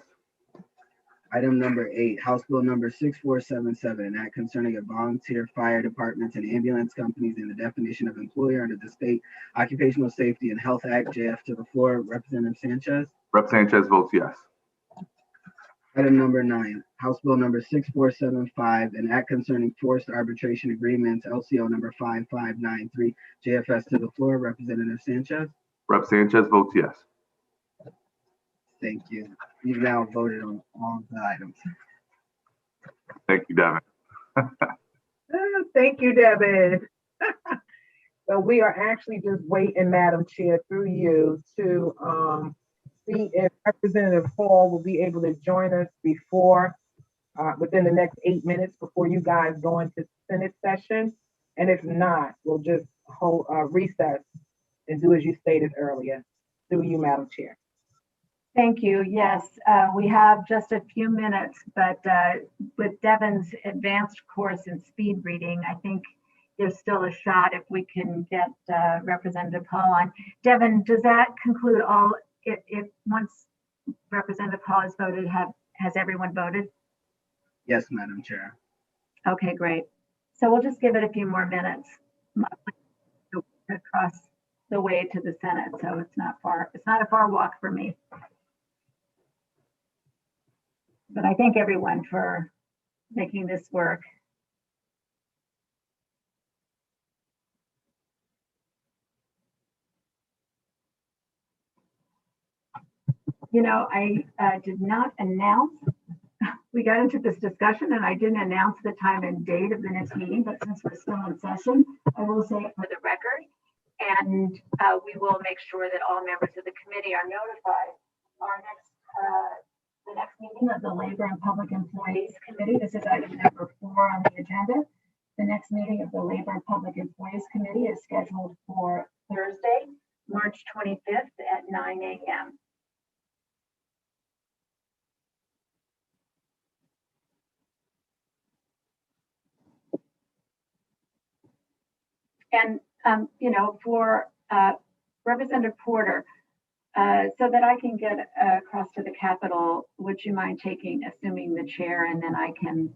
S5: Item number 8, House Bill number 6477, an act concerning a volunteer fire departments and ambulance companies and the definition of employer under the State Occupational Safety and Health Act, JF to the floor. Representative Sanchez.
S7: Rep Sanchez votes yes.
S5: Item number 9, House Bill number 6475, an act concerning forced arbitration agreements, LCO number 5593, JFS to the floor. Representative Sanchez.
S7: Rep Sanchez votes yes.
S5: Thank you. You've now voted on all the items.
S7: Thank you, Devin.
S2: Thank you, Devin. So we are actually just waiting, Madam Chair, through you to see if Representative Hall will be able to join us before, within the next 8 minutes before you guys go into Senate session. And if not, we'll just hold recess and do as you stated earlier. Through you, Madam Chair.
S1: Thank you. Yes, we have just a few minutes, but with Devin's advanced course in speed reading, I think there's still a shot if we can get Representative Hall on. Devin, does that conclude all? If once Representative Hall has voted, has everyone voted?
S5: Yes, Madam Chair.
S1: Okay, great. So we'll just give it a few more minutes across the way to the Senate, so it's not far. It's not a far walk for me. But I thank everyone for making this work. You know, I did not announce, we got into this discussion and I didn't announce the time and date of the next meeting, but since we're still in session, I will say it for the record. And we will make sure that all members of the committee are notified. The next meeting of the Labor and Public Employees Committee, this is item number 4 on the agenda. The next meeting of the Labor and Public Employees Committee is scheduled for Thursday, March 25th at 9 a.m. And, you know, for Representative Porter, so that I can get across to the Capitol, would you mind assuming the chair, and then I can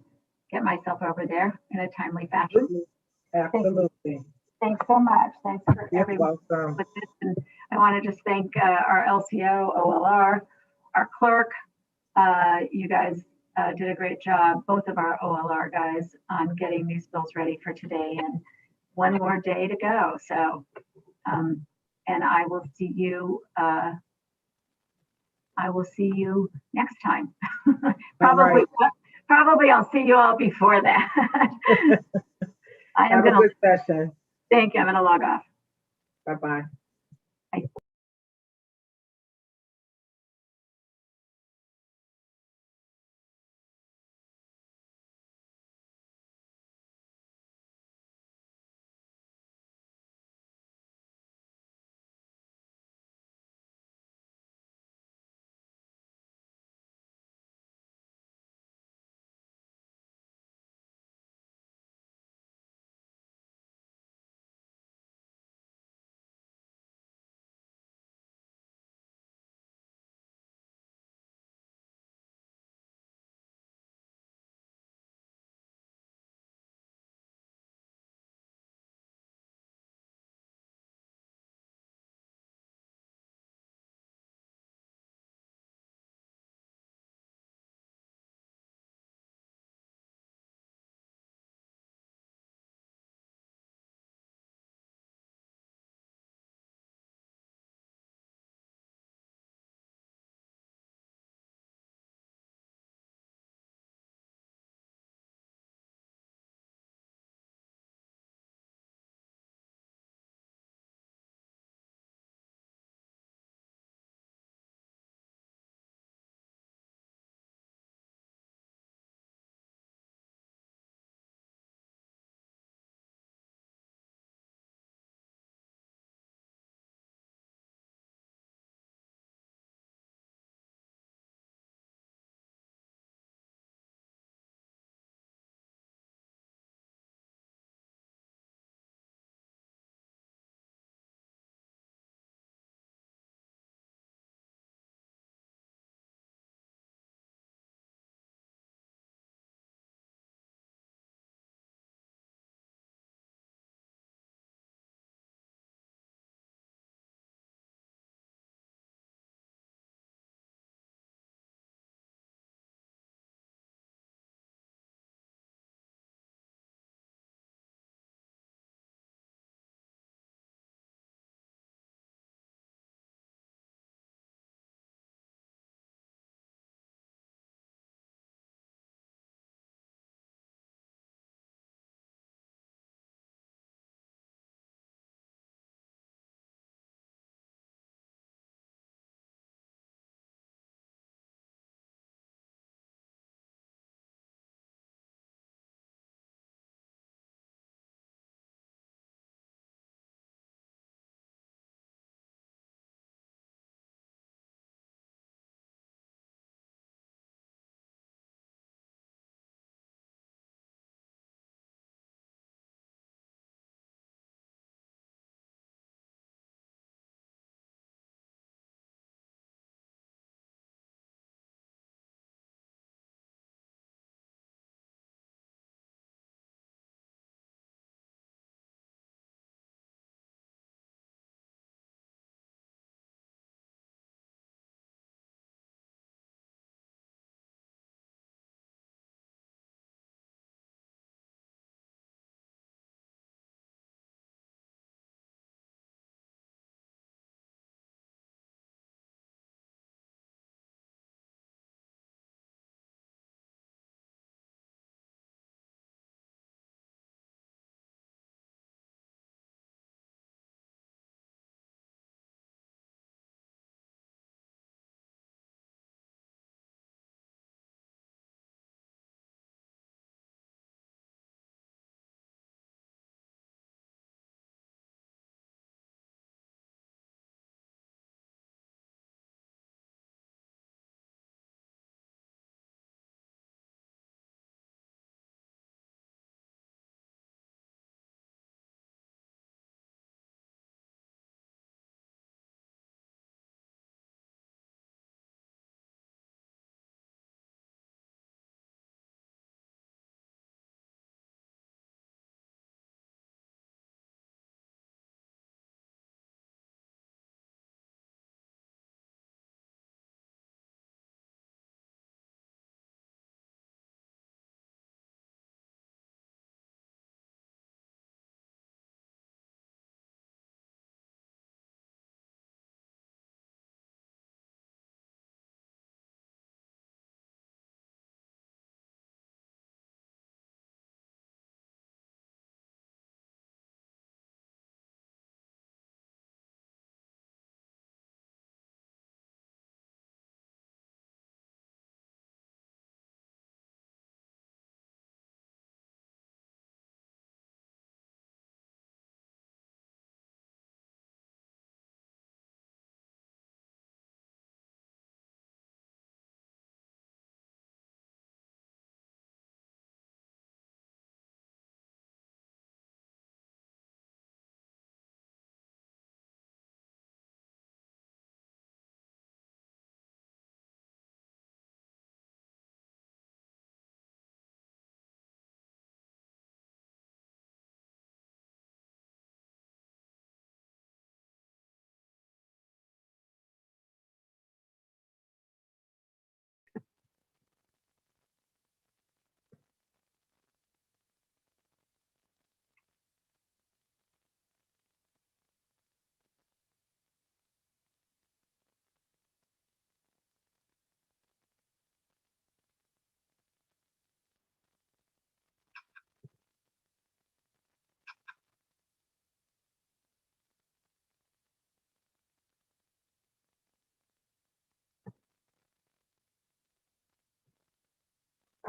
S1: get myself over there in a timely fashion?
S2: Absolutely.
S1: Thanks so much. Thanks for
S2: You're
S1: everyone.
S2: welcome.
S1: With this. And I want to just thank our LCO, OLR, our clerk. You guys did a great job, both of our OLR guys, on getting these bills ready for today, and one more day to go. So, and I will see you. I will see you next time. Probably, probably I'll see you all before that. I am
S2: Have a
S1: going to.
S2: good session.
S1: Thank you. I'm going to log off.
S2: Bye-bye.
S1: Bye.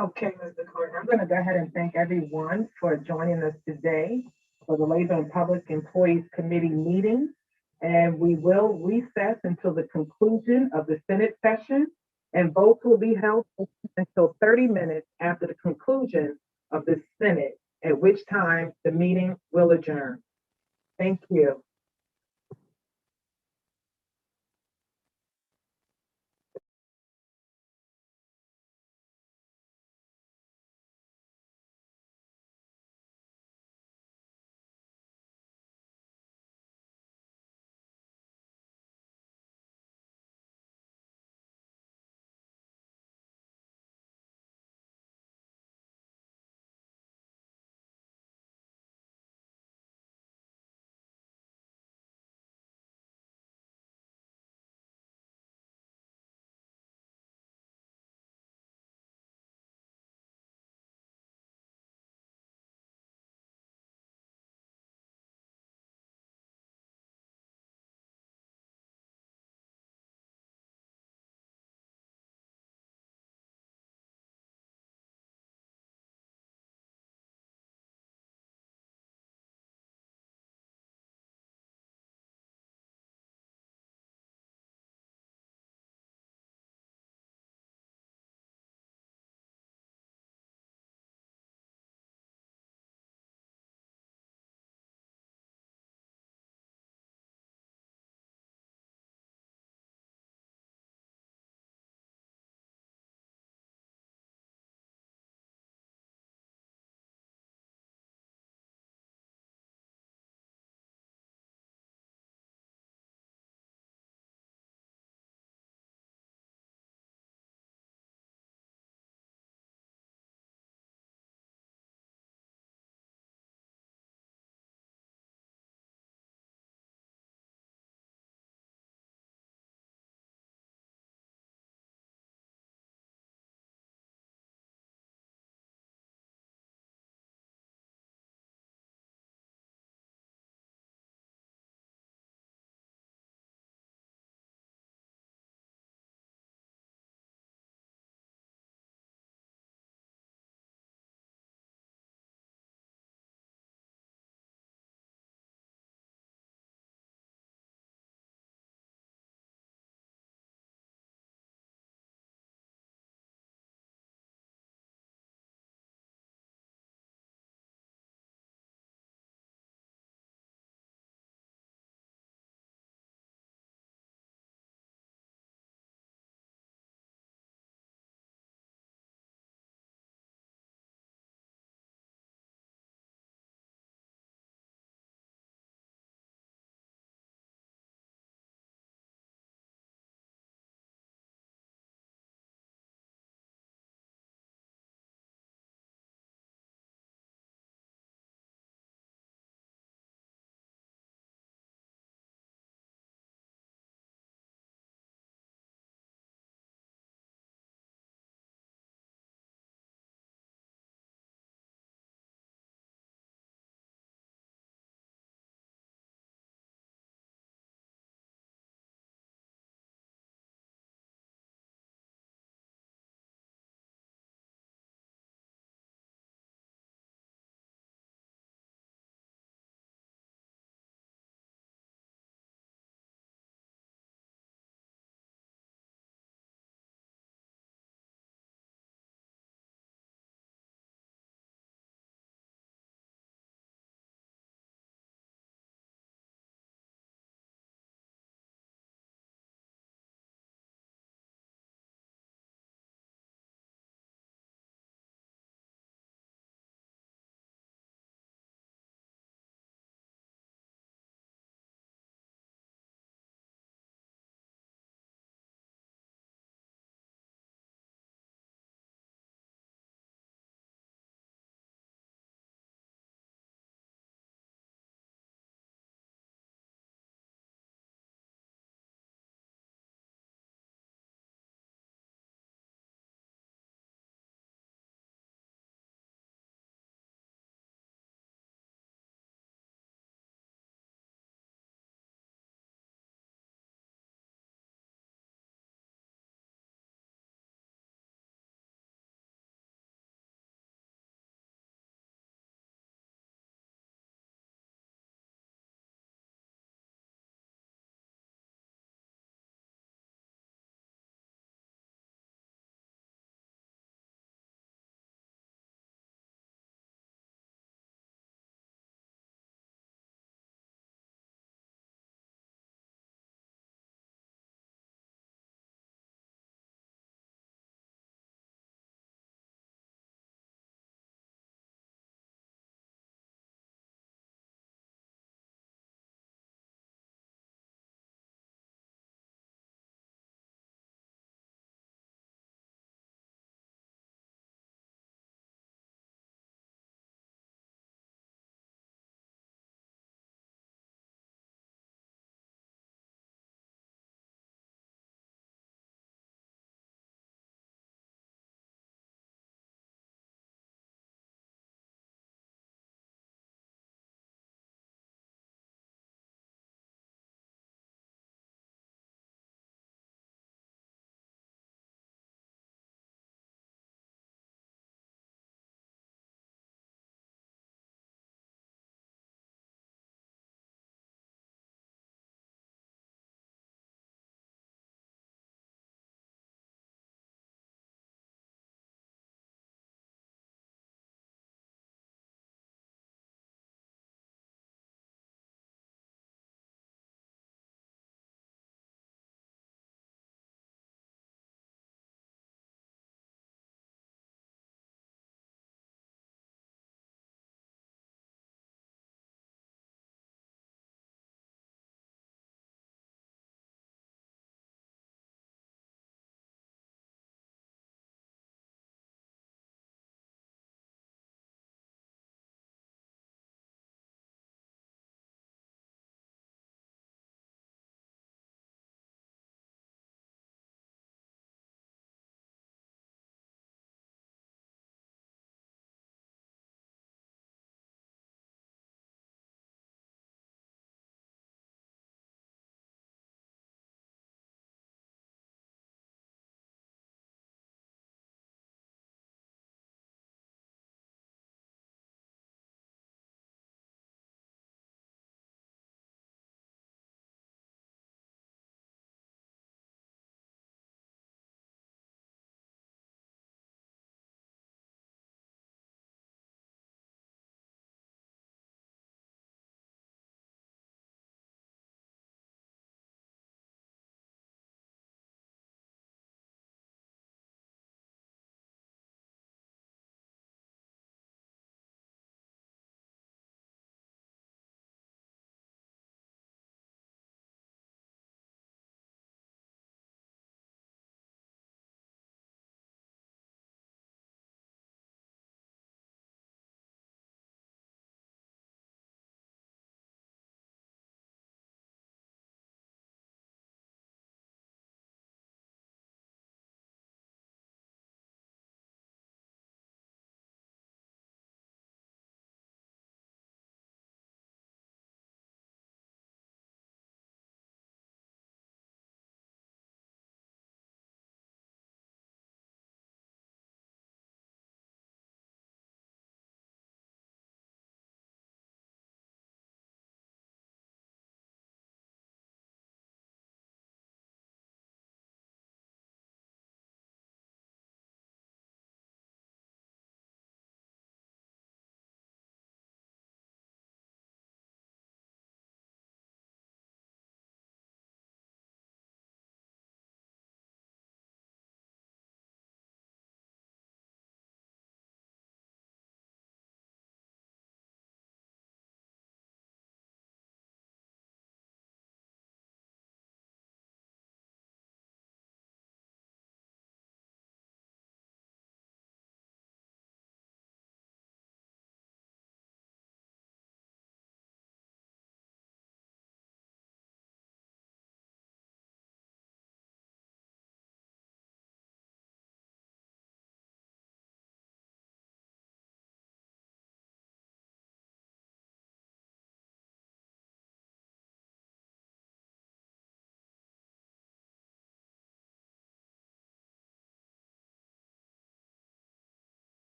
S2: Okay, Mr. Clerk, I'm gonna go ahead and thank everyone for joining us today for the Labor and Public Employees Committee meeting. And we will recess until the conclusion of the Senate session, and votes will be held until 30 minutes after the conclusion of the Senate, at which time the meeting will adjourn. Thank you.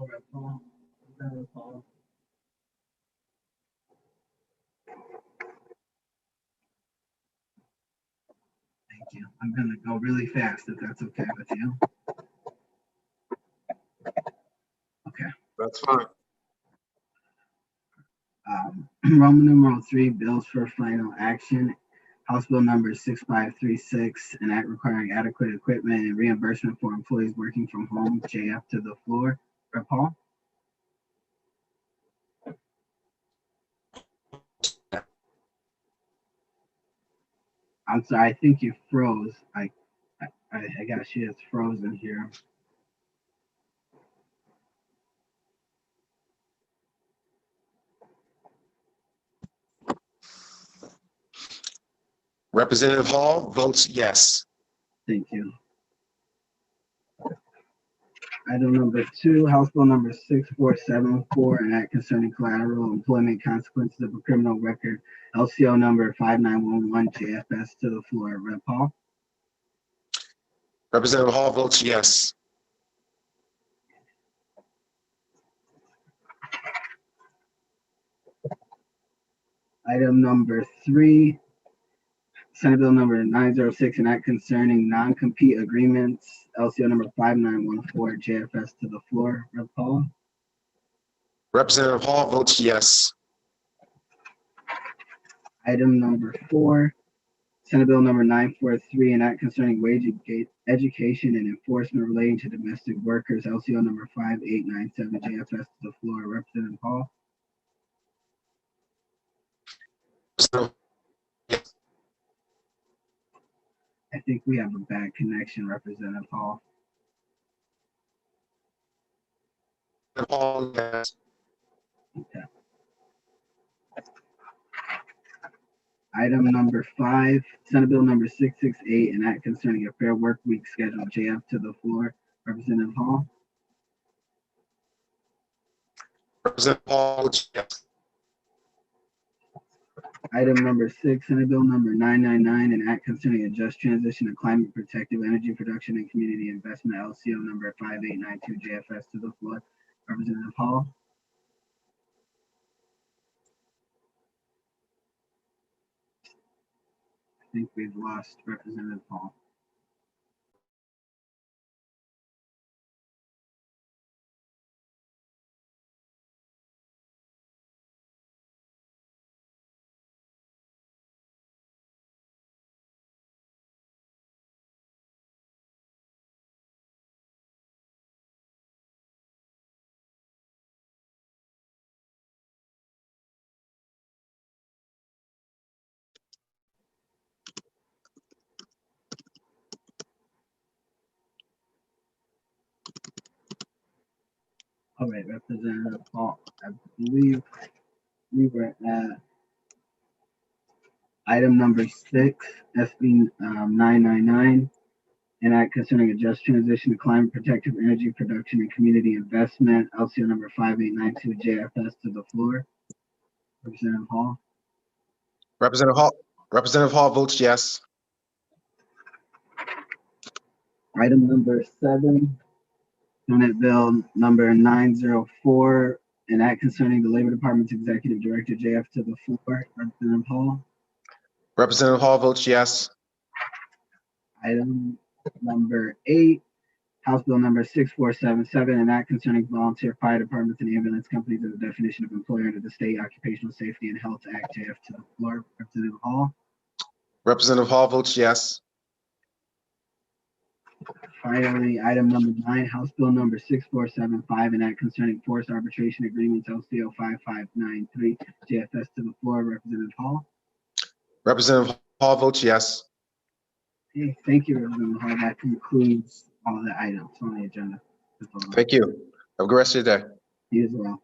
S5: Rep. Paul. Representative Paul. Thank you. I'm gonna go really fast if that's okay with you. Okay.
S14: That's fine.
S5: Roman numeral 3, bills for final action. House Bill number 6536, an act requiring adequate equipment and reimbursement for employees working from home. JF to the floor. Rep. Paul. I'm sorry, I think you froze. I got you. It's frozen here.
S14: Representative Hall votes yes.
S5: Thank you. Item number 2, House Bill number 6474, an act concerning collateral employment consequences of a criminal record. LCO number 5911, JFS to the floor. Rep. Paul.
S14: Representative Hall votes yes.
S5: Item number 3, Senate Bill number 906, an act concerning non-compete agreements. LCO number 5914, JFS to the floor. Rep. Paul.
S14: Representative Hall votes yes.
S5: Item number 4, Senate Bill number 943, an act concerning wage education and enforcement relating to domestic workers. LCO number 5897, JFS to the floor. Representative Hall. I think we have a bad connection, Representative Hall.
S14: Hall, yes.
S5: Okay. Item number 5, Senate Bill number 668, an act concerning a fair work week schedule. JF to the floor. Representative Hall.
S14: Representative Hall votes yes.
S5: Item number 6, Senate Bill number 999, an act concerning a just transition of climate protective energy production and community investment. LCO number 5892, JFS to the floor. Representative Hall. I think we've lost Representative Hall. All right, Representative Hall, I believe we were at item number 6, SB 999, an act concerning a just transition to climate protective energy production and community investment. LCO number 5892, JFS to the floor. Representative Hall.
S14: Representative Hall votes yes.
S5: Item number 7, Senate Bill number 904, an act concerning the Labor Department's Executive Director. JF to the floor. Representative Hall.
S14: Representative Hall votes yes.
S5: Item number 8, House Bill number 6477, an act concerning volunteer fire departments and ambulance companies as a definition of employer under the State Occupational Safety and Health Act. JF to the floor. Representative Hall.
S14: Representative Hall votes yes.
S5: Finally, item number 9, House Bill number 6475, an act concerning forced arbitration agreements. LCO 5593, JFS to the floor. Representative Hall.
S14: Representative Hall votes yes.
S5: Okay, thank you, Representative Hall. That concludes all the items on the agenda.
S14: Thank you. Have a good rest of your day.
S5: You as well.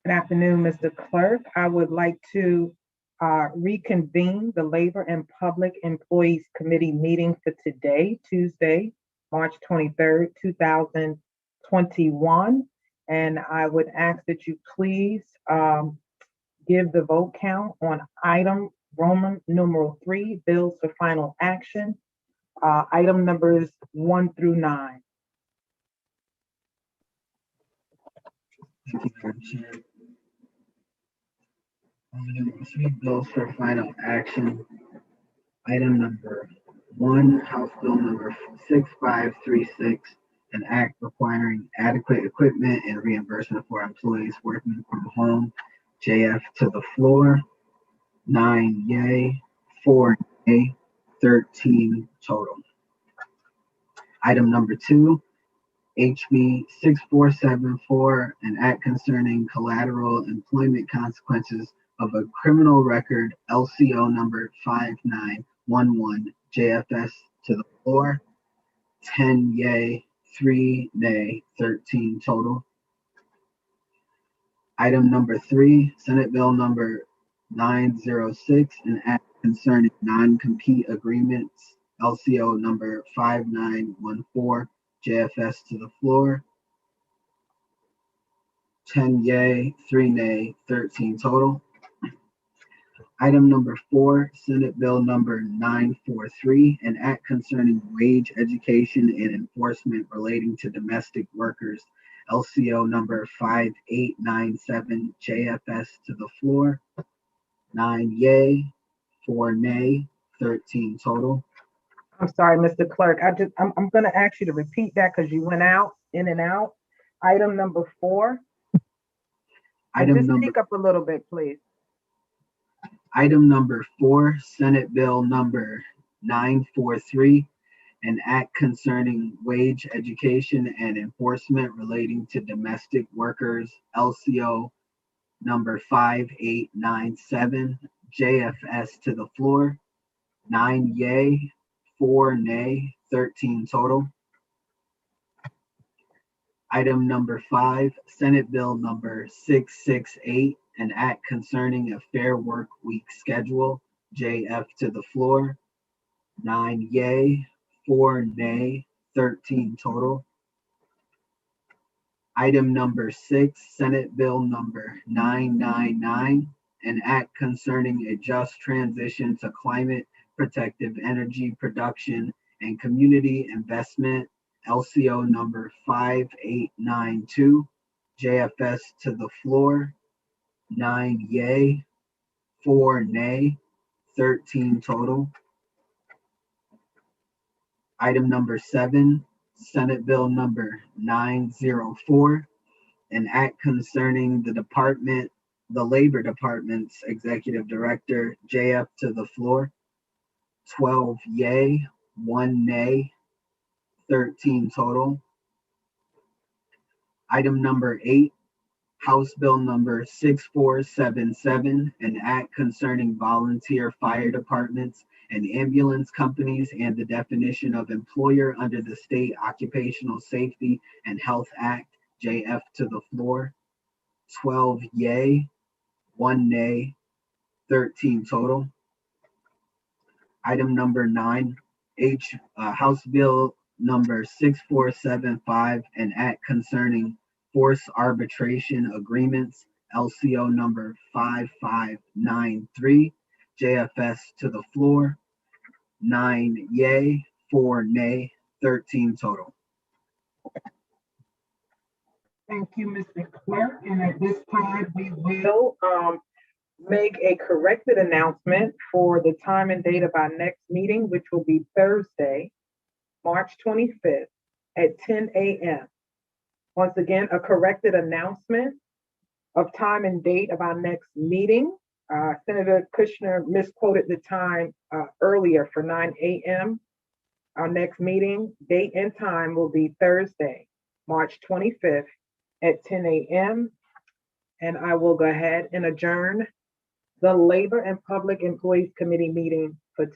S2: Good afternoon, Mr. Clerk. I would like to reconvene the Labor and Public Employees Committee meeting for today, Tuesday, March 23rd, 2021. And I would ask that you please give the vote count on item Roman numeral 3, bills for final action, item numbers 1 through 9.
S5: Thank you, Madam Chair. Number 3, bills for final action. Item number 1, House Bill number 6536, an act requiring adequate equipment and reimbursement for employees working from home. JF to the floor. 9 yay, 4 nay, 13 total. Item number 2, HB 6474, an act concerning collateral employment consequences of a criminal record, LCO number 5911, JFS to the floor. 10 yay, 3 nay, 13 total. Item number 3, Senate Bill number 906, an act concerning non-compete agreements, LCO number 5914, JFS to the floor. 10 yay, 3 nay, 13 total. Item number 4, Senate Bill number 943, an act concerning wage education and enforcement relating to domestic workers, LCO number 5897, JFS to the floor. 9 yay, 4 nay, 13 total.
S2: I'm sorry, Mr. Clerk. I'm going to ask you to repeat that because you went out, in and out. Item number 4. Just speak up a little bit, please.
S5: Item number 4, Senate Bill number 943, an act concerning wage education and enforcement relating to domestic workers, LCO number 5897, JFS to the floor. 9 yay, 4 nay, 13 total. Item number 5, Senate Bill number 668, an act concerning a fair work week schedule, JF to the floor. 9 yay, 4 nay, 13 total. Item number 6, Senate Bill number 999, an act concerning a just transition to climate protective energy production and community investment, LCO number 5892, JFS to the floor. 9 yay, 4 nay, 13 total. Item number 7, Senate Bill number 904, an act concerning the Labor Department's Executive Director, JF to the floor. 12 yay, 1 nay, 13 total. Item number 8, House Bill number 6477, an act concerning volunteer fire departments and ambulance companies and the definition of employer under the State Occupational Safety and Health Act, JF to the floor. 12 yay, 1 nay, 13 total. Item number 9, House Bill number 6475, an act concerning force arbitration agreements, LCO number 5593, JFS to the floor. 9 yay, 4 nay, 13 total.
S2: Thank you, Mr. Clerk. And at this time, we will make a corrected announcement for the time and date of our next meeting, which will be Thursday, March 25th at 10 a.m. Once again, a corrected announcement of time and date of our next meeting. Senator Kushner misquoted the time earlier for 9 a.m. Our next meeting date and time will be Thursday, March 25th at 10 a.m. And I will go ahead and adjourn the Labor and Public Employees Committee meeting for today.